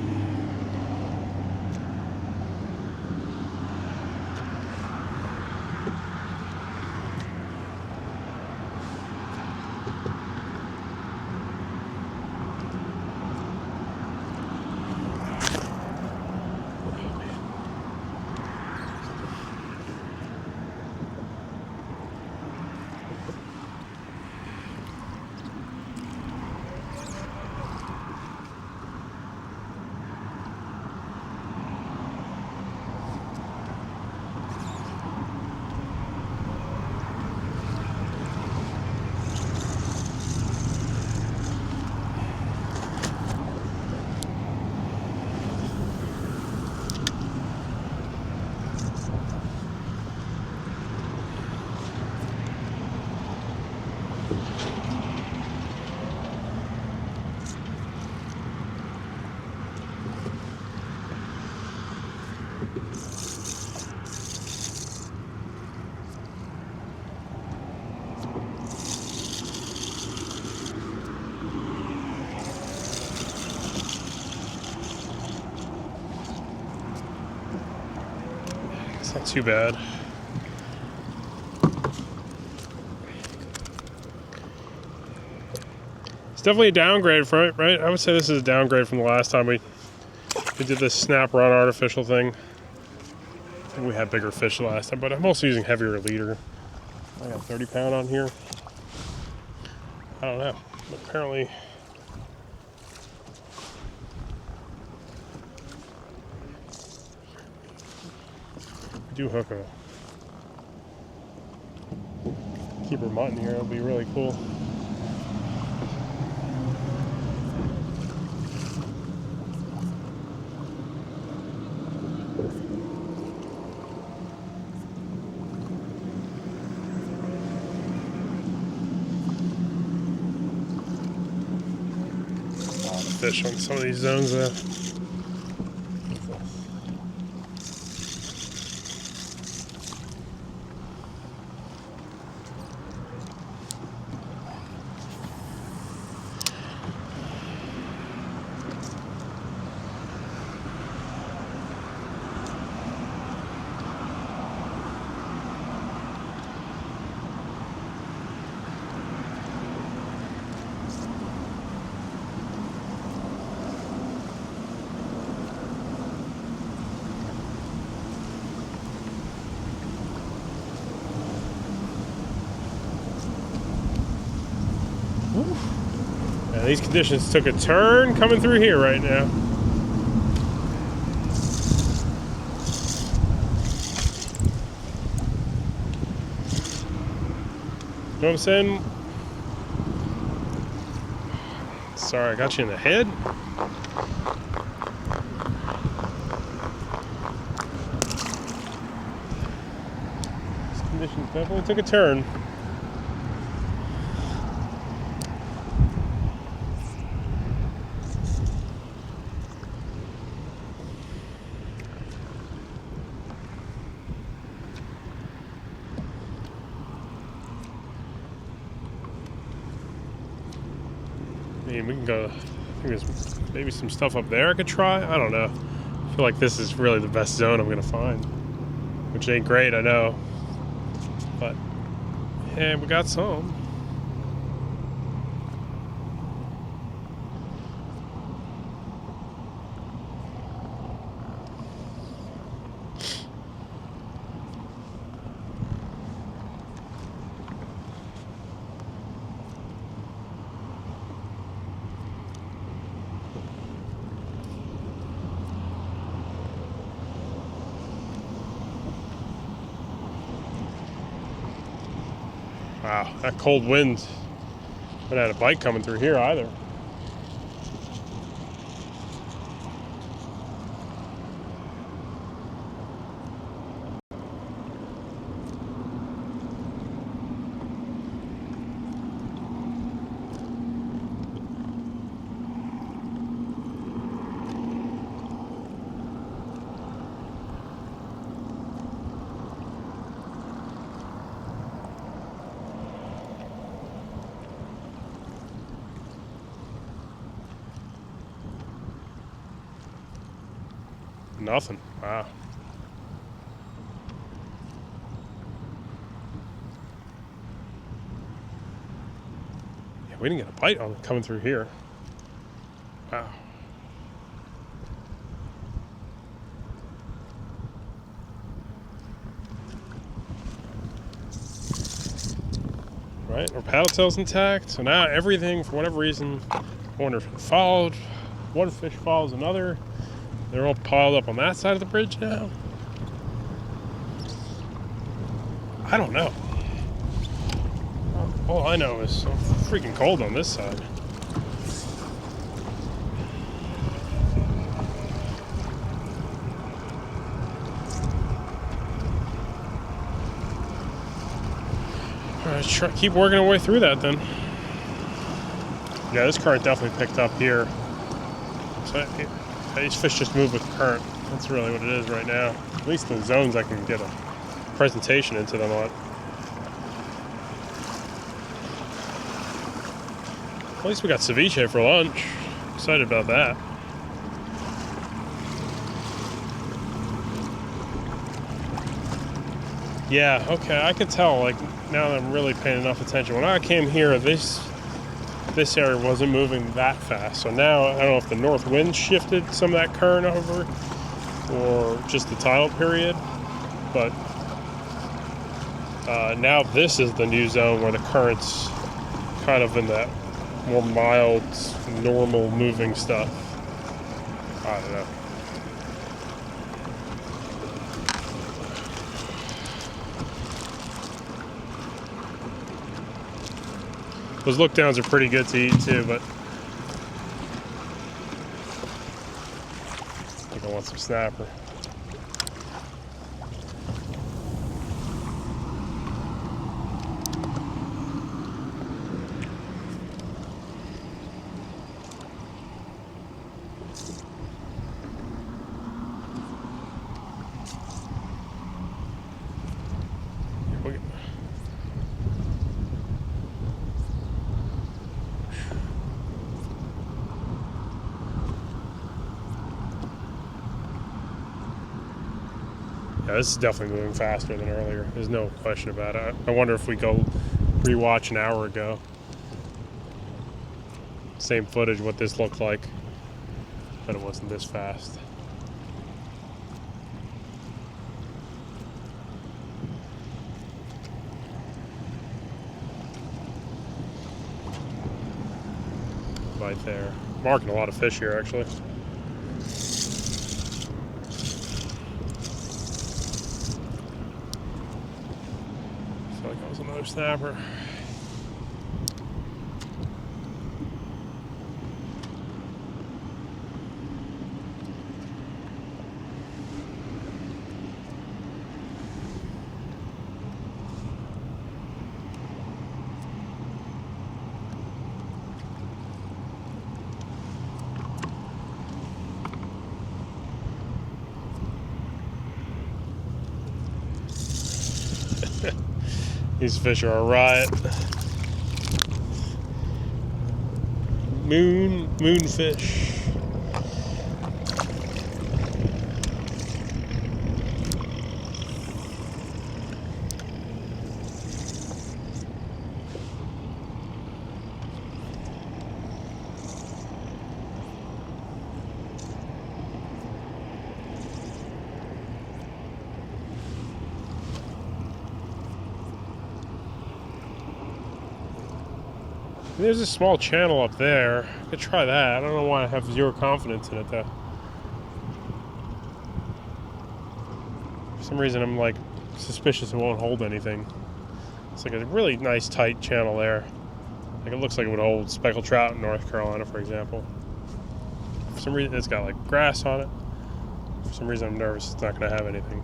Not too bad. definitely a downgrade from it, right? I would say this is a downgrade from the last time we did this snap run artificial thing. I think we had bigger fish last time, but I'm also using heavier leader. I got 30 pound on here. I don't know. But apparently, we do hook a keeper mutton here. It'll be really cool. Fish on some of these zones though. Yeah, these conditions took a turn coming through here right now. You know what I'm saying? Sorry, I got you in the head. These conditions definitely took a turn. I mean, we can go, I think there's maybe some stuff up there I could try. I don't know. I feel like this is really the best zone I'm going to find. Which ain't great, I know. But, yeah, we got some. Wow, that cold wind. Haven't had a bite coming through here either. Nothing. Wow. Yeah, we didn't get a bite on it coming through here. Wow. Right, our paddle tail's intact. So now everything, for whatever reason, one followed, one fish follows another. They're all piled up on that side of the bridge now. I don't know. All I know is so freaking cold on this side. All right, keep working our way through that then. Yeah, this current definitely picked up here. So these fish just move with the current. That's really what it is right now. At least in the zones I can get a presentation into them on. At least we got ceviche for lunch. Excited about that. Yeah, okay, I could tell, like, now that I'm really paying enough attention. When I came here, this this area wasn't moving that fast. So now, I don't know if the north wind shifted some of that current over or just the tidal period, but now this is the new zone where the current's kind of in that more mild, normal moving stuff. I don't know. Those lookdowns are pretty good to eat too, but I think I want some snapper. Yeah, this is definitely moving faster than earlier. There's no question about it. I wonder if we go rewatch an hour ago. Same footage, what this looked like. But it wasn't this fast. Right there. Marking a lot of fish here, actually. Another snapper. These fish are a riot. Moonfish. There's a small channel up there. I could try that. I don't know why I have zero confidence in it though. For some reason I'm like suspicious it won't hold anything. It's like a really nice tight channel there. Like it looks like it would hold speckled trout in North Carolina, for example. For some reason it's got like grass on it. For some reason I'm nervous it's not going to have anything.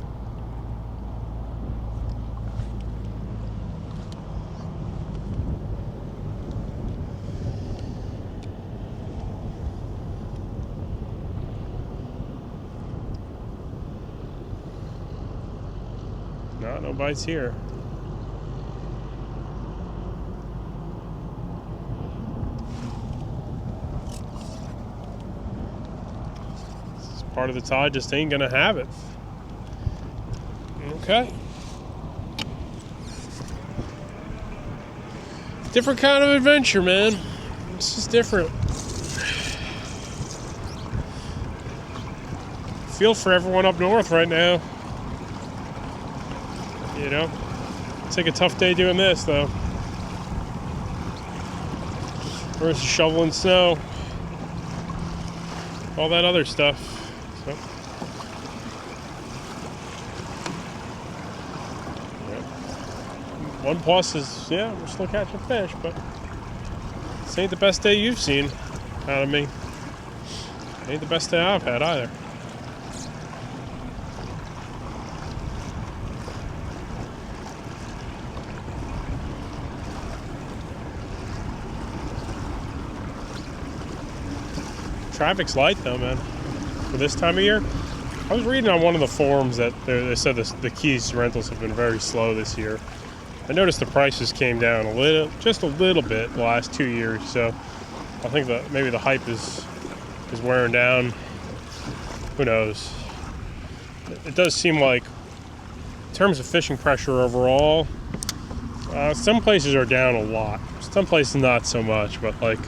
No bites here. This is part of the tide, just ain't gonna have it. Okay. Different kind of adventure, man. This is different. Feel for everyone up north right now. You know, take a tough day doing this though. Versus shoveling snow, all that other stuff. So, yeah. One plus is, yeah, we're still catching fish, but this ain't the best day you've seen out of me. Ain't the best day I've had either. Traffic's light though, man, for this time of year. I was reading on one of the forums that they said the Keys rentals have been very slow this year. I noticed the prices came down just a little bit the last 2 years, so I think that maybe the hype is wearing down. Who knows? It does seem like, in terms of fishing pressure overall, some places are down a lot. Some places not so much, but like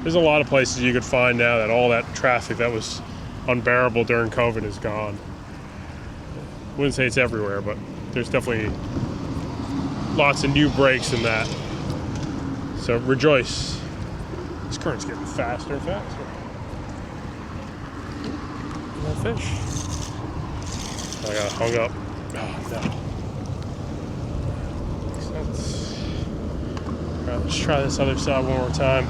there's a lot of places you could find now that all that traffic that was unbearable during COVID is gone. I wouldn't say it's everywhere, but there's definitely lots of new breaks in that. So rejoice. This current's getting faster and faster. More fish. I got hung up. Oh no. Makes sense. Alright, let's try this other side one more time.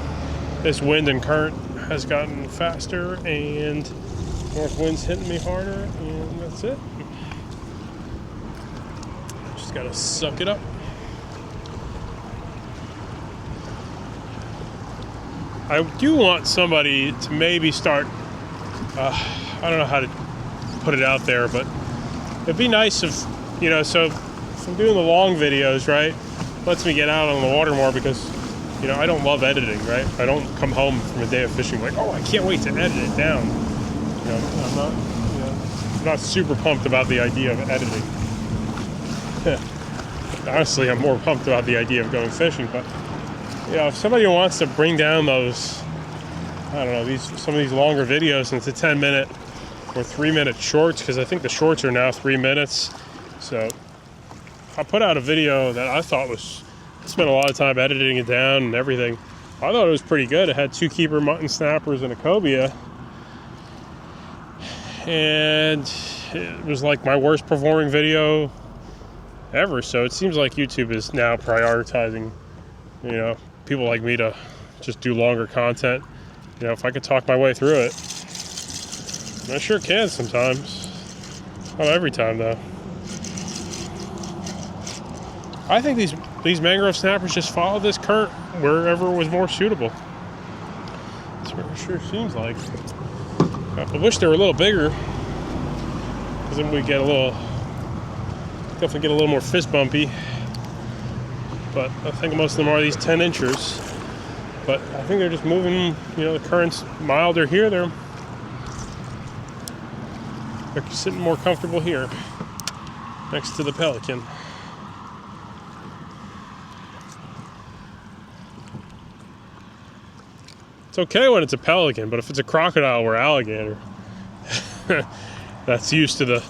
This wind and current has gotten faster and north wind's hitting me harder, and that's it. Just gotta suck it up. I do want somebody to maybe start, I don't know how to put it out there, but it'd be nice if, you know, so if I'm doing the long videos, right, lets me get out on the water more because, you know, I don't love editing, right? I don't come home from a day of fishing like, oh, I can't wait to edit it down. You know, I'm not super pumped about the idea of editing. Honestly, I'm more pumped about the idea of going fishing, but you know, if somebody wants to bring down those, I don't know, some of these longer videos into 10-minute or 3-minute shorts, because I think the shorts are now 3 minutes. So I put out a video that I thought was, I spent a lot of time editing it down and everything. I thought it was pretty good. It had 2 keeper mutton snappers and a cobia. And it was like my worst performing video ever. So it seems like YouTube is now prioritizing, you know, people like me to just do longer content. You know, if I could talk my way through it. I sure can sometimes. Not every time though. I think these mangrove snappers just follow this current wherever was more suitable. That's what it sure seems like. I wish they were a little bigger, because then we get definitely get a little more fist bumpy. But I think most of them are these 10 inchers. But I think they're just moving, you know, the current's milder here. They're sitting more comfortable here next to the Pelican. It's okay when it's a pelican, but if it's a crocodile or alligator, that's used to the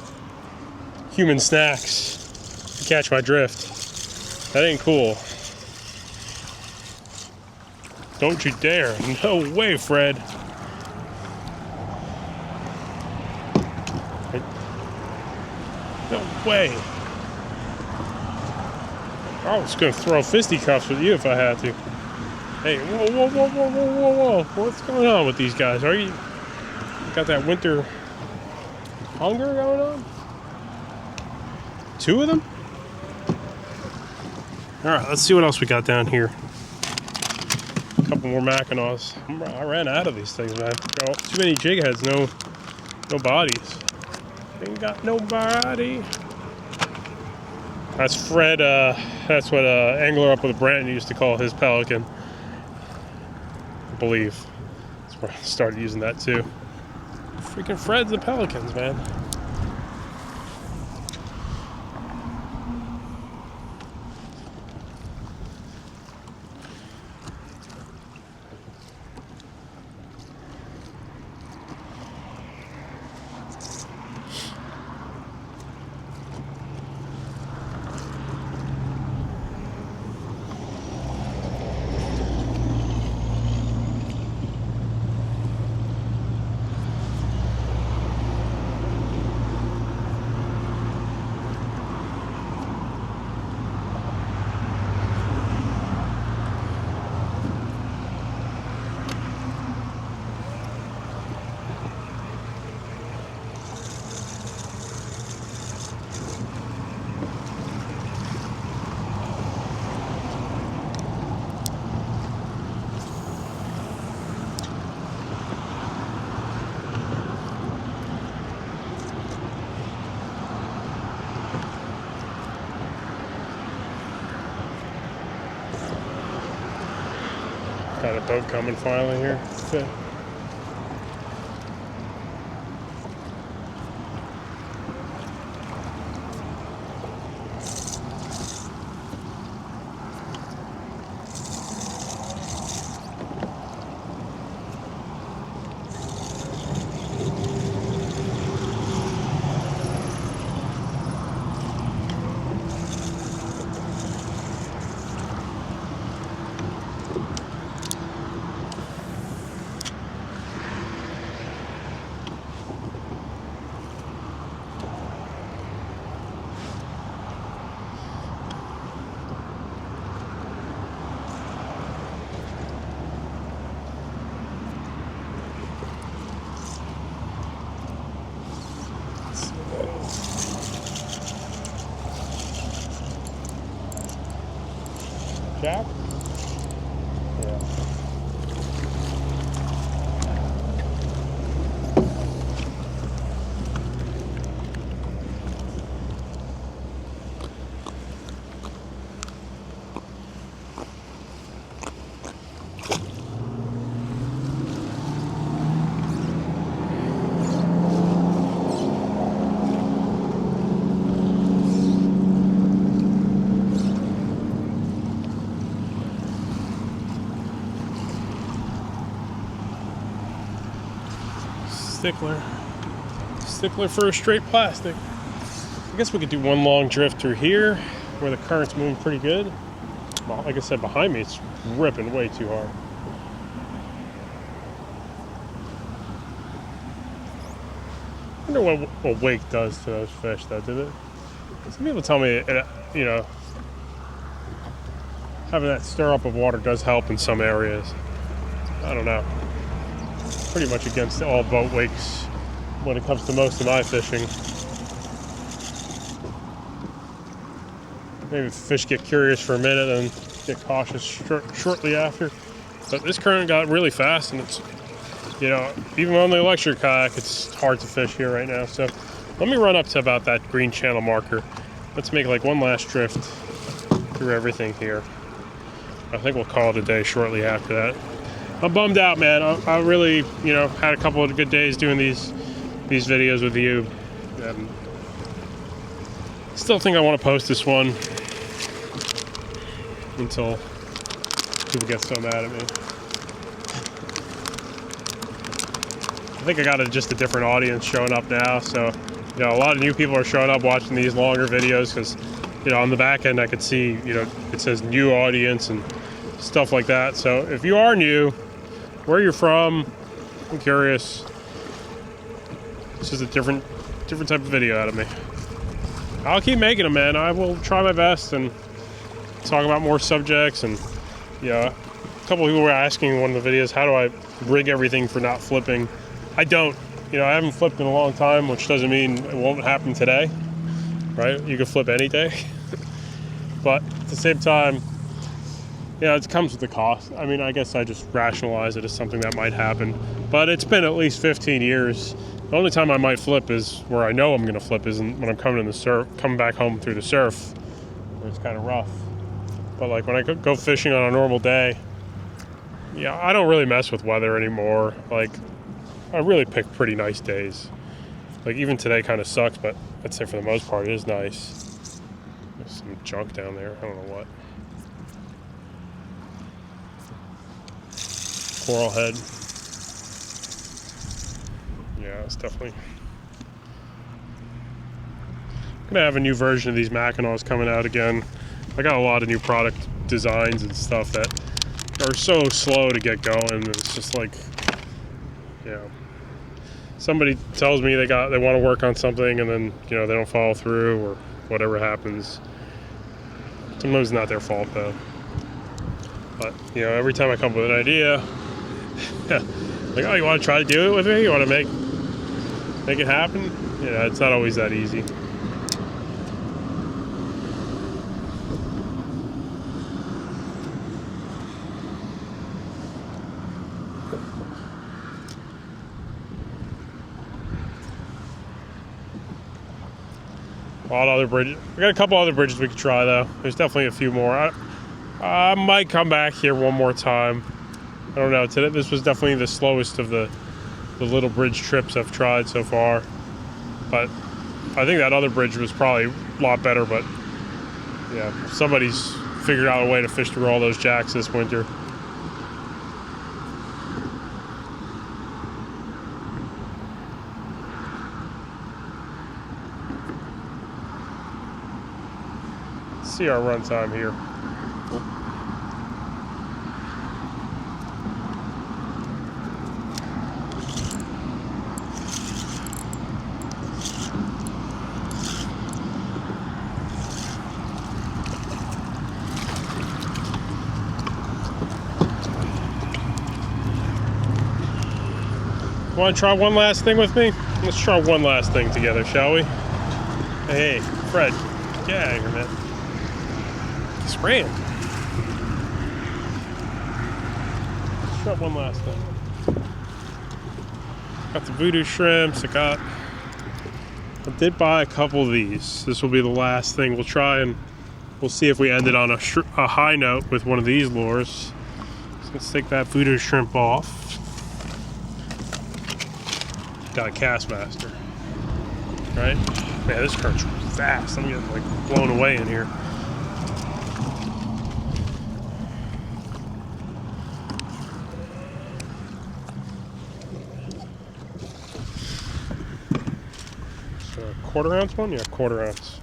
human snacks. You catch my drift. That ain't cool. Don't you dare. No way, Fred. No way. I was going to throw fisticuffs with you if I had to. Hey, whoa. What's going on with these guys? Are you got that winter hunger going on? 2 of them? All right, let's see what else we got down here. A couple more Mackinaws. I ran out of these things, man. Got too many jig heads, no bodies. Ain't got no body. That's Fred. That's what angler up with Brandon used to call his pelican. I believe that's where I started using that too. Freaking Fred's the Pelicans, man. Got a boat coming finally here. Fit. Jack? Yeah. Stickler for a straight plastic. I guess we could do one long drift through here where the current's moving pretty good. Well, like I said, behind me it's ripping way too hard. I wonder what a wake does to those fish though, did it? Some people tell me, you know, having that stir up of water does help in some areas. I don't know. Pretty much against all boat wakes when it comes to most of my fishing. Maybe the fish get curious for a minute and get cautious shortly after. But this current got really fast, and it's, you know, even on the electric kayak, it's hard to fish here right now. So let me run up to about that green channel marker. Let's make like one last drift through everything here. I think we'll call it a day shortly after that. I'm bummed out, man. I really, you know, had a couple of good days doing these videos with you. Still think I want to post this one until people get so mad at me. I think I got just a different audience showing up now, so you know, a lot of new people are showing up watching these longer videos because, you know, on the back end I could see, you know, it says new audience and stuff like that. So if you are new, where you're from, I'm curious. This is a different type of video out of me. I'll keep making them, man. I will try my best and talk about more subjects. And yeah, a couple of people were asking in one of the videos, how do I rig everything for not flipping? I don't. You know, I haven't flipped in a long time, which doesn't mean it won't happen today, right? You can flip any day. But at the same time, yeah, it comes with the cost. I mean, I guess I just rationalize it as something that might happen. But it's been at least 15 years. The only time I might flip is where I know I'm going to flip is when I'm coming back home through the surf, where it's kind of rough. But like when I go fishing on a normal day, yeah, I don't really mess with weather anymore. Like, I really pick pretty nice days. Like even today kind of sucks, but I'd say for the most part it is nice. There's some junk down there. I don't know what. Coral head. Yeah, it's definitely. I'm gonna have a new version of these Mackinaws coming out again. I got a lot of new product designs and stuff that are so slow to get going. It's just like, you know, somebody tells me they want to work on something and then, you know, they don't follow through or whatever happens. Sometimes it's not their fault though. But, you know, every time I come up with an idea, like, oh, you want to try to do it with me? You want to make it happen? Yeah, it's not always that easy. A lot of other bridges. We got a couple other bridges we could try though. There's definitely a few more. I might come back here one more time. I don't know. Today this was definitely the slowest of the little bridge trips I've tried so far. But I think that other bridge was probably a lot better. But yeah, somebody's figured out a way to fish through all those jacks this winter. See our run time here. Want to try one last thing with me? Let's try one last thing together, shall we? Hey, Fred, get out of here, man. Spraying. Got one last thing. Got the voodoo shrimps. I did buy a couple of these. This will be the last thing we'll try, and we'll see if we ended on a high note with one of these lures. So let's take that voodoo shrimp off. Got a Castmaster. Right? Man, this current's fast. I'm getting like blown away in here. Quarter ounce one? Yeah, quarter ounce.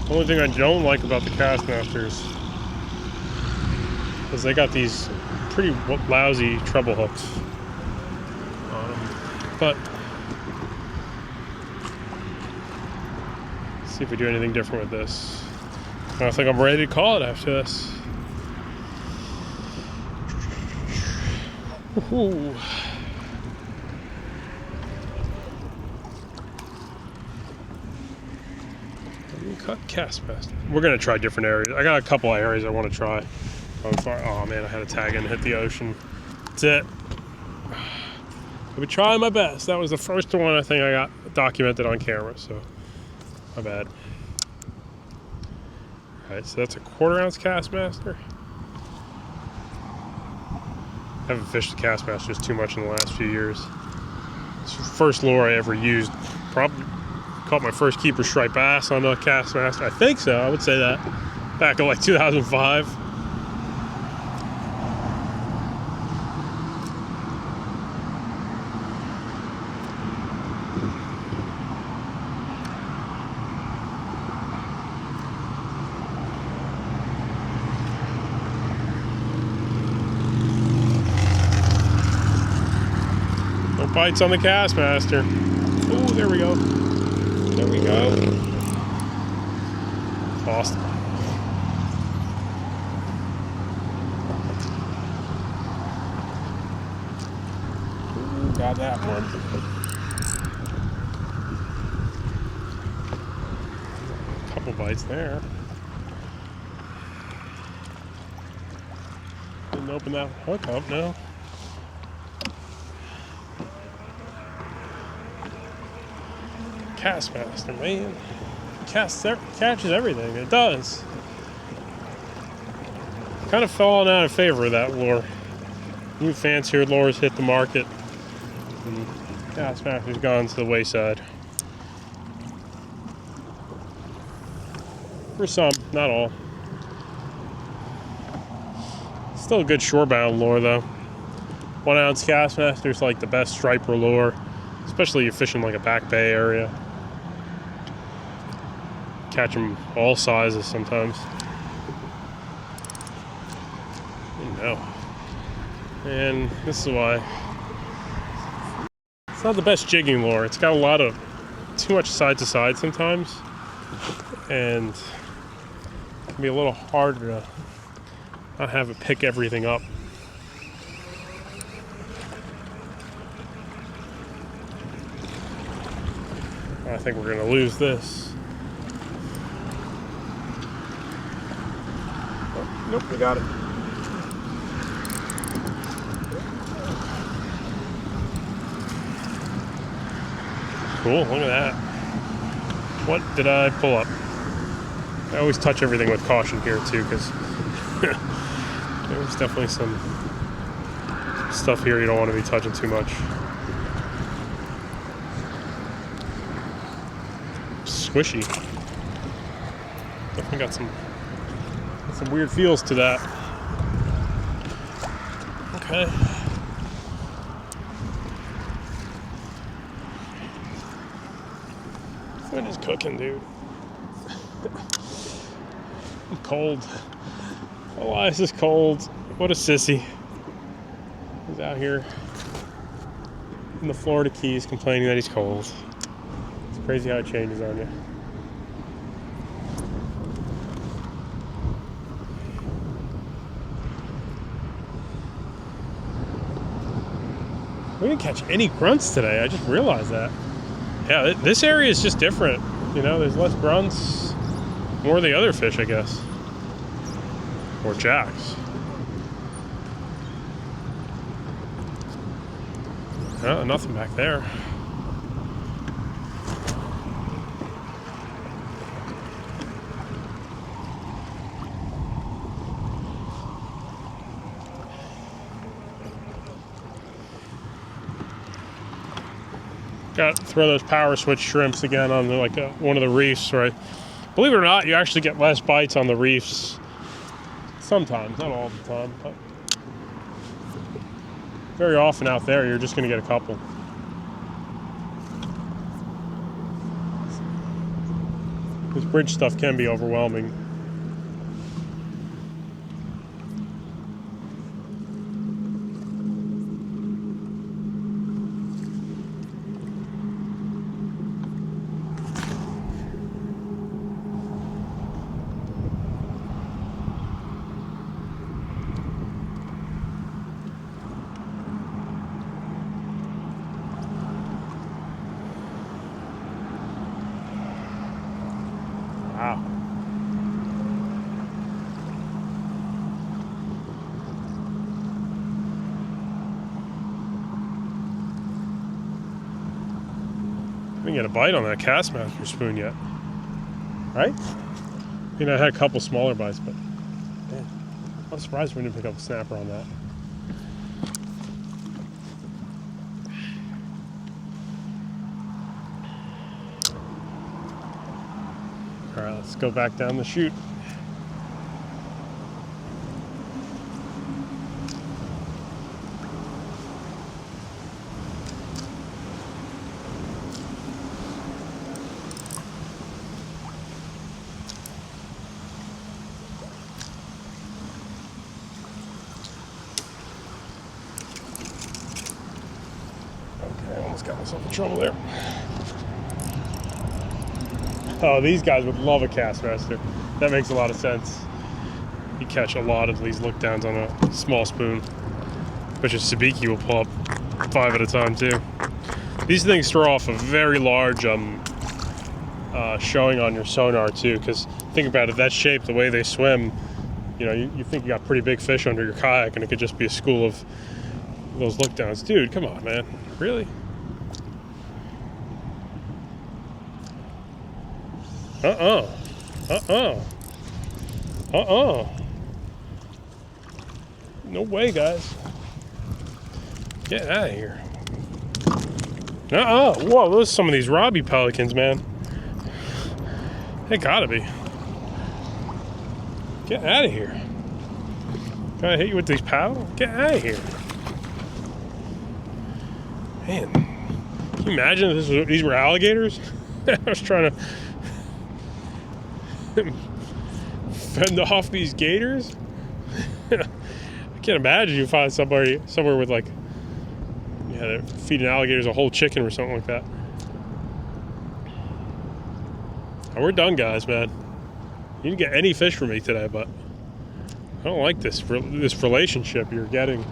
The only thing I don't like about the Castmasters is they got these pretty lousy treble hooks. But let's see if we do anything different with this. I think I'm ready to call it after this. Ooh. UNCUT Castmaster. We're gonna try different areas. I got a couple of areas I want to try. Oh man, I had a tag in and hit the ocean. That's it. I've been trying my best. That was the first one I think I got documented on camera, so my bad. Alright, so that's a quarter ounce Castmaster. I haven't fished the Castmasters too much in the last few years. It's the first lure I ever used. Probably caught my first keeper striped bass on a Castmaster. I think so, I would say that. Back in like 2005. Bites on the Castmaster. Oh, there we go. There we go. Awesome. Ooh, got that one. A couple bites there. Didn't open that hook up, no. Castmaster, man. Catches everything. It does. Kind of falling out of favor of that lure. New fancier lures hit the market, and Castmaster's gone to the wayside. For some, not all. Still a good shorebound lure though. 1 ounce Castmaster's like the best striper lure, especially if you're fishing like a back bay area. Catch them all sizes sometimes. You know. And this is why it's not the best jigging lure. It's got a lot of too much side to side sometimes, and it can be a little harder to not have it pick everything up. I think we're gonna lose this. Oh, nope, we got it. Cool, look at that. What did I pull up? I always touch everything with caution here too, because there's definitely some stuff here you don't want to be touching too much. Squishy. Definitely got some weird feels to that. Okay. What is cooking, dude? I'm cold. Elias is cold. What a sissy. He's out here in the Florida Keys complaining that he's cold. It's crazy how it changes on you. We didn't catch any grunts today. I just realized that. Yeah, this area is just different. You know, there's less grunts. More of the other fish, I guess. Or jacks. Oh, nothing back there. Got to throw those power switch shrimps again on like one of the reefs, right? Believe it or not, you actually get less bites on the reefs. Sometimes, not all the time, but very often out there, you're just going to get a couple. This bridge stuff can be overwhelming. Wow. I didn't get a bite on that Castmaster spoon yet. Right? I mean, I had a couple smaller bites, but man, I'm surprised we didn't pick up a snapper on that. All right, let's go back down the chute. Okay, almost got myself in trouble there. Oh, these guys would love a Castmaster. That makes a lot of sense. You catch a lot of these lookdowns on a small spoon, which a ceviche will pull up 5 at a time too. These things throw off a very large showing on your sonar too, because think about it, that shape, the way they swim, you know, you think you got pretty big fish under your kayak and it could just be a school of those lookdowns. Dude, come on, man. Really? No way, guys. Get out of here. Whoa, those are some of these Robbie Pelicans, man. They gotta be. Get out of here. Can I hit you with these paddle? Get out of here. Man, can you imagine if these were alligators? I was trying to fend off these gators. I can't imagine you find somewhere with like, yeah, they're feeding alligators a whole chicken or something like that. Oh, we're done, guys, man. You didn't get any fish from me today, but I don't like this relationship you're getting.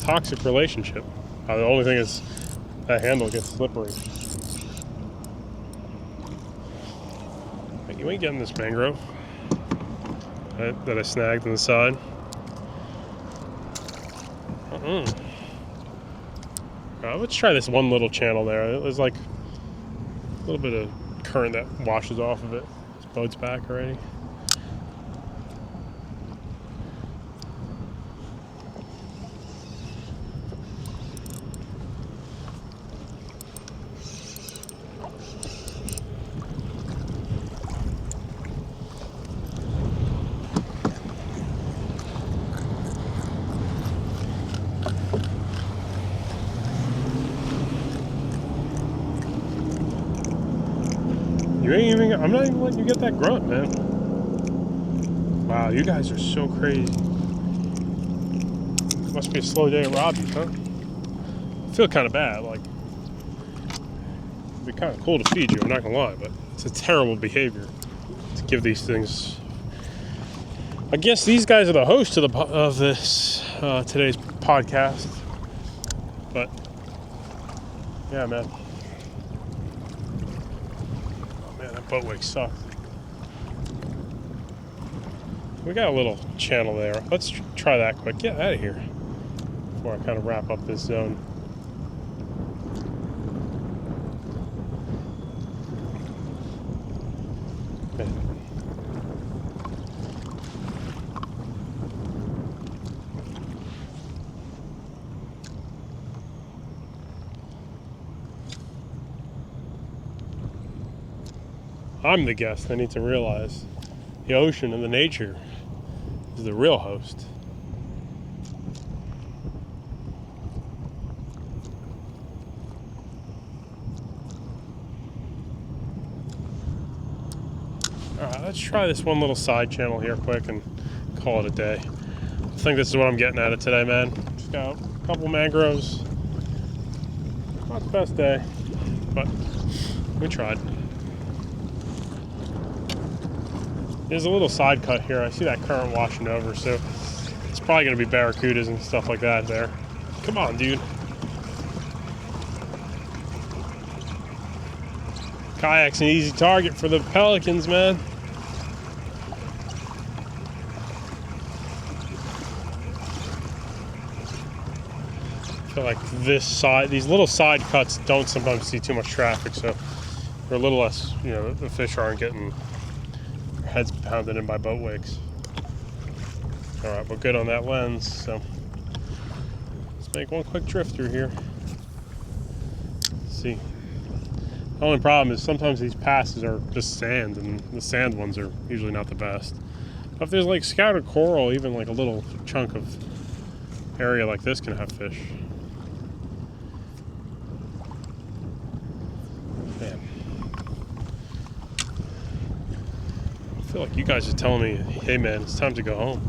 Toxic relationship. The only thing is that handle gets slippery. You ain't getting this mangrove that I snagged on the side. Let's try this one little channel there. There's like a little bit of current that washes off of it. This boat's back already. I'm not even letting you get that grunt, man. Wow, you guys are so crazy. Must be a slow day at Robbie's, huh? I feel kind of bad. Like, it'd be kind of cool to feed you, I'm not gonna lie, but it's a terrible behavior to give these things I guess these guys are the hosts of this today's podcast. But yeah, man. Oh man, that boat wake sucks. We got a little channel there. Let's try that quick. Get out of here before I kind of wrap up this zone. Okay. I'm the guest. I need to realize the ocean and the nature is the real host. Alright, let's try this one little side channel here quick and call it a day. I think this is what I'm getting at it today, man. Just got a couple mangroves. Not the best day, but we tried. There's a little side cut here. I see that current washing over, so it's probably going to be barracudas and stuff like that there. Come on, dude. Kayak's an easy target for the Pelicans, man. I feel like these little side cuts don't sometimes see too much traffic, so they're a little less, the fish aren't getting heads pounded in by boat wakes. All right, we're good on that lens, so let's make one quick drift through here. Let's see. The only problem is sometimes these passes are just sand, and the sand ones are usually not the best. But if there's like scattered coral, even like a little chunk of area like this can have fish. Man. I feel like you guys are telling me, hey man, it's time to go home.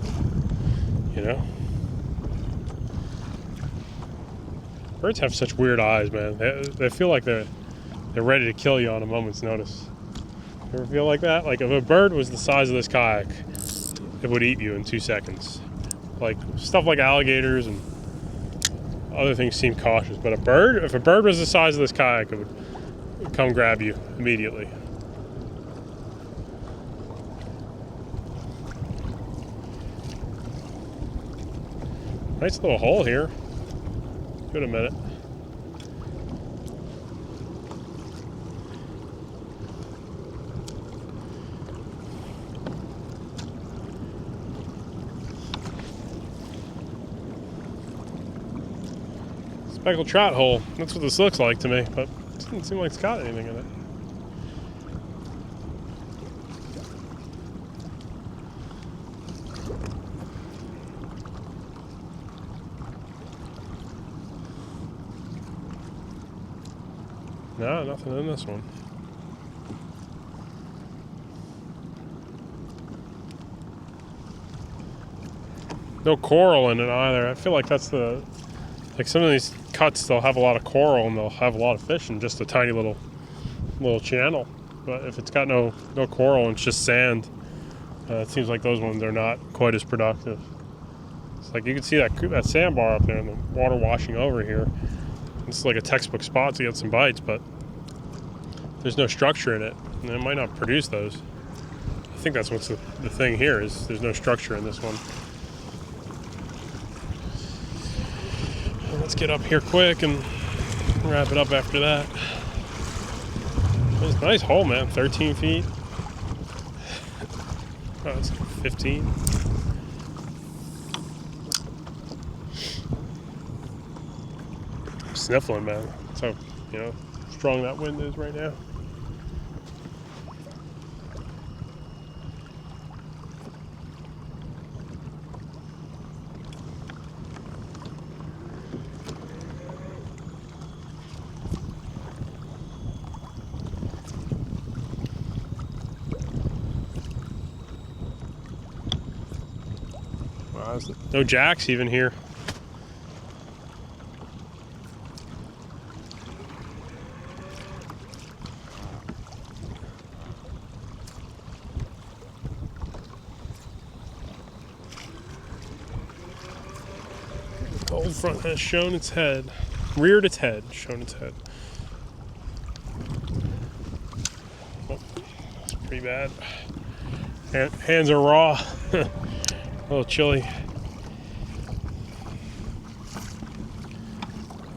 Birds have such weird eyes, man. They feel like they're ready to kill you on a moment's notice. You ever feel like that? Like if a bird was the size of this kayak, it would eat you in 2 seconds. Like stuff like alligators and other things seem cautious, but if a bird was the size of this kayak, it would come grab you immediately. Nice little hole here. Give it a minute. Speckled trout hole. That's what this looks like to me, but it doesn't seem like it's got anything in it. No, nothing in this one. No coral in it either. I feel like that's like some of these cuts, they'll have a lot of coral and they'll have a lot of fish in just a tiny little channel. But if it's got no coral and it's just sand, it seems like those ones are not quite as productive. It's like you can see that sandbar up there and the water washing over here. It's like a textbook spot to get some bites, but there's no structure in it, and it might not produce those. I think that's what's the thing here is there's no structure in this one. Let's get up here quick and wrap it up after that. It's a nice hole, man. 13 feet. Oh, it's 15. Sniffling, man. That's how strong that wind is right now. Wow, there's no jacks even here. Old front has shown its head. Reared its head, shown its head. Oh, that's pretty bad. Hands are raw. A little chilly.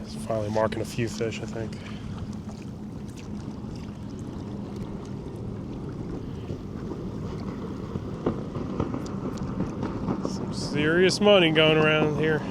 It's finally marking a few fish, I think. Some serious money going around here.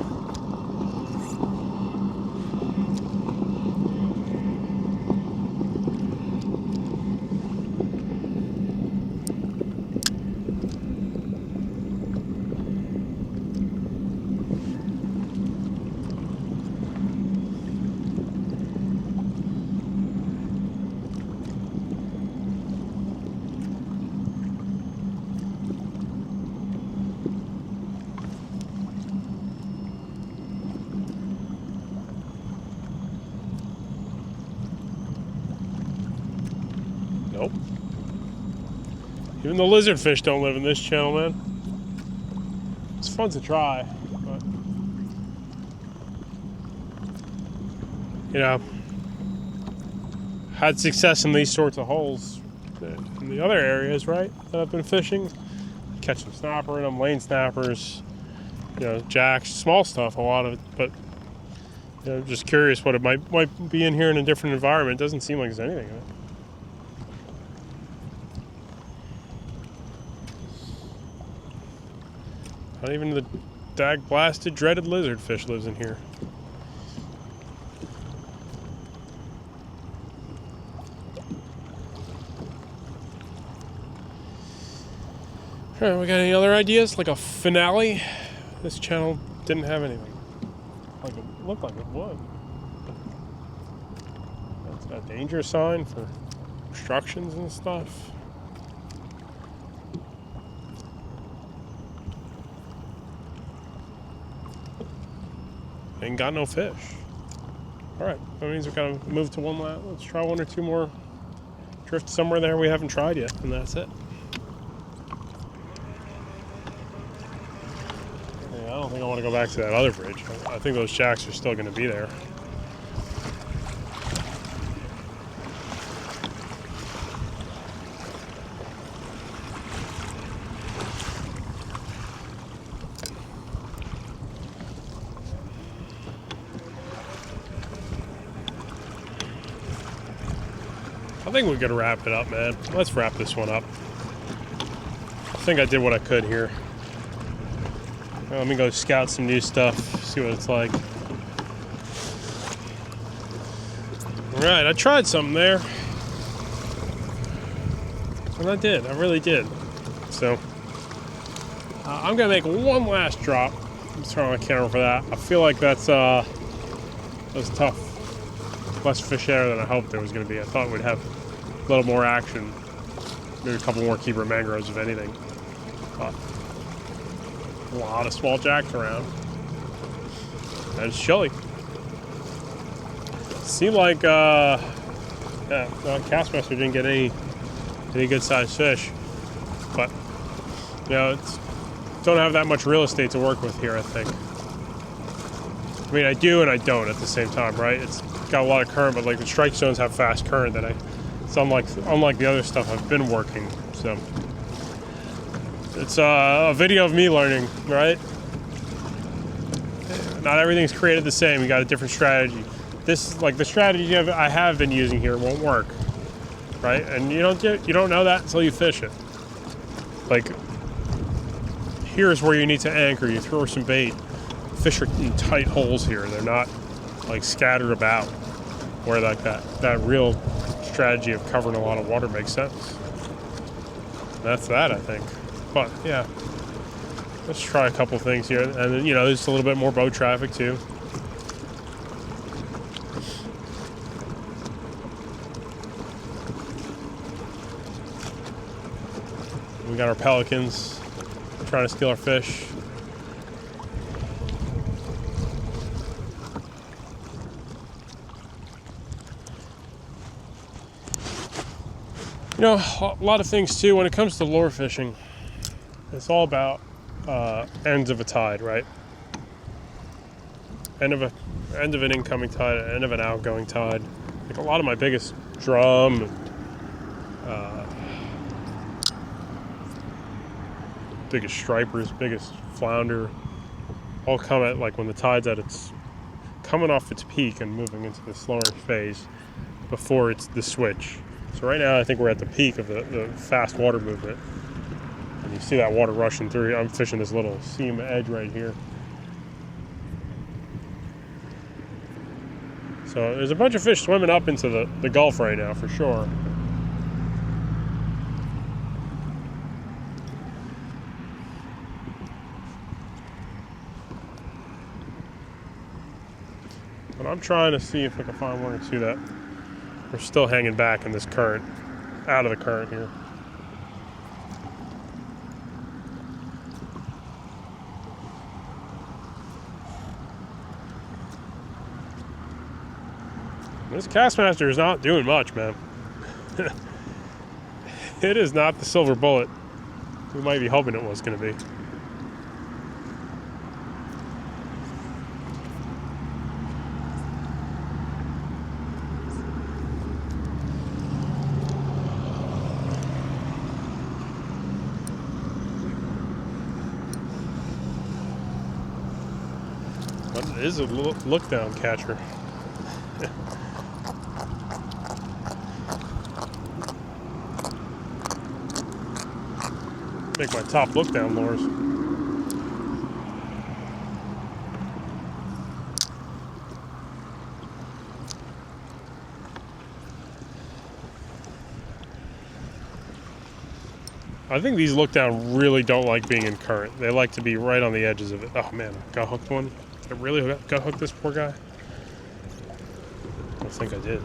Nope. Even the lizardfish don't live in this channel, man. It's fun to try, but you know, had success in these sorts of holes in the other areas, right? That I've been fishing. Catch some snapper in them, lane snappers, you know, jacks, small stuff, a lot of it, but you know, just curious what it might be in here in a different environment. It doesn't seem like there's anything in it. Not even the dag-blasted, dreaded lizardfish lives in here. Alright, we got any other ideas? Like a finale? This channel didn't have anything. Like it looked like it would. That's a danger sign for obstructions and stuff. Ain't got no fish. Alright, that means we gotta move to one last. Let's try one or two more. Drift somewhere there we haven't tried yet, and that's it. Yeah, I don't think I want to go back to that other bridge. I think those jacks are still gonna be there. I think we're gonna wrap it up, man. Let's wrap this one up. I think I did what I could here. Well, let me go scout some new stuff, see what it's like. Alright, I tried something there. And I did, I really did. So, I'm gonna make one last drop. I'm just turning on my camera for that. I feel like that's tough. Less fish there than I hoped there was gonna be. I thought we'd have a little more action. Maybe a couple more keeper mangroves, if anything. But a lot of small jacks around. And it's chilly. Seemed like, Castmaster didn't get any good sized fish. But, you know, don't have that much real estate to work with here, I think. I mean, I do and I don't at the same time, right? It's got a lot of current, but like the strike zones have fast current that it's unlike the other stuff I've been working. So it's a video of me learning, right? Not everything's created the same. You got a different strategy. This, like the strategy I have been using here, won't work, right? And you don't know that until you fish it. Like here's where you need to anchor. You throw some bait. Fish are in tight holes here. They're not like scattered about. Where like that real strategy of covering a lot of water makes sense. That's that, I think. But yeah, let's try a couple things here, and then, you know, there's a little bit more boat traffic too. We got our pelicans trying to steal our fish. You know, a lot of things too when it comes to lure fishing. It's all about ends of a tide, right? end of an incoming tide, end of an outgoing tide. Like a lot of my biggest drum, biggest stripers, biggest flounder, all come at like when the tide's at its coming off its peak and moving into the slower phase before it's the switch. So right now I think we're at the peak of the fast water movement. And you see that water rushing through. I'm fishing this little seam edge right here. So there's a bunch of fish swimming up into the Gulf right now for sure. But I'm trying to see if I can find one or two that are still hanging back in this current, out of the current here. This Castmaster is not doing much, man. It is not the silver bullet we might be hoping it was going to be. But it is a look-down catcher. Make my top look-down lures. I think these look-down really don't like being in current. They like to be right on the edges of it. Oh man, I got hooked one. I really got hooked this poor guy? I don't think I did.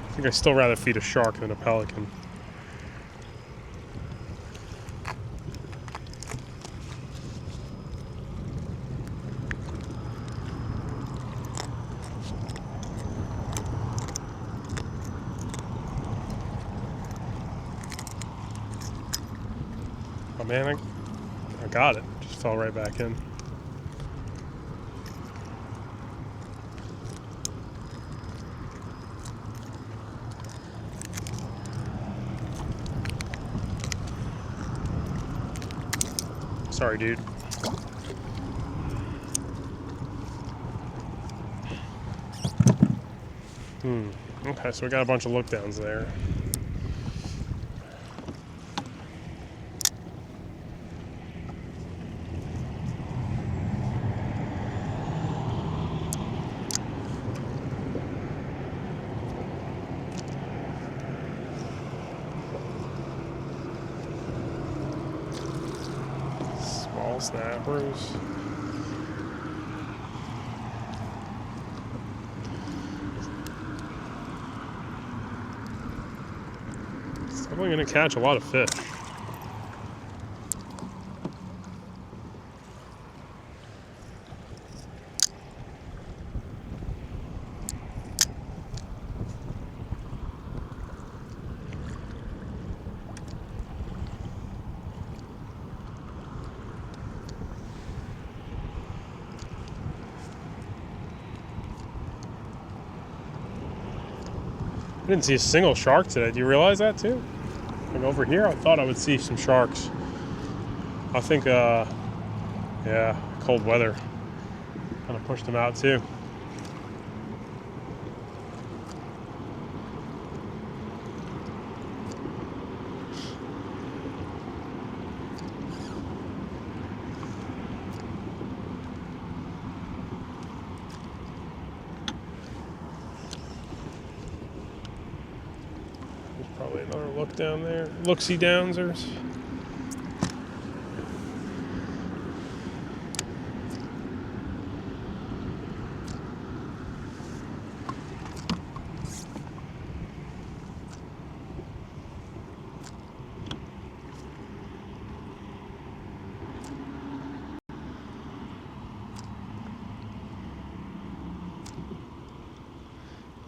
I think I'd still rather feed a shark than a pelican. Oh man, I got it. Just fell right back in. Sorry, dude. Okay, so we got a bunch of look-downs there. Snappers. It's definitely going to catch a lot of fish. I didn't see a single shark today. Do you realize that too? Like over here, I thought I would see some sharks. I think, yeah, cold weather kind of pushed them out too. Probably another look down there. Look-see downsers.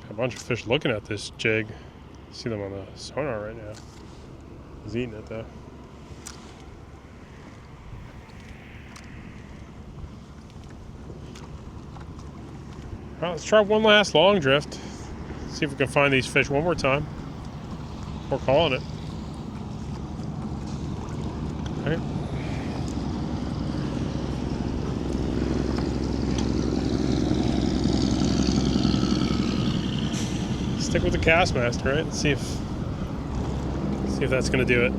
Got a bunch of fish looking at this jig. See them on the sonar right now. He's eating it though. Well, let's try one last long drift. See if we can find these fish one more time. We're calling it. Okay. Stick with the Castmaster, right? Let's see if that's gonna do it.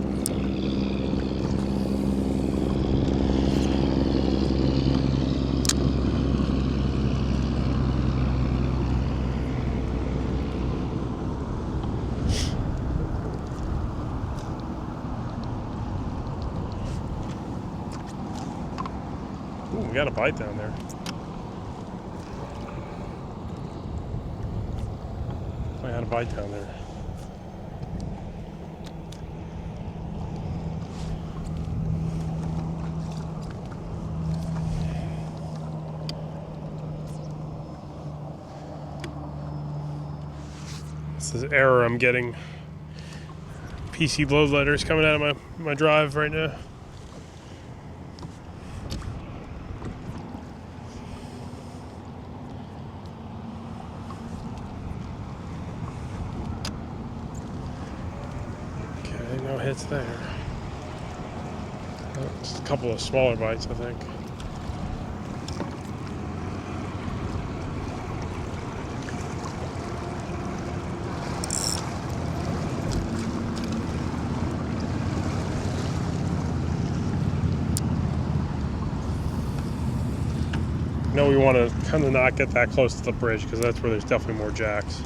Ooh, we got a bite down there. I had a bite down there. This is error I'm getting. PC load letters coming out of my drive right now. Okay, no hits there. Oh, just a couple of smaller bites, I think. We want to kind of not get that close to the bridge because that's where there's definitely more jacks.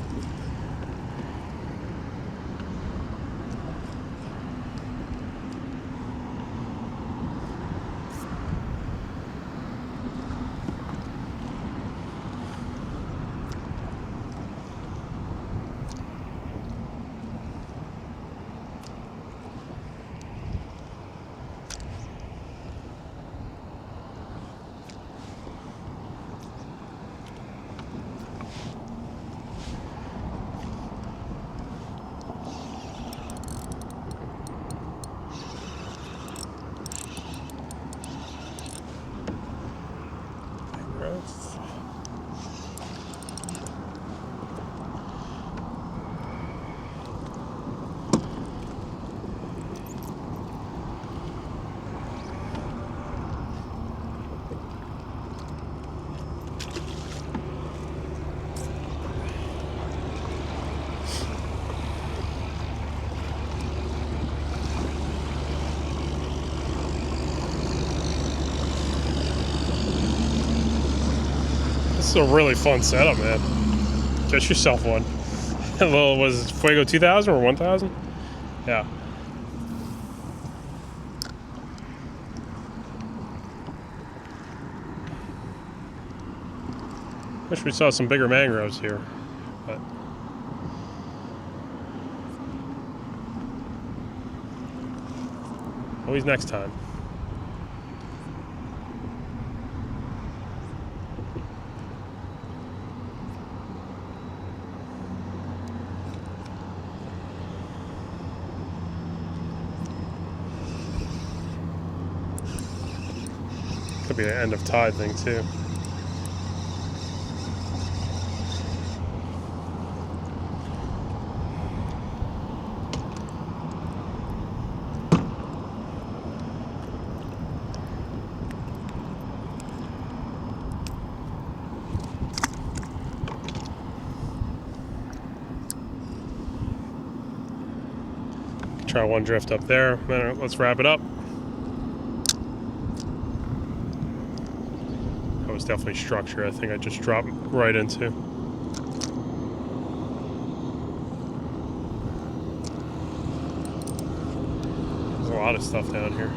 This is a really fun setup, man. Get yourself one. A little, was it Fuego 2000 or 1000? Yeah. Wish we saw some bigger mangroves here, but always next time. Could be an end of tide thing too. Try one drift up there, then let's wrap it up. That was definitely structure. I think I just dropped right into. There's a lot of stuff down here.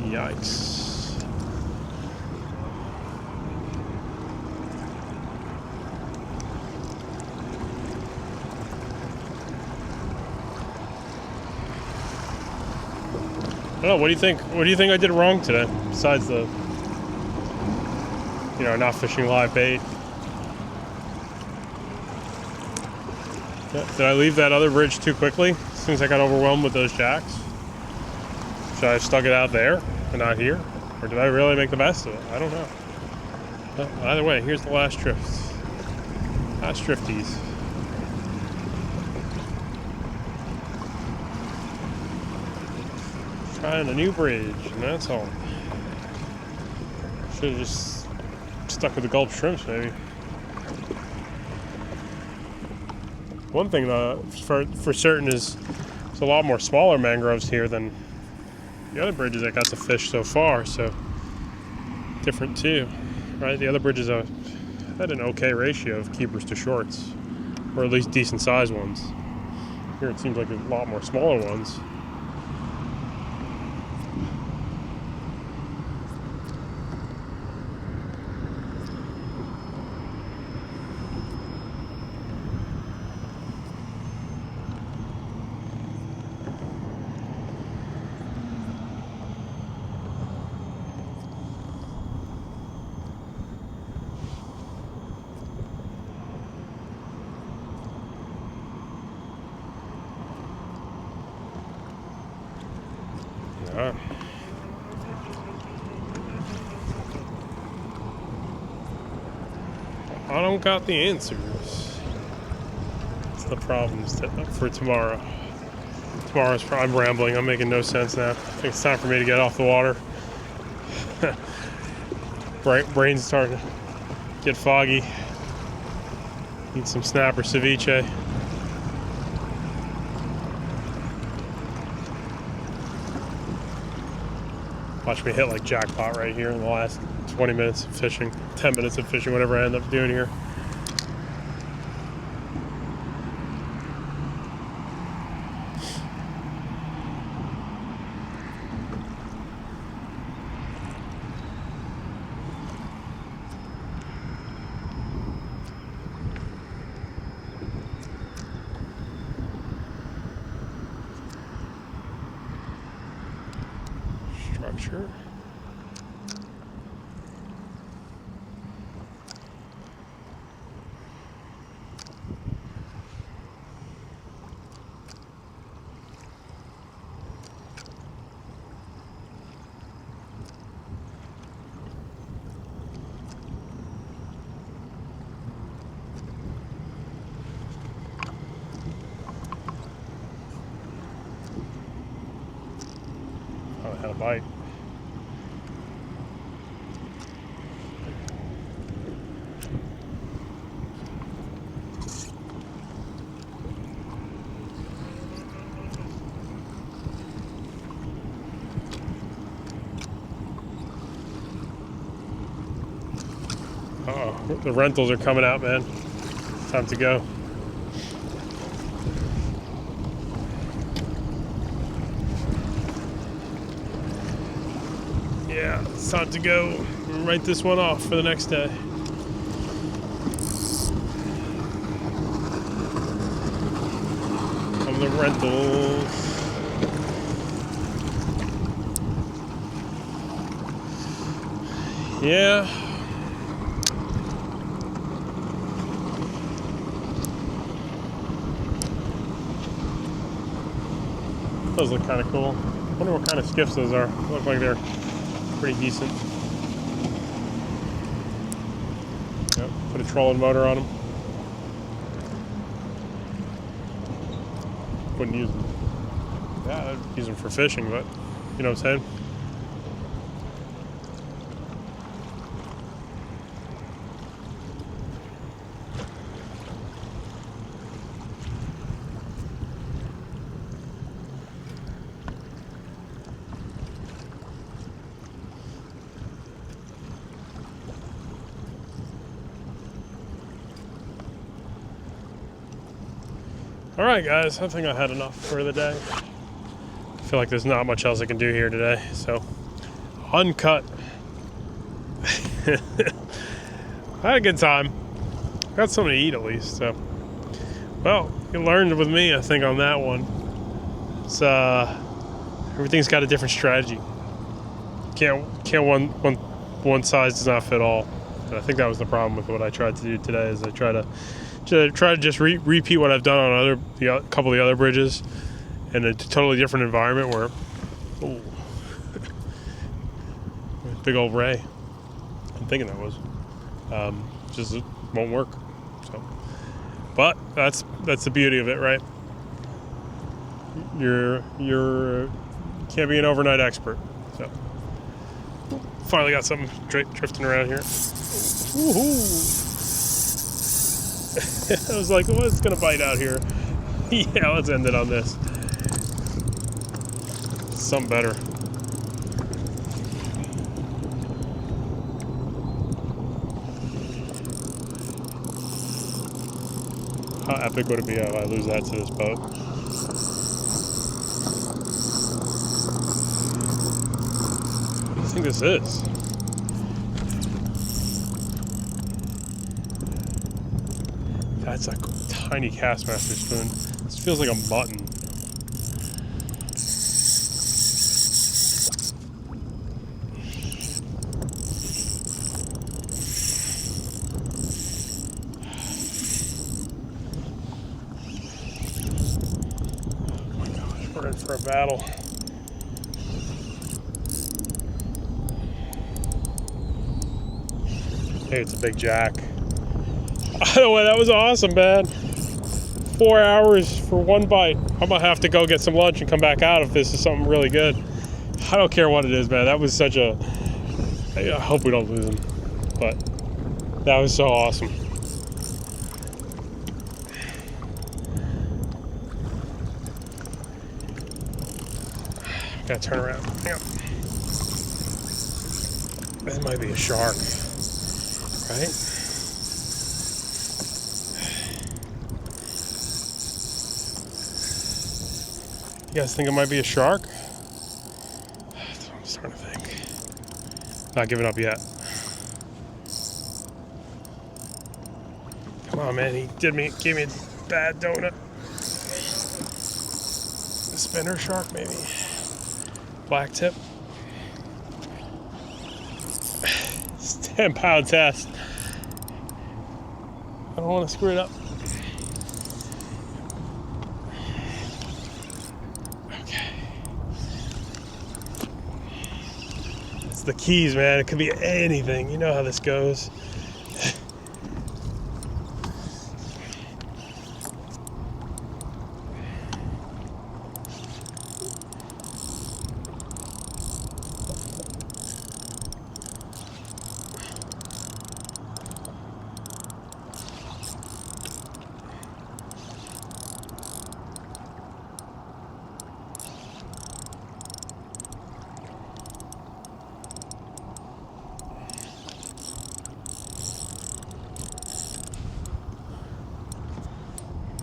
Yikes. I don't know, what do you think? What do you think I did wrong today? Besides the, not fishing live bait. Yeah, did I leave that other bridge too quickly as soon as I got overwhelmed with those jacks? Should I have stuck it out there and not here? Or did I really make the best of it? I don't know. But either way, here's the last drift. Last drifties. Trying a new bridge, and that's all. Should have just stuck with the Gulp shrimps, maybe. One thing for certain is there's a lot more smaller mangroves here than the other bridges I got to fish so far, so different too, right? The other bridges had an okay ratio of keepers to shorts, or at least decent sized ones. Here it seems like a lot more smaller ones. I don't got the answers. That's the problems for tomorrow. I'm rambling. I'm making no sense now. I think it's time for me to get off the water. Brain's starting to get foggy. Need some snapper ceviche. Watch me hit like jackpot right here in the last 20 minutes of fishing, 10 minutes of fishing, whatever I end up doing here. Structure. Oh, I had a bite. Uh-oh, the rentals are coming out, man. Time to go. Yeah, it's time to go. Write this one off for the next day. Come the rentals. Yeah. Those look kind of cool. I wonder what kind of skiffs those are. Look like they're pretty decent. Yep, put a trolling motor on them. Wouldn't use them. Yeah, I'd use them for fishing, but you know what I'm saying? Alright guys, I think I had enough for the day. I feel like there's not much else I can do here today, so uncut. I had a good time. Got something to eat at least, so. Well, you learned with me, I think, on that one. It's everything's got a different strategy. Can't one size does not fit all. And I think that was the problem with what I tried to do today, is I try to to try to just repeat what I've done on a couple of the other bridges in a totally different environment where, ooh, big old ray. I'm thinking that was, just it won't work. So, but that's the beauty of it, right? You can't be an overnight expert. So, finally got something drifting around here. Woohoo! I was like, what's gonna bite out here? Yeah, let's end it on this. Something better. How epic would it be if I lose that to this boat? What do you think this is? That's a tiny Castmaster spoon. This feels like a mutton. Oh my gosh, we're in for a battle. Hey, it's a big jack. By the way, that was awesome, man. 4 hours for one bite. I'm gonna have to go get some lunch and come back out if this is something really good. I don't care what it is, man. That was such a... I hope we don't lose him. But that was so awesome. Gotta turn around. Hang on. That might be a shark, right? You guys think it might be a shark? That's what I'm starting to think. Not giving up yet. Come on, man. He gave me a bad donut. A spinner shark, maybe. Black tip. It's a 10-pound test. I don't want to screw it up. The Keys, man. It could be anything. You know how this goes.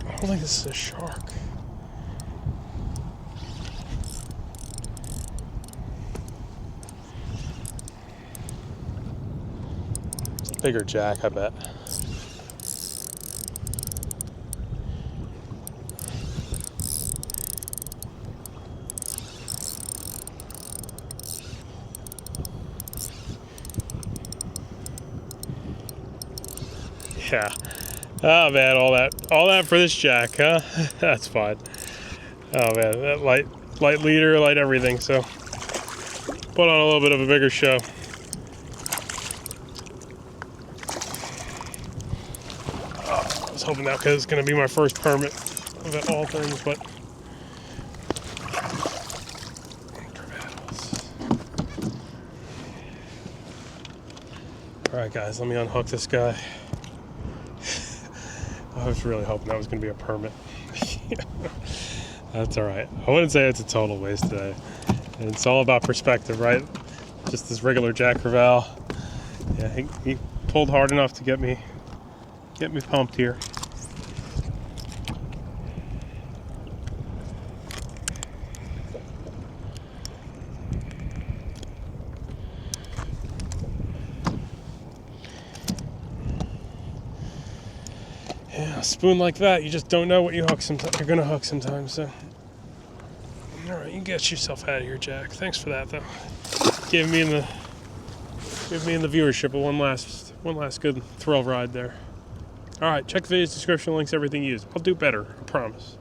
I don't think this is a shark. It's a bigger jack, I bet. Yeah. Oh man, all that for this jack, huh? That's fine. Oh man, that light leader, light everything. So put on a little bit of a bigger show. Oh, I was hoping that because it's going to be my first permit of all things, but all right, guys, let me unhook this guy. I was really hoping that was going to be a permit. That's all right. I wouldn't say it's a total waste today. And it's all about perspective, right? Just this regular jack crevalle. Yeah, he pulled hard enough to get me pumped here. Yeah, a spoon like that, you just don't know what you're gonna hook sometimes. So, all right, you can get yourself out of here, Jack. Thanks for that, though. Give me in the viewership one last good thrill ride there. All right, check the video's description links, everything you use. I'll do better, I promise.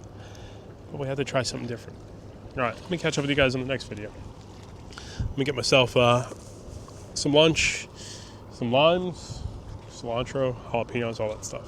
But we have to try something different. All right, let me catch up with you guys in the next video. Let me get myself some lunch, some limes, cilantro, jalapenos, all that stuff.